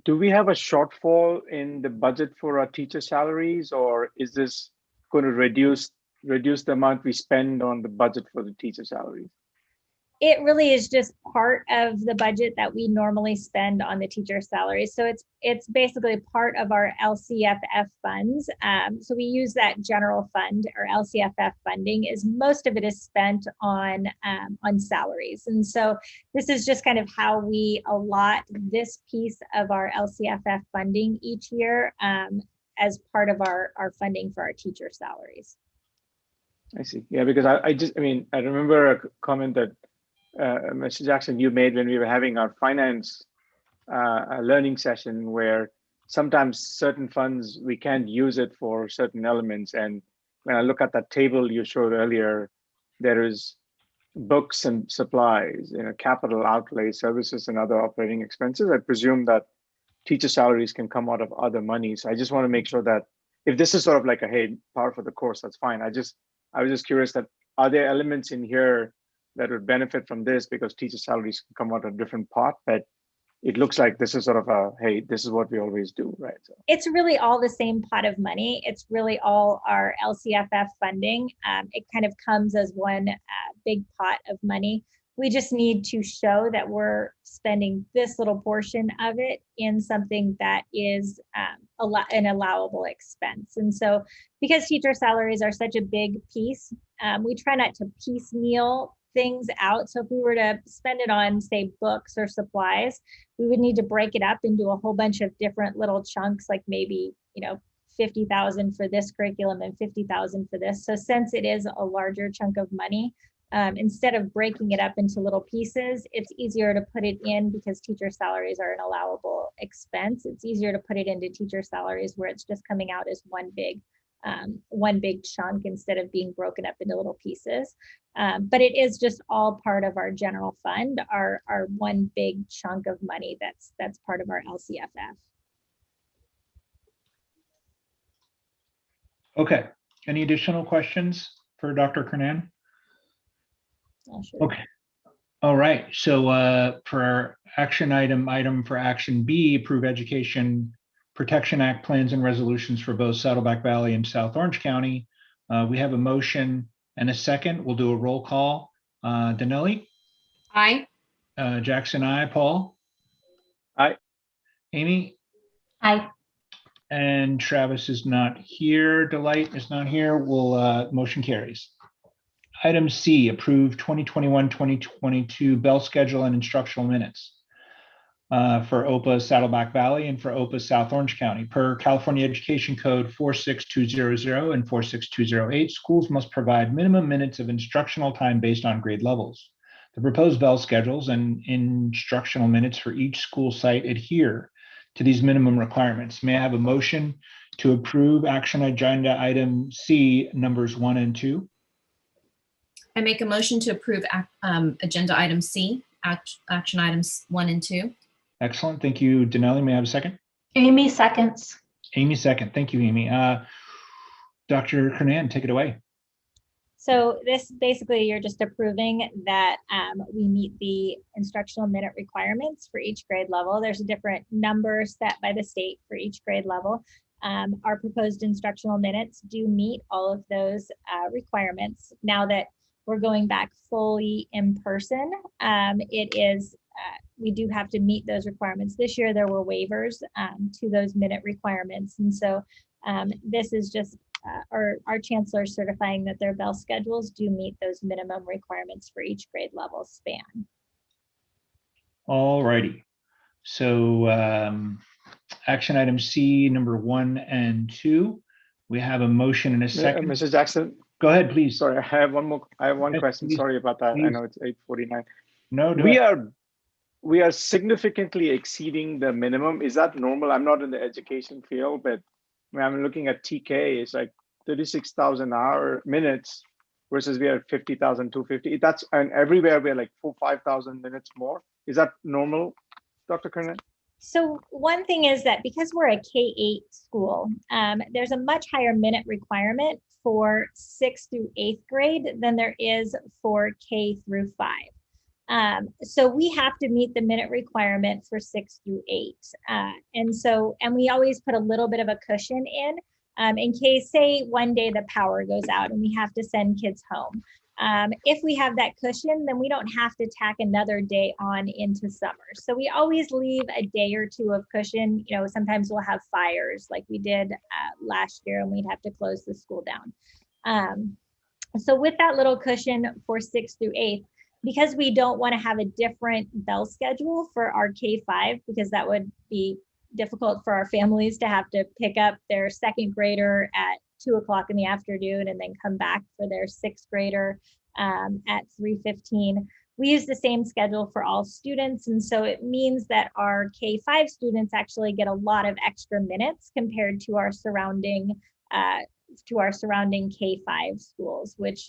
do we have a shortfall in the budget for our teacher salaries, or is this going to reduce the amount we spend on the budget for the teacher salaries? It really is just part of the budget that we normally spend on the teacher salaries. So it's basically part of our LCFF funds. So we use that general fund, or LCFF funding, is most of it is spent on salaries. And so this is just kind of how we allot this piece of our LCFF funding each year as part of our funding for our teacher salaries. I see. Yeah, because I remember a comment that Mr. Jackson, you made when we were having our finance learning session, where sometimes certain funds, we can't use it for certain elements. And when I look at that table you showed earlier, there is books and supplies, capital outlay, services and other operating expenses. I presume that teacher salaries can come out of other money. So I just want to make sure that if this is sort of like a, hey, part for the course, that's fine. I was just curious that, are there elements in here that would benefit from this, because teacher salaries can come out of a different pot, but it looks like this is sort of a, hey, this is what we always do, right? So it's really all the same pot of money. It's really all our LCFF funding. It kind of comes as one big pot of money. We just need to show that we're spending this little portion of it in something that is an allowable expense. And so because teacher salaries are such a big piece, we try not to piecemeal things out. So if we were to spend it on, say, books or supplies, we would need to break it up into a whole bunch of different little chunks, like maybe, 50,000 for this curriculum and 50,000 for this. So since it is a larger chunk of money, instead of breaking it up into little pieces, it's easier to put it in, because teacher salaries are an allowable expense. It's easier to put it into teacher salaries where it's just coming out as one big chunk instead of being broken up into little pieces. But it is just all part of our general fund, our one big chunk of money that's part of our LCFF. Okay. Any additional questions for Dr. Kernan? Oh, sure. Okay. All right. So for our action item for action B, approve Education Protection Act plans and resolutions for both Saddleback Valley and South Orange County. We have a motion and a second. We'll do a roll call. Danelli? Aye. Jackson, aye. Paul? Aye. Amy? Aye. And Travis is not here. Delight is not here. Motion carries. Item C, approve 2021-2022 bell schedule and instructional minutes. for OPA Saddleback Valley and for OPA South Orange County. Per California Education Code 46200 and 46208, schools must provide minimum minutes of instructional time based on grade levels. The proposed bell schedules and instructional minutes for each school site adhere to these minimum requirements. May I have a motion to approve action agenda item C numbers 1 and 2? I make a motion to approve agenda item C, action items 1 and 2. Excellent. Thank you, Denali. May I have a second? Amy seconds. Amy second. Thank you, Amy. Dr. Kernan, take it away. So this basically, you're just approving that we meet the instructional minute requirements for each grade level. There's a different number set by the state for each grade level. Our proposed instructional minutes do meet all of those requirements. Now that we're going back fully in person, we do have to meet those requirements. This year, there were waivers to those minute requirements. And so this is just our chancellor certifying that their bell schedules do meet those minimum requirements for each grade level span. All righty. So action item C number 1 and 2. We have a motion and a second. Mr. Jackson. Go ahead, please. Sorry, I have one Yes, question. please. Sorry about that. Please. I know it's 8:49. No, We are significantly exceeding the minimum. Is that normal? I'm not in the education field, but when I'm looking at TK, it's like 36,000 minutes versus we are 50,250. That's, and everywhere we're like 5,000 minutes more. Is that normal, Dr. Kernan? So one thing is that because we're a K-8 school, there's a much higher minute requirement for 6th through 8th grade than there is for K through 5. So we have to meet the minute requirement for 6 through 8. And we always put a little bit of a cushion in case, say, one day the power goes out and we have to send kids home. If we have that cushion, then we don't have to tack another day on into summer. So we always leave a day or two of cushion. You know, sometimes we'll have fires like we did last year and we'd have to close the school down. So with that little cushion for 6th through 8th, because we don't want to have a different bell schedule for our K-5, because that would be difficult for our families to have to pick up their 2nd grader at 2 o'clock in the afternoon and then come back for their 6th grader at 3:15. We use the same schedule for all students. And so it means that our K-5 students actually get a lot of extra minutes compared to our surrounding K-5 schools, which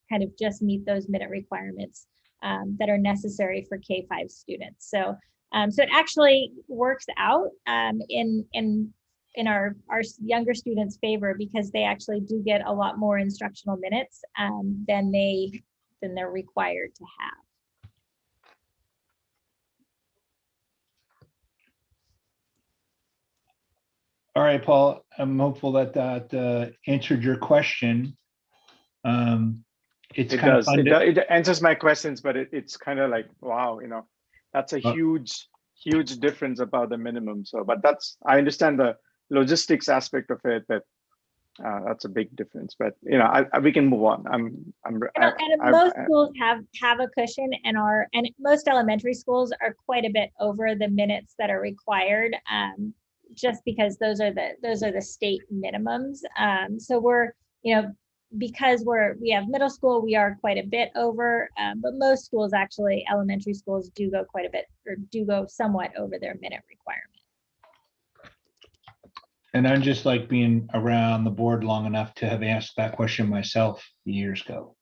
kind of just meet those minute requirements that are necessary for K-5 students. So it actually works out in our younger students' favor, because they actually do get a lot more instructional minutes than they're required to have. All right, Paul, I'm hopeful that answered your question. It does. It answers my questions, but it's kind of like, wow, you know, that's a huge difference about the minimum. So, but I understand the logistics aspect of it, but that's a big difference. But you know, we can move on. Most schools have a cushion, and most elementary schools are quite a bit over the minutes that are required, just because those are the state minimums. So we're, you know, because we have middle school, we are quite a bit over, but most schools, actually elementary schools, do go quite a bit, or do go somewhat over their minute requirement. And I'm just like being around the board long enough to have asked that question myself years ago.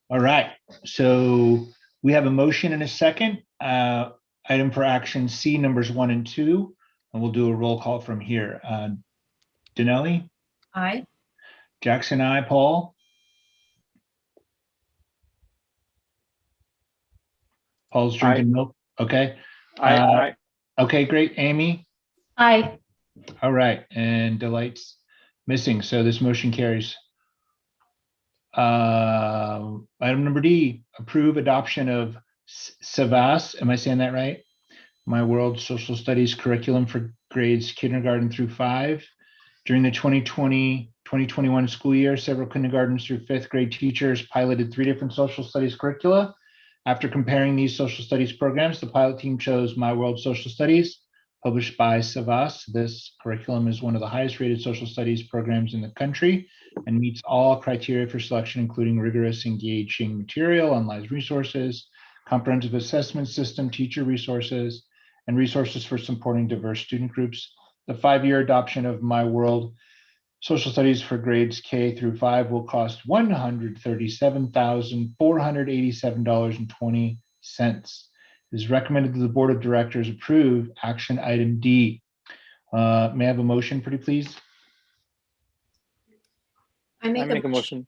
All right, so we have a motion and a second. Item for action C numbers 1 and 2, and we'll do a roll call from here. Denali? Aye. Jackson, aye. Paul? Paul's drinking milk. Okay. Aye. Okay, great. Amy? Aye. All right, and Delight's missing, so this motion carries. Item number D, approve adoption of SAVAS, am I saying that right? My World Social Studies curriculum for grades kindergarten through 5. During the 2020-2021 school year, several kindergarten through 5th grade teachers piloted 3 different social studies curricula After comparing these social studies programs, the pilot team chose My World Social Studies, published by Savas. This curriculum is one of the highest rated social studies programs in the country and meets all criteria for selection, including rigorous, engaging material, online resources, comprehensive assessment system, teacher resources, and resources for supporting diverse student groups. The 5-year adoption of My World Social Studies for grades K through 5 will cost $137,487.20. It is recommended that the Board of Directors approve action item D. May I have a motion, pretty please? I make a motion.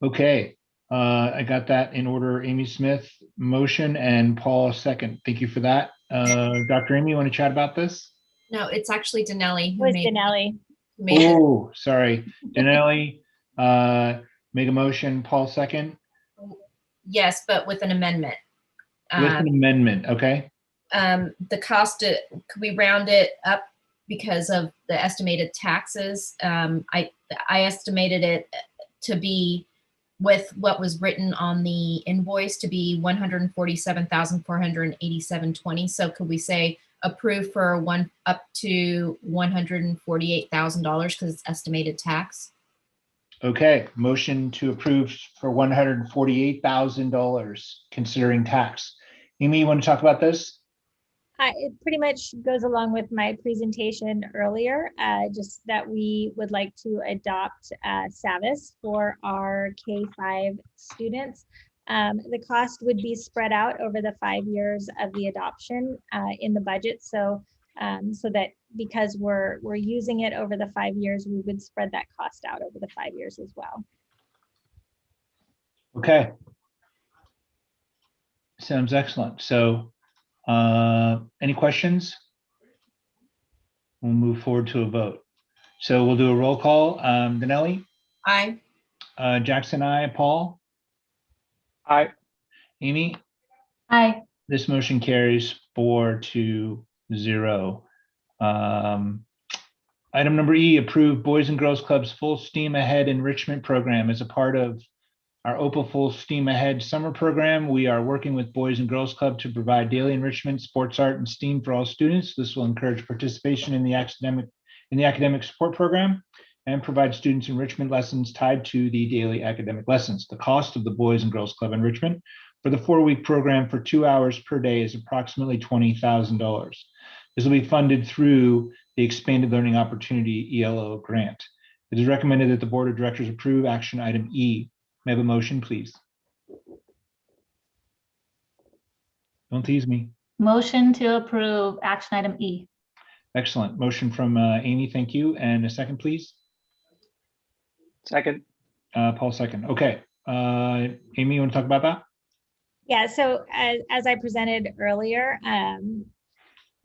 Okay, I got that in order. Amy Smith, motion, and Paul, second. Thank you for that. Dr. Amy, you want to chat about this? No, it's actually Danelli It who was made Denali. it. Oh, sorry. Danelli, make a motion, Paul, second. Yes, but with an amendment. With an amendment, okay? The cost, could we round it up because of the estimated taxes? I estimated it to be, with what was written on the invoice, to be $147,487.20. So could we say approve for up to $148,000 because it's estimated tax? Okay, motion to approve for $148,000 considering tax. Amy, you want to talk about this? It pretty much goes along with my presentation earlier, just that we would like to adopt SAVIS for our K-5 students. The cost would be spread out over the 5 years of the adoption in the budget. So that because we're using it over the 5 years, we would spread that cost out over the 5 years as well. Okay. Sounds excellent. So any questions? We'll move forward to a vote. So we'll do a roll call. Danelli? Aye. Jackson, aye. Paul? Aye. Amy? Aye. This motion carries 4-0. Item number E, approve Boys and Girls Club's Full Steam Ahead enrichment program as a part of our OPA Full Steam Ahead summer program. We are working with Boys and Girls Club to provide daily enrichment, sports, art, and STEAM for all students. This will encourage participation in the academic support program and provide students enrichment lessons tied to the daily academic lessons. The cost of the Boys and Girls Club enrichment for the 4-week program for 2 hours per day is approximately $20,000. This will be funded through the Expanded Learning Opportunity ELO grant. It is recommended that the Board of Directors approve action item E. May I have a motion, please? Don't tease me. Motion to approve action item E. Excellent. Motion from Amy, thank you. And a second, please. Second. Paul, second. Okay. Amy, you want to talk about that? Yeah, so as I presented earlier,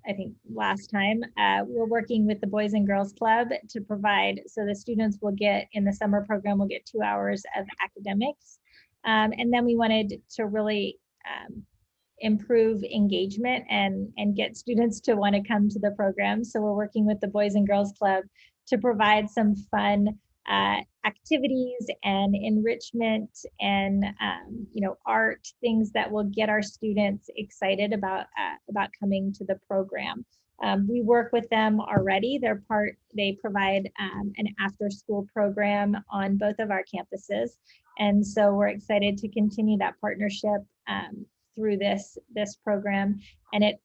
I think last time, we're working with the Boys and Girls Club to provide, so the students will get, in the summer program, will get 2 hours of academics. And then we wanted to really improve engagement and get students to want to come to the program. So we're working with the Boys and Girls Club to provide some fun activities and enrichment and art, things that will get our students excited about coming to the program. We work with them already. They provide an after-school program on both of our campuses, and so we're excited to continue that partnership through this program. And it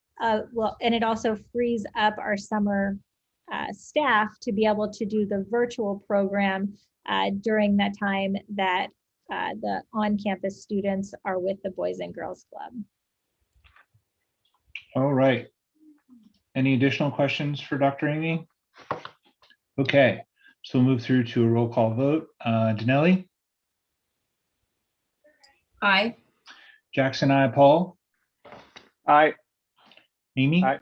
also frees up our summer staff to be able to do the virtual program during that time that the on-campus students are with the Boys and Girls Club. All right. Any additional questions for Dr. Amy? Okay, so we'll move through to a roll call vote. Danelli? Aye. Jackson, aye. Paul? Aye. Amy? Aye.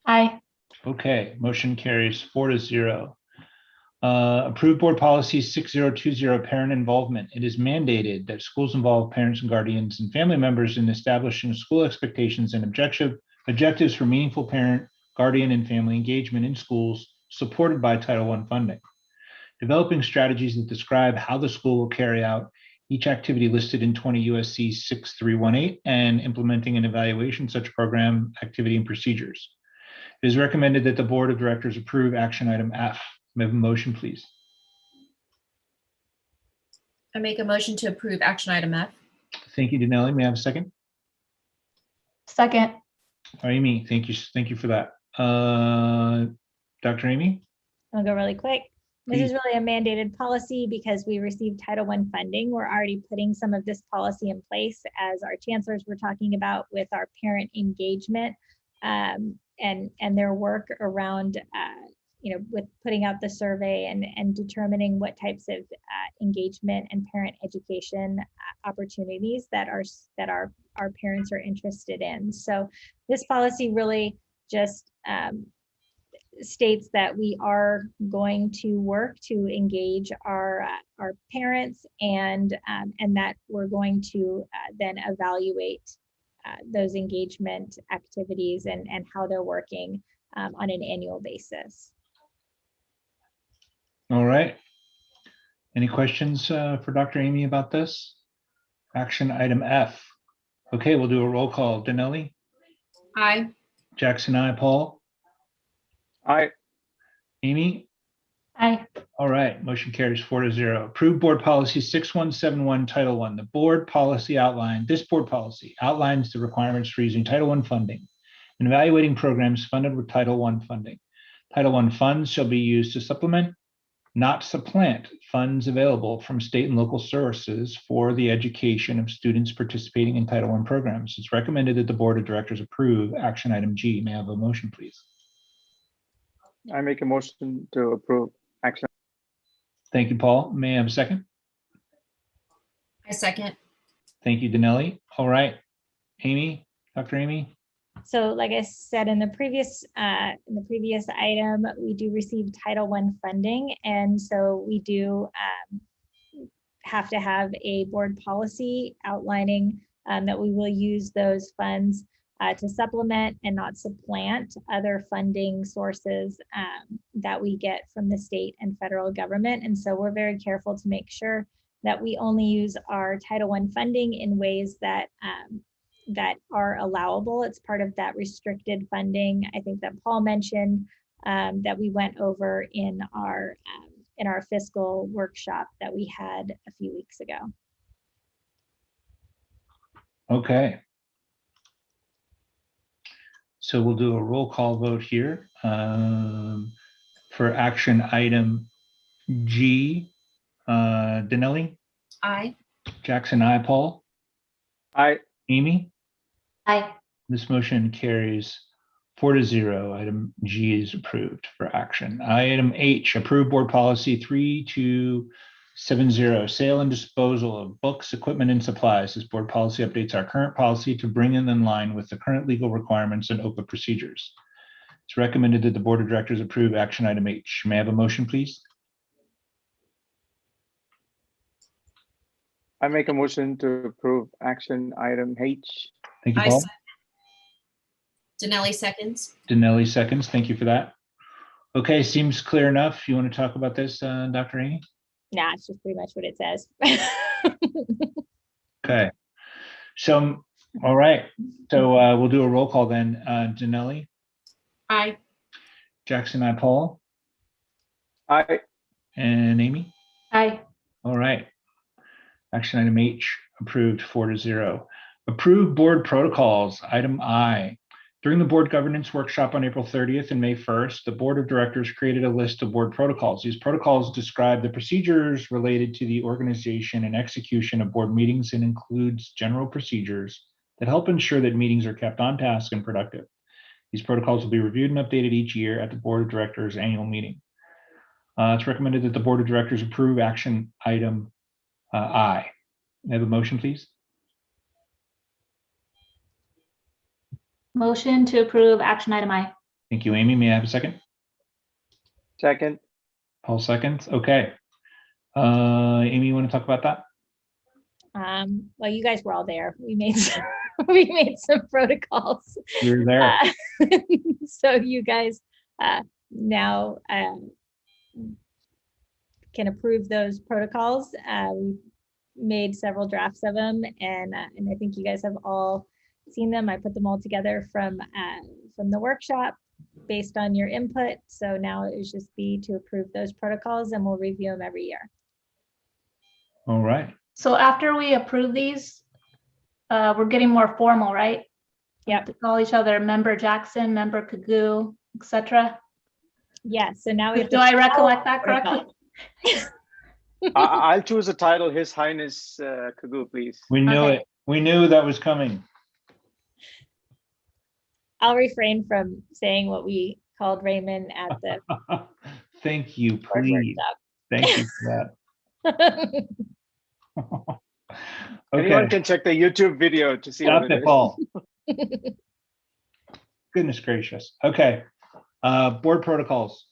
Aye. Okay, motion carries 4-0. Approved board policy 6020, parent involvement. It is mandated that schools involve parents and guardians and family members in establishing school expectations and objectives for meaningful parent, guardian, and family engagement in schools supported by Title I funding. Developing strategies that describe how the school will carry out each activity listed in 20 USC 6318 and implementing an evaluation of such program activity and procedures. It is recommended that the Board of Directors approve action item F. May I have a motion, please? I make a motion to approve action item F. Thank you, Danelli. May I have a second? Second. Amy, thank you. Thank you for that. Dr. Amy? I'll go really quick. This Please. is really a mandated policy because we received Title I funding. We're already putting some of this policy in place as our chancellors were talking about with our parent engagement and their work around, with putting out the survey and determining what types of engagement and parent education opportunities that our parents are interested in. So this policy really just states that we are going to work to engage our parents and that we're going to then evaluate those engagement activities and how they're working on an annual basis. All right. Any questions for Dr. Amy about this? Action item F. Okay, we'll do a roll call. Danelli? Aye. Jackson, aye. Paul? Aye. Amy? Aye. All right, motion carries 4-0. Approved board policy 6171, Title I. The board policy outline, this board policy outlines the requirements for using Title I funding and evaluating programs funded with Title I funding. Title I funds shall be used to supplement, not supplant, funds available from state and local sources for the education of students participating in Title I programs. It's recommended that the Board of Directors approve action item G. May I have a motion, please? I make a motion to approve action. Thank you, Paul. May I have a second? I second. Thank you, Danelli. All right, Amy, Dr. Amy. So like I said in the previous item, we do receive Title I funding. And so we do have to have a board policy outlining that we will use those funds to supplement and not supplant other funding sources that we get from the state and federal government. And so we're very careful to make sure that we only use our Title I funding in ways that that are allowable. It's part of that restricted funding. I think that Paul mentioned that we went over in our fiscal workshop that we had a few weeks ago. Okay. So we'll do a roll call vote here for action item G. Danelli? Aye. Jackson, aye. Paul? Aye. Amy? Aye. This motion carries 4-0. Item G is approved for action. Item H, approved board policy 3270, sale and disposal of books, equipment, and supplies. This board policy updates our current policy to bring it in line with the current legal requirements and OPA procedures. It's recommended that the Board of Directors approve action item H. May I have a motion, please? I make a motion to approve action item H. Thank you, Paul. Danelli seconds. Danelli seconds. Thank you for that. Okay, seems clear enough. You want to talk about this, Dr. Amy? Nah, it's just pretty much what it says. Okay. So, all right. So we'll do a roll call then. Danelli? Aye. Jackson, aye. Paul? Aye. And Amy? Aye. All right. Action item H approved 4-0. Approved board protocols, item I. During the board governance workshop on April 30th and May 1st, the Board of Directors created a list of board protocols. These protocols describe the procedures related to the organization and execution of board meetings and includes general procedures that help ensure that meetings are kept on task and productive. These protocols will be reviewed and updated each year at the Board of Directors annual meeting. It's recommended that the Board of Directors approve action item I. May I have a motion, please? Motion to approve action item I. Thank you, Amy. May I have a second? Second. Paul seconds. Okay. Amy, you want to talk about that? Well, you guys were all there. We made some protocols. You were there. So you guys now can approve those protocols. We made several drafts of them, and I think you guys have all seen them. I put them all together from the workshop based on your input. So now it would just be to approve those protocols, and we'll review them every year. All right. So after we approve these, we're getting more formal, right? Yep. To call each other Member Jackson, Member Kagoo, etc. Yeah. So now we have Do to I recollect that correctly? I'll choose a title, His Highness Kagoo, please. We knew Okay. it. We knew that was coming. I'll refrain from saying what we called Raymond at the Thank you, board please. workshop. Thank you for that. Anyone Okay, can check the YouTube video to see stop what it it, is. Paul. Goodness gracious. Okay, board protocols.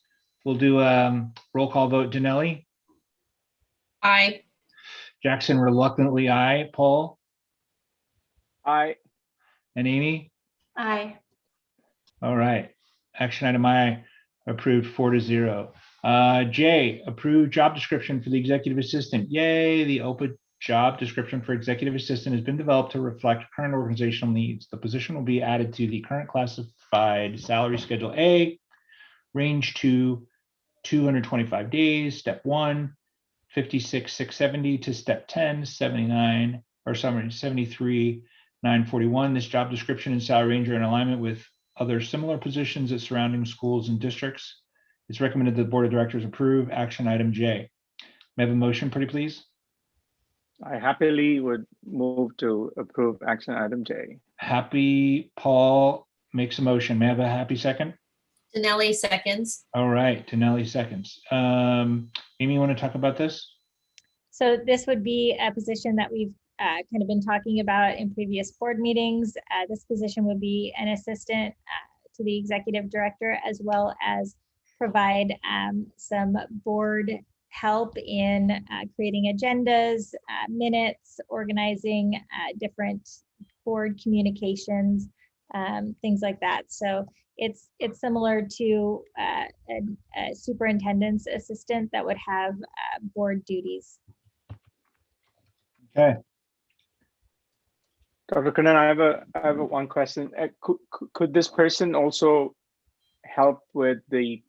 We'll do roll call vote. Danelli, Aye. Jackson reluctantly aye. Paul I and Amy. Aye. All right. Action item I, approved 4-0. J, approved job description for the executive assistant. Yay, the OPA job description for executive assistant has been developed to reflect current organizational needs. The position will be added to the current classified salary schedule A, range 2, 225 days, step 1, 56,670 to step 10, 79, or summary 73, 941. This job description and salary range are in alignment with other similar positions at surrounding schools and districts. It's recommended that the board of directors approve action item J. May I have a motion, pretty please? I happily would move to approve action item J. Happy Paul makes a motion. May I have a happy second? Danelli seconds. All right, Danelli seconds. Amy, you want to talk about this? So this would be a position that we've kind of been talking about in previous board meetings. This position would be an assistant to the executive director, as well as provide some board help in creating agendas, minutes, organizing different board communications, things like that. So it's similar to a superintendent's assistant that would have board duties. Okay. Dr. Kannan, I have one question. Could this person also help with the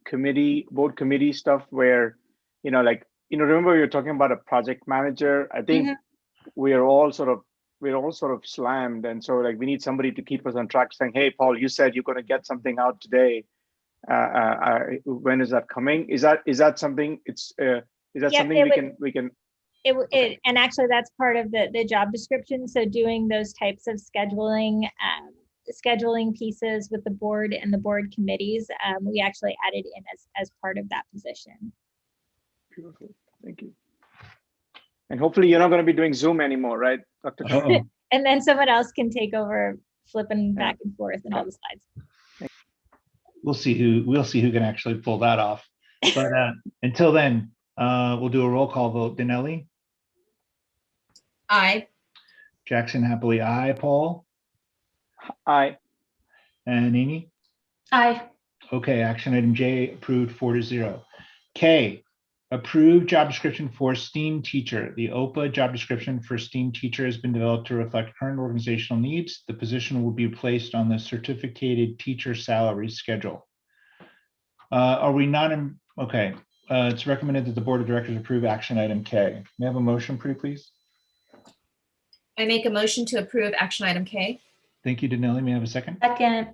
board committee stuff where, remember we were talking about a project manager? I think we're all sort of slammed. And so we need somebody to keep us on track saying, hey, Paul, you said you're going to get something out today. When is that coming? Is that something something we can And actually that's part of the job description. So doing those types of scheduling pieces with the board and the board committees, we actually added in as part of that position. Beautiful, thank you. And hopefully you're not going to be doing Zoom anymore, right, Dr. Kannan? And then someone else can take over flipping back and forth and all the slides. We'll see who can actually pull that off. But until then, we'll do a roll call vote. Danelli? Aye. Jackson happily aye. Paul? Aye. And Amy? Aye. Okay, action item J approved 4-0. K, approved job description for STEAM teacher. The OPA job description for STEAM teacher has been developed to reflect current organizational needs. The position will be placed on the certificated teacher salary schedule. Are we not in? Okay, it's recommended that the board of directors approve action item K. May I have a motion, pretty please? I make a motion to approve action item K. Thank you, Danelli. May I have a second? Second.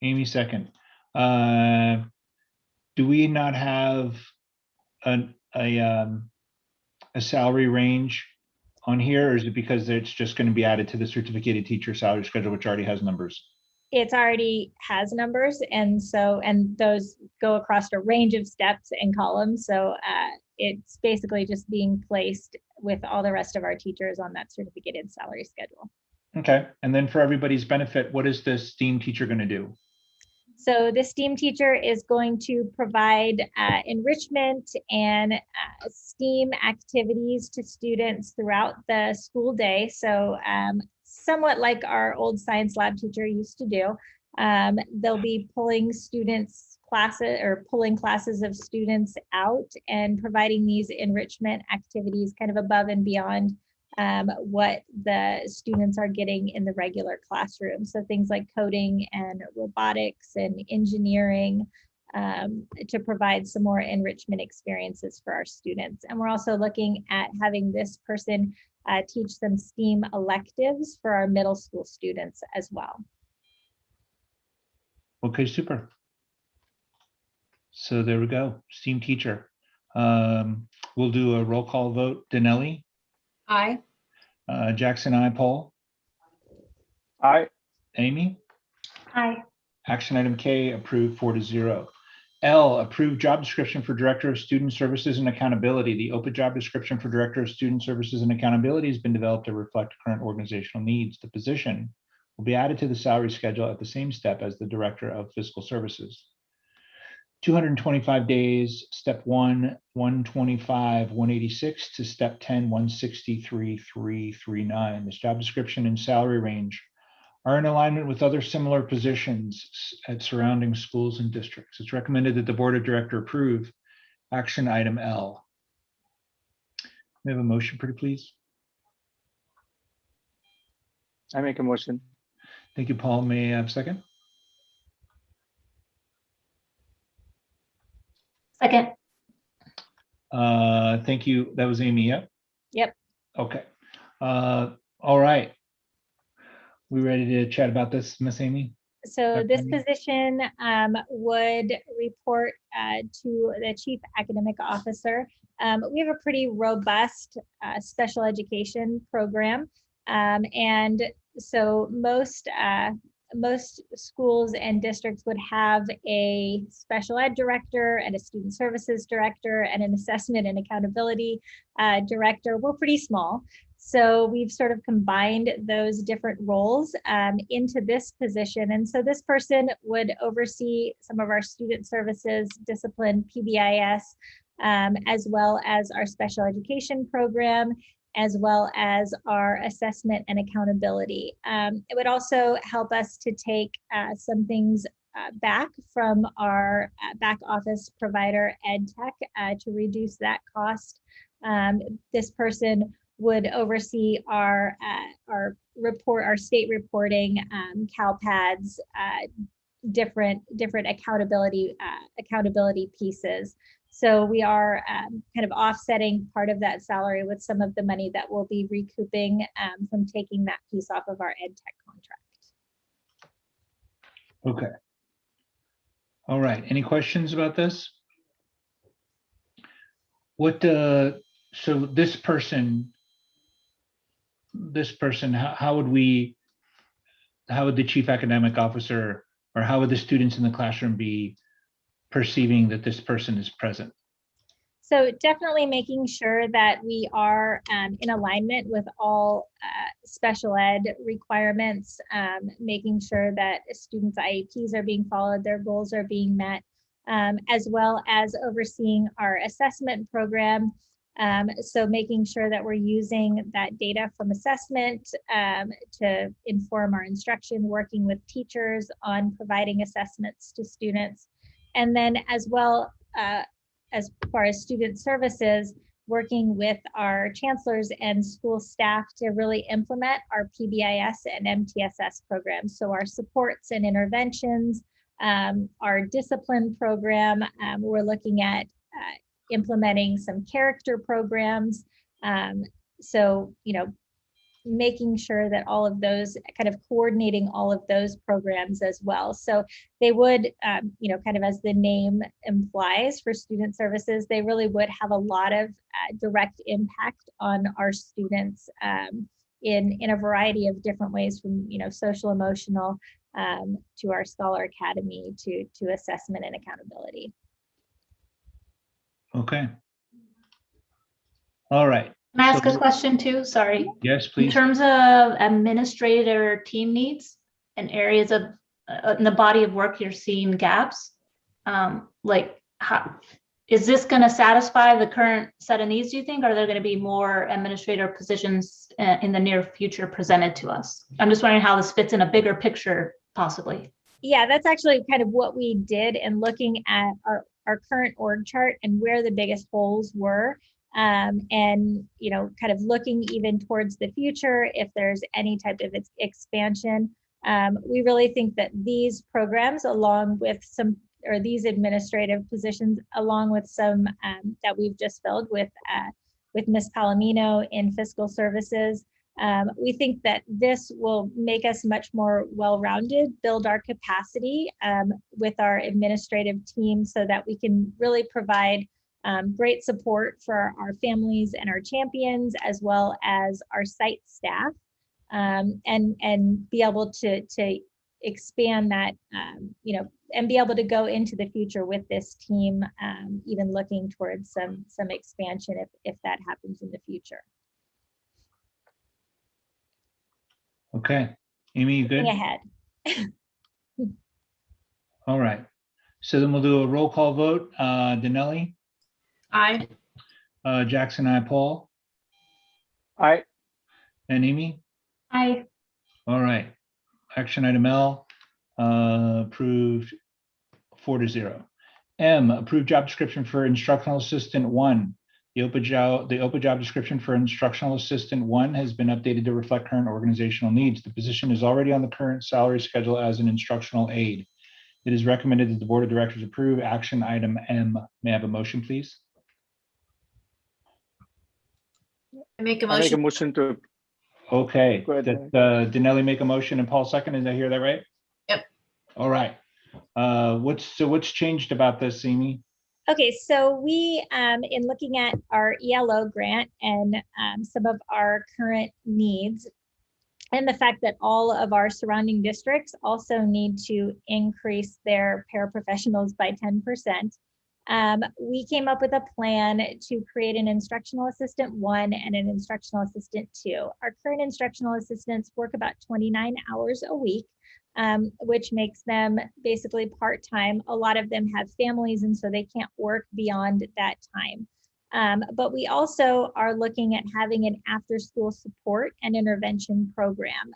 Amy, second. Do we not have a salary range on here, or is it because it's just going to be added to the certificated teacher salary schedule, which already has numbers? It's already has numbers, and those go across a range of steps and columns. So it's basically just being placed with all the rest of our teachers on that certificated salary schedule. Okay, and then for everybody's benefit, what is this STEAM teacher going to do? So the STEAM teacher is going to provide enrichment and STEAM activities to students throughout the school day. So somewhat like our old science lab teacher used to do. They'll be pulling classes of students out and providing these enrichment activities kind of above and beyond what the students are getting in the regular classroom. So things like coding and robotics and engineering, to provide some more enrichment experiences for our students. And we're also looking at having this person teach some STEAM electives for our middle school students as well. Okay, super. So there we go, STEAM teacher. We'll do a roll call vote. Danelli? Aye. Jackson, aye. Paul? Aye. Amy? Aye. Action item K, approved 4-0. L, approved job description for Director of Student Services and Accountability. The OPA job description for Director of Student Services and Accountability has been developed to reflect current organizational needs. The position will be added to the salary schedule at the same step as the Director of Fiscal Services. 225 days, step 1, 125, 186 to step 10, 163, 339. This job description and salary range are in alignment with other similar positions at surrounding schools and districts. It's recommended that the Board of Directors approve action item L. May I have a motion, pretty please? I make a motion. Thank you, Paul. May I have a second? Second. Thank you. That was Amy, yeah? Yep. Okay. All right. We ready to chat about this, Miss Amy? So this Amy? position would report to the Chief Academic Officer. We have a pretty robust special education program. And so most schools and districts would have a special ed director and a student services director and an assessment and accountability director. We're pretty small. So we've sort of combined those different roles into this position. And so this person would oversee some of our student services, discipline, PBIS, as well as our special education program, as well as our assessment and accountability. It would also help us to take some things back from our back office provider, EdTech, to reduce that cost. This person would oversee our state reporting, CalPADS, different accountability pieces. So we are kind of offsetting part of that salary with some of the money that we'll be recouping from taking that piece off of our EdTech contract. Okay. All right. Any questions about this? What, so this person, how would the Chief Academic Officer, or how would the students in the classroom be perceiving that this person is present? So definitely making sure that we are in alignment with all special ed requirements, making sure that students' IEPs are being followed, their goals are being met, as well as overseeing our assessment program. So making sure that we're using that data from assessment to inform our instruction, working with teachers on providing assessments to students. And then as well, as far as student services, working with our chancellors and school staff to really implement our PBIS and MTSS programs. So our supports and interventions, our discipline program, we're looking at implementing some character programs. So, you know, making sure that all of those, kind of coordinating all of those programs as well. So they would, you know, kind of as the name implies for student services, they really would have a lot of direct impact on our students in a variety of different ways, from, you know, social, emotional, to our Scholar Academy, to assessment and accountability. Okay. All right. Can I ask a question too? Sorry. Yes, please. In terms of administrator team needs and areas of in the body of work you're seeing gaps, like how is this going to satisfy the current set of needs, do you think? Or are there going to be more administrator positions in the near future presented to us? I'm just wondering how this fits in a bigger picture, possibly. Yeah, that's actually kind of what we did in looking at our current org chart and where the biggest holes were. and kind of looking even towards the future if there's any type of expansion. We really think that these programs, along with these administrative positions, along with some that we've just filled with Ms. Palomino in fiscal services, we think that this will make us much more well-rounded, build our capacity with our administrative team so that we can really provide great support for our families and our champions, as well as our site staff, and be able to expand that, and be able to go into the future with this team, even looking towards some expansion if that happens in the future. Okay, Amy, you good? Ahead. All right. So then we'll do a roll call vote. Danelli, Aye. Jackson, I, Paul, Aye. and Amy. Aye. All right. Action item L, approved 4-0. M, approved job description for instructional assistant 1. The OPA job description for instructional assistant 1 has been updated to reflect current organizational needs. The position is already on the current salary schedule as an instructional aide. It is recommended that the board of directors approve action item M. May I have a motion, please? I make a I make a motion. motion to, Okay, Go ahead, did Danelli make a motion and Paul second? Did I hear that right? Yep. All right. What's changed about this, Amy? Okay, so we, in looking at our ELO grant and some of our current needs, and the fact that all of our surrounding districts also need to increase their paraprofessionals by 10%, we came up with a plan to create an instructional assistant 1 and an instructional assistant 2. Our current instructional assistants work about 29 hours a week, which makes them basically part-time. A lot of them have families, and so they can't work beyond that time. But we also are looking at having an after-school support and intervention program.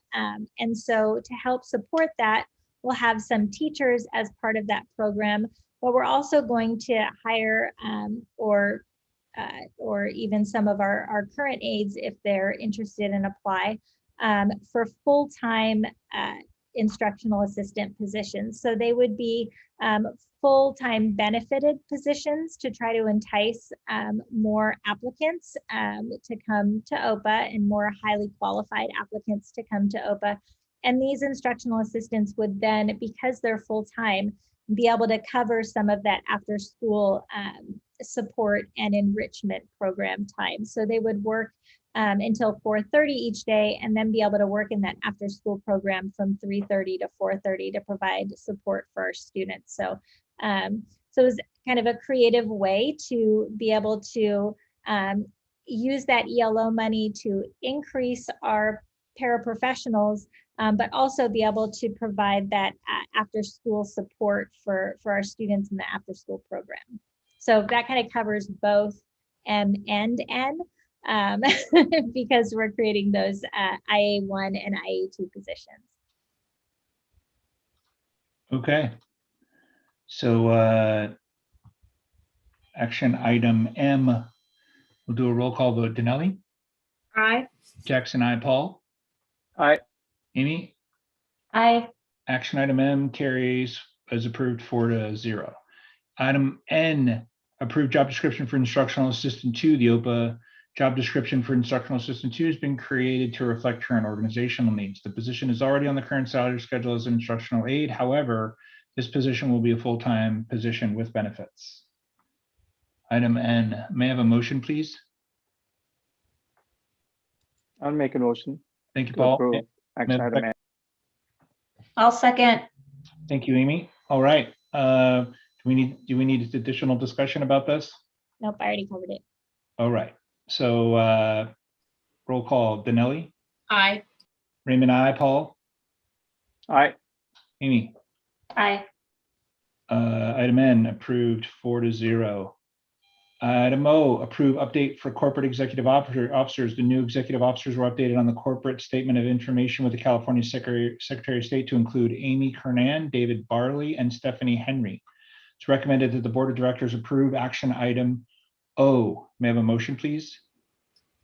And so to help support that, we'll have some teachers as part of that program, but we're also going to hire or even some of our current aides, if they're interested and apply, for full-time instructional assistant positions. So they would be full-time benefited positions to try to entice more applicants to come to OPA, and more highly qualified applicants to come to OPA. And these instructional assistants would then, because they're full-time, be able to cover some of that after-school support and enrichment program time. So they would work until 4:30 each day, and then be able to work in that after-school program from 3:30 to 4:30 to provide support for our students. So, so it was kind of a creative way to be able to use that ELO money to increase our paraprofessionals, but also be able to provide that after-school support for our students in the after-school program. So that kind of covers both M and N, because we're creating those IA1 and IA2 positions. Okay. So action item M, we'll do a roll call vote. Danelli, Aye. Jackson, I, Paul, aye. Amy. Aye. Action item M carries as approved 4-0. Item N, approved job description for instructional assistant 2. The OPA job description for instructional assistant 2 has been created to reflect current organizational needs. The position is already on the current salary schedule as an instructional aide. However, this position will be a full-time position with benefits. Item N, may I have a motion, please? I'll make a motion Thank you, to Paul. approve action Madam item N. I'll second. Thank you, Amy. All right. Do we need additional discussion about this? Nope, I already covered it. All right. So roll call. Danelli, Aye. Raymond, I, Paul, Aye. Amy. Aye. Item N, approved 4-0. Item O, approve update for corporate executive officers. The new executive officers were updated on the corporate statement of information with the California Secretary of State to include Amy Kernan, David Barley, and Stephanie Henry. It's recommended that the board of directors approve action item O. May I have a motion, please?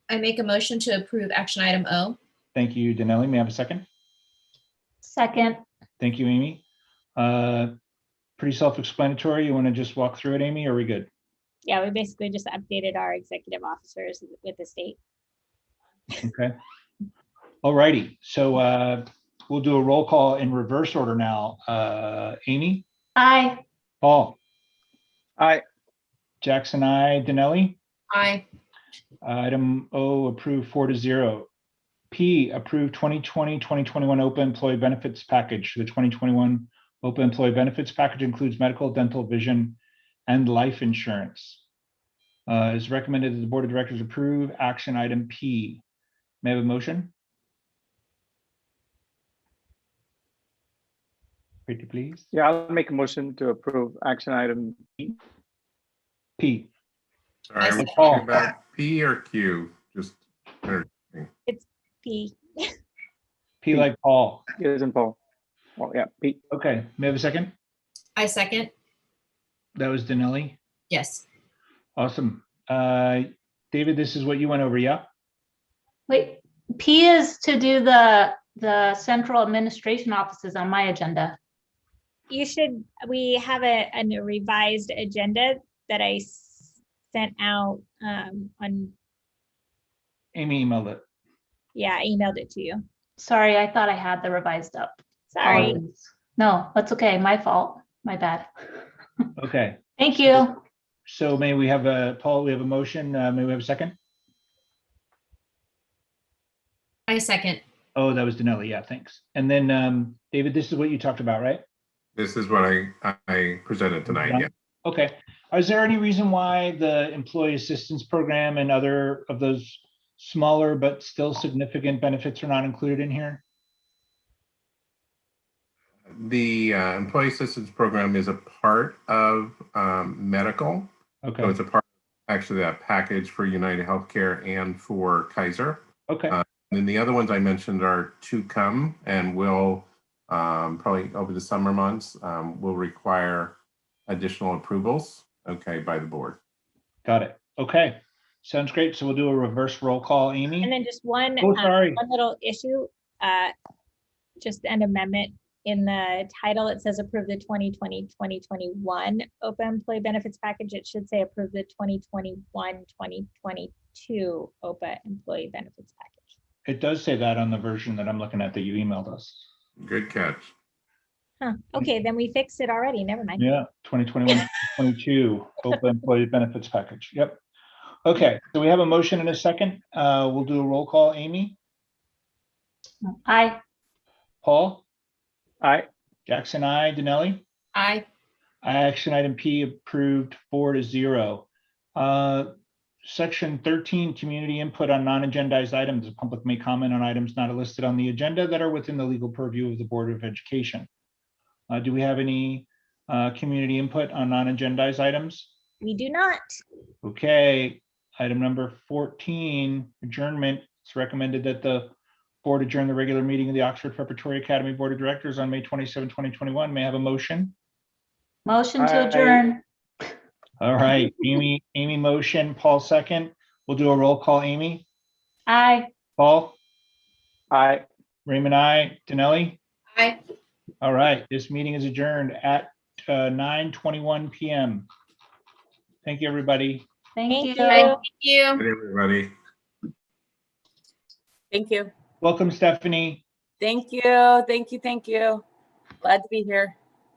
I make a motion to approve action item O. Thank you, Danelli. May I have a second? Second. Thank you, Amy. Pretty self-explanatory. You want to just walk through it, Amy, or are we good? Yeah, we basically just updated our executive officers with the state. Okay. All righty. So we'll do a roll call in reverse order now. Amy? Aye. Paul? Aye. Jackson, aye. Danelli? Aye. Item O approved 4-0. P, approved 2020-2021 OPA employee benefits package. The 2021 OPA employee benefits package includes medical, dental, vision, and life insurance. It's recommended that the board of directors approve action item P. May I have a motion? Pretty please. Yeah, I'll make a motion to approve action item P. Sorry, I'm Paul. talking about P or Q, just. P. P like Paul. Yes, and Paul. Well, yeah, Pete. Okay, may I have a second? I second. That was Danelli. Yes. Awesome. David, this is what you went over, yeah? Wait, P is to do the central administration offices on my agenda. We have a revised agenda that I sent out on, Amy emailed it. yeah, I emailed it to you. Sorry, I thought I had the revised up. Sorry. Apologies. No, that's okay. My fault. My bad. Okay, Thank you. so may we have Paul, we have a motion. May we have a second? I second. Oh, that was Danelli. Yeah, thanks. And then David, this is what you talked about, right? This is what I presented tonight, yeah. Okay. Is there any reason why the employee assistance program and other of those smaller but still significant benefits are not included in here? The employee assistance program is a part of medical. Okay. So it's a part of actually that package for United Healthcare and for Kaiser. Okay. And then the other ones I mentioned are to come and will probably over the summer months will require additional approvals, okay, by the board. Got it. Okay. Sounds great. So we'll do a reverse roll call, Amy. And then just one, Oh, sorry. one little issue, just an amendment in the title. It says approve the 2020-2021 OPA employee benefits package. It should say approve the 2021-2022 OPA employee benefits package. It does say that on the version that I'm looking at that you emailed us. Good catch. Huh. Okay, then we fixed it already. Never mind. Yeah, 2021-22 OPA employee benefits package. Yep. Okay, so we have a motion in a second. We'll do a roll call. Amy? Aye. Paul? Aye. Jackson, aye. Danelli? Aye. Action item P approved 4-0. Section 13, community input on non-agendized items. The public may comment on items not listed on the agenda that are within the legal purview of the Board of Education. Do we have any community input on non-agendized items? We do not. Okay, item number 14, adjournment. It's recommended that the board adjourn the regular meeting of the Oxford Preparatory Academy Board of Directors on May 27, 2021. May I have a motion? Motion to adjourn. All right, Amy motion, Paul second. We'll do a roll call. Amy? Aye. Paul? Aye. Raymond, aye. Danelli? Aye. All right, this meeting is adjourned at 9:21 p.m. Thank you, everybody. Thank Thank you. Thank you. Good, everybody. Thank you. Welcome, Stephanie. Thank you. Thank you. Thank you. Glad to be here.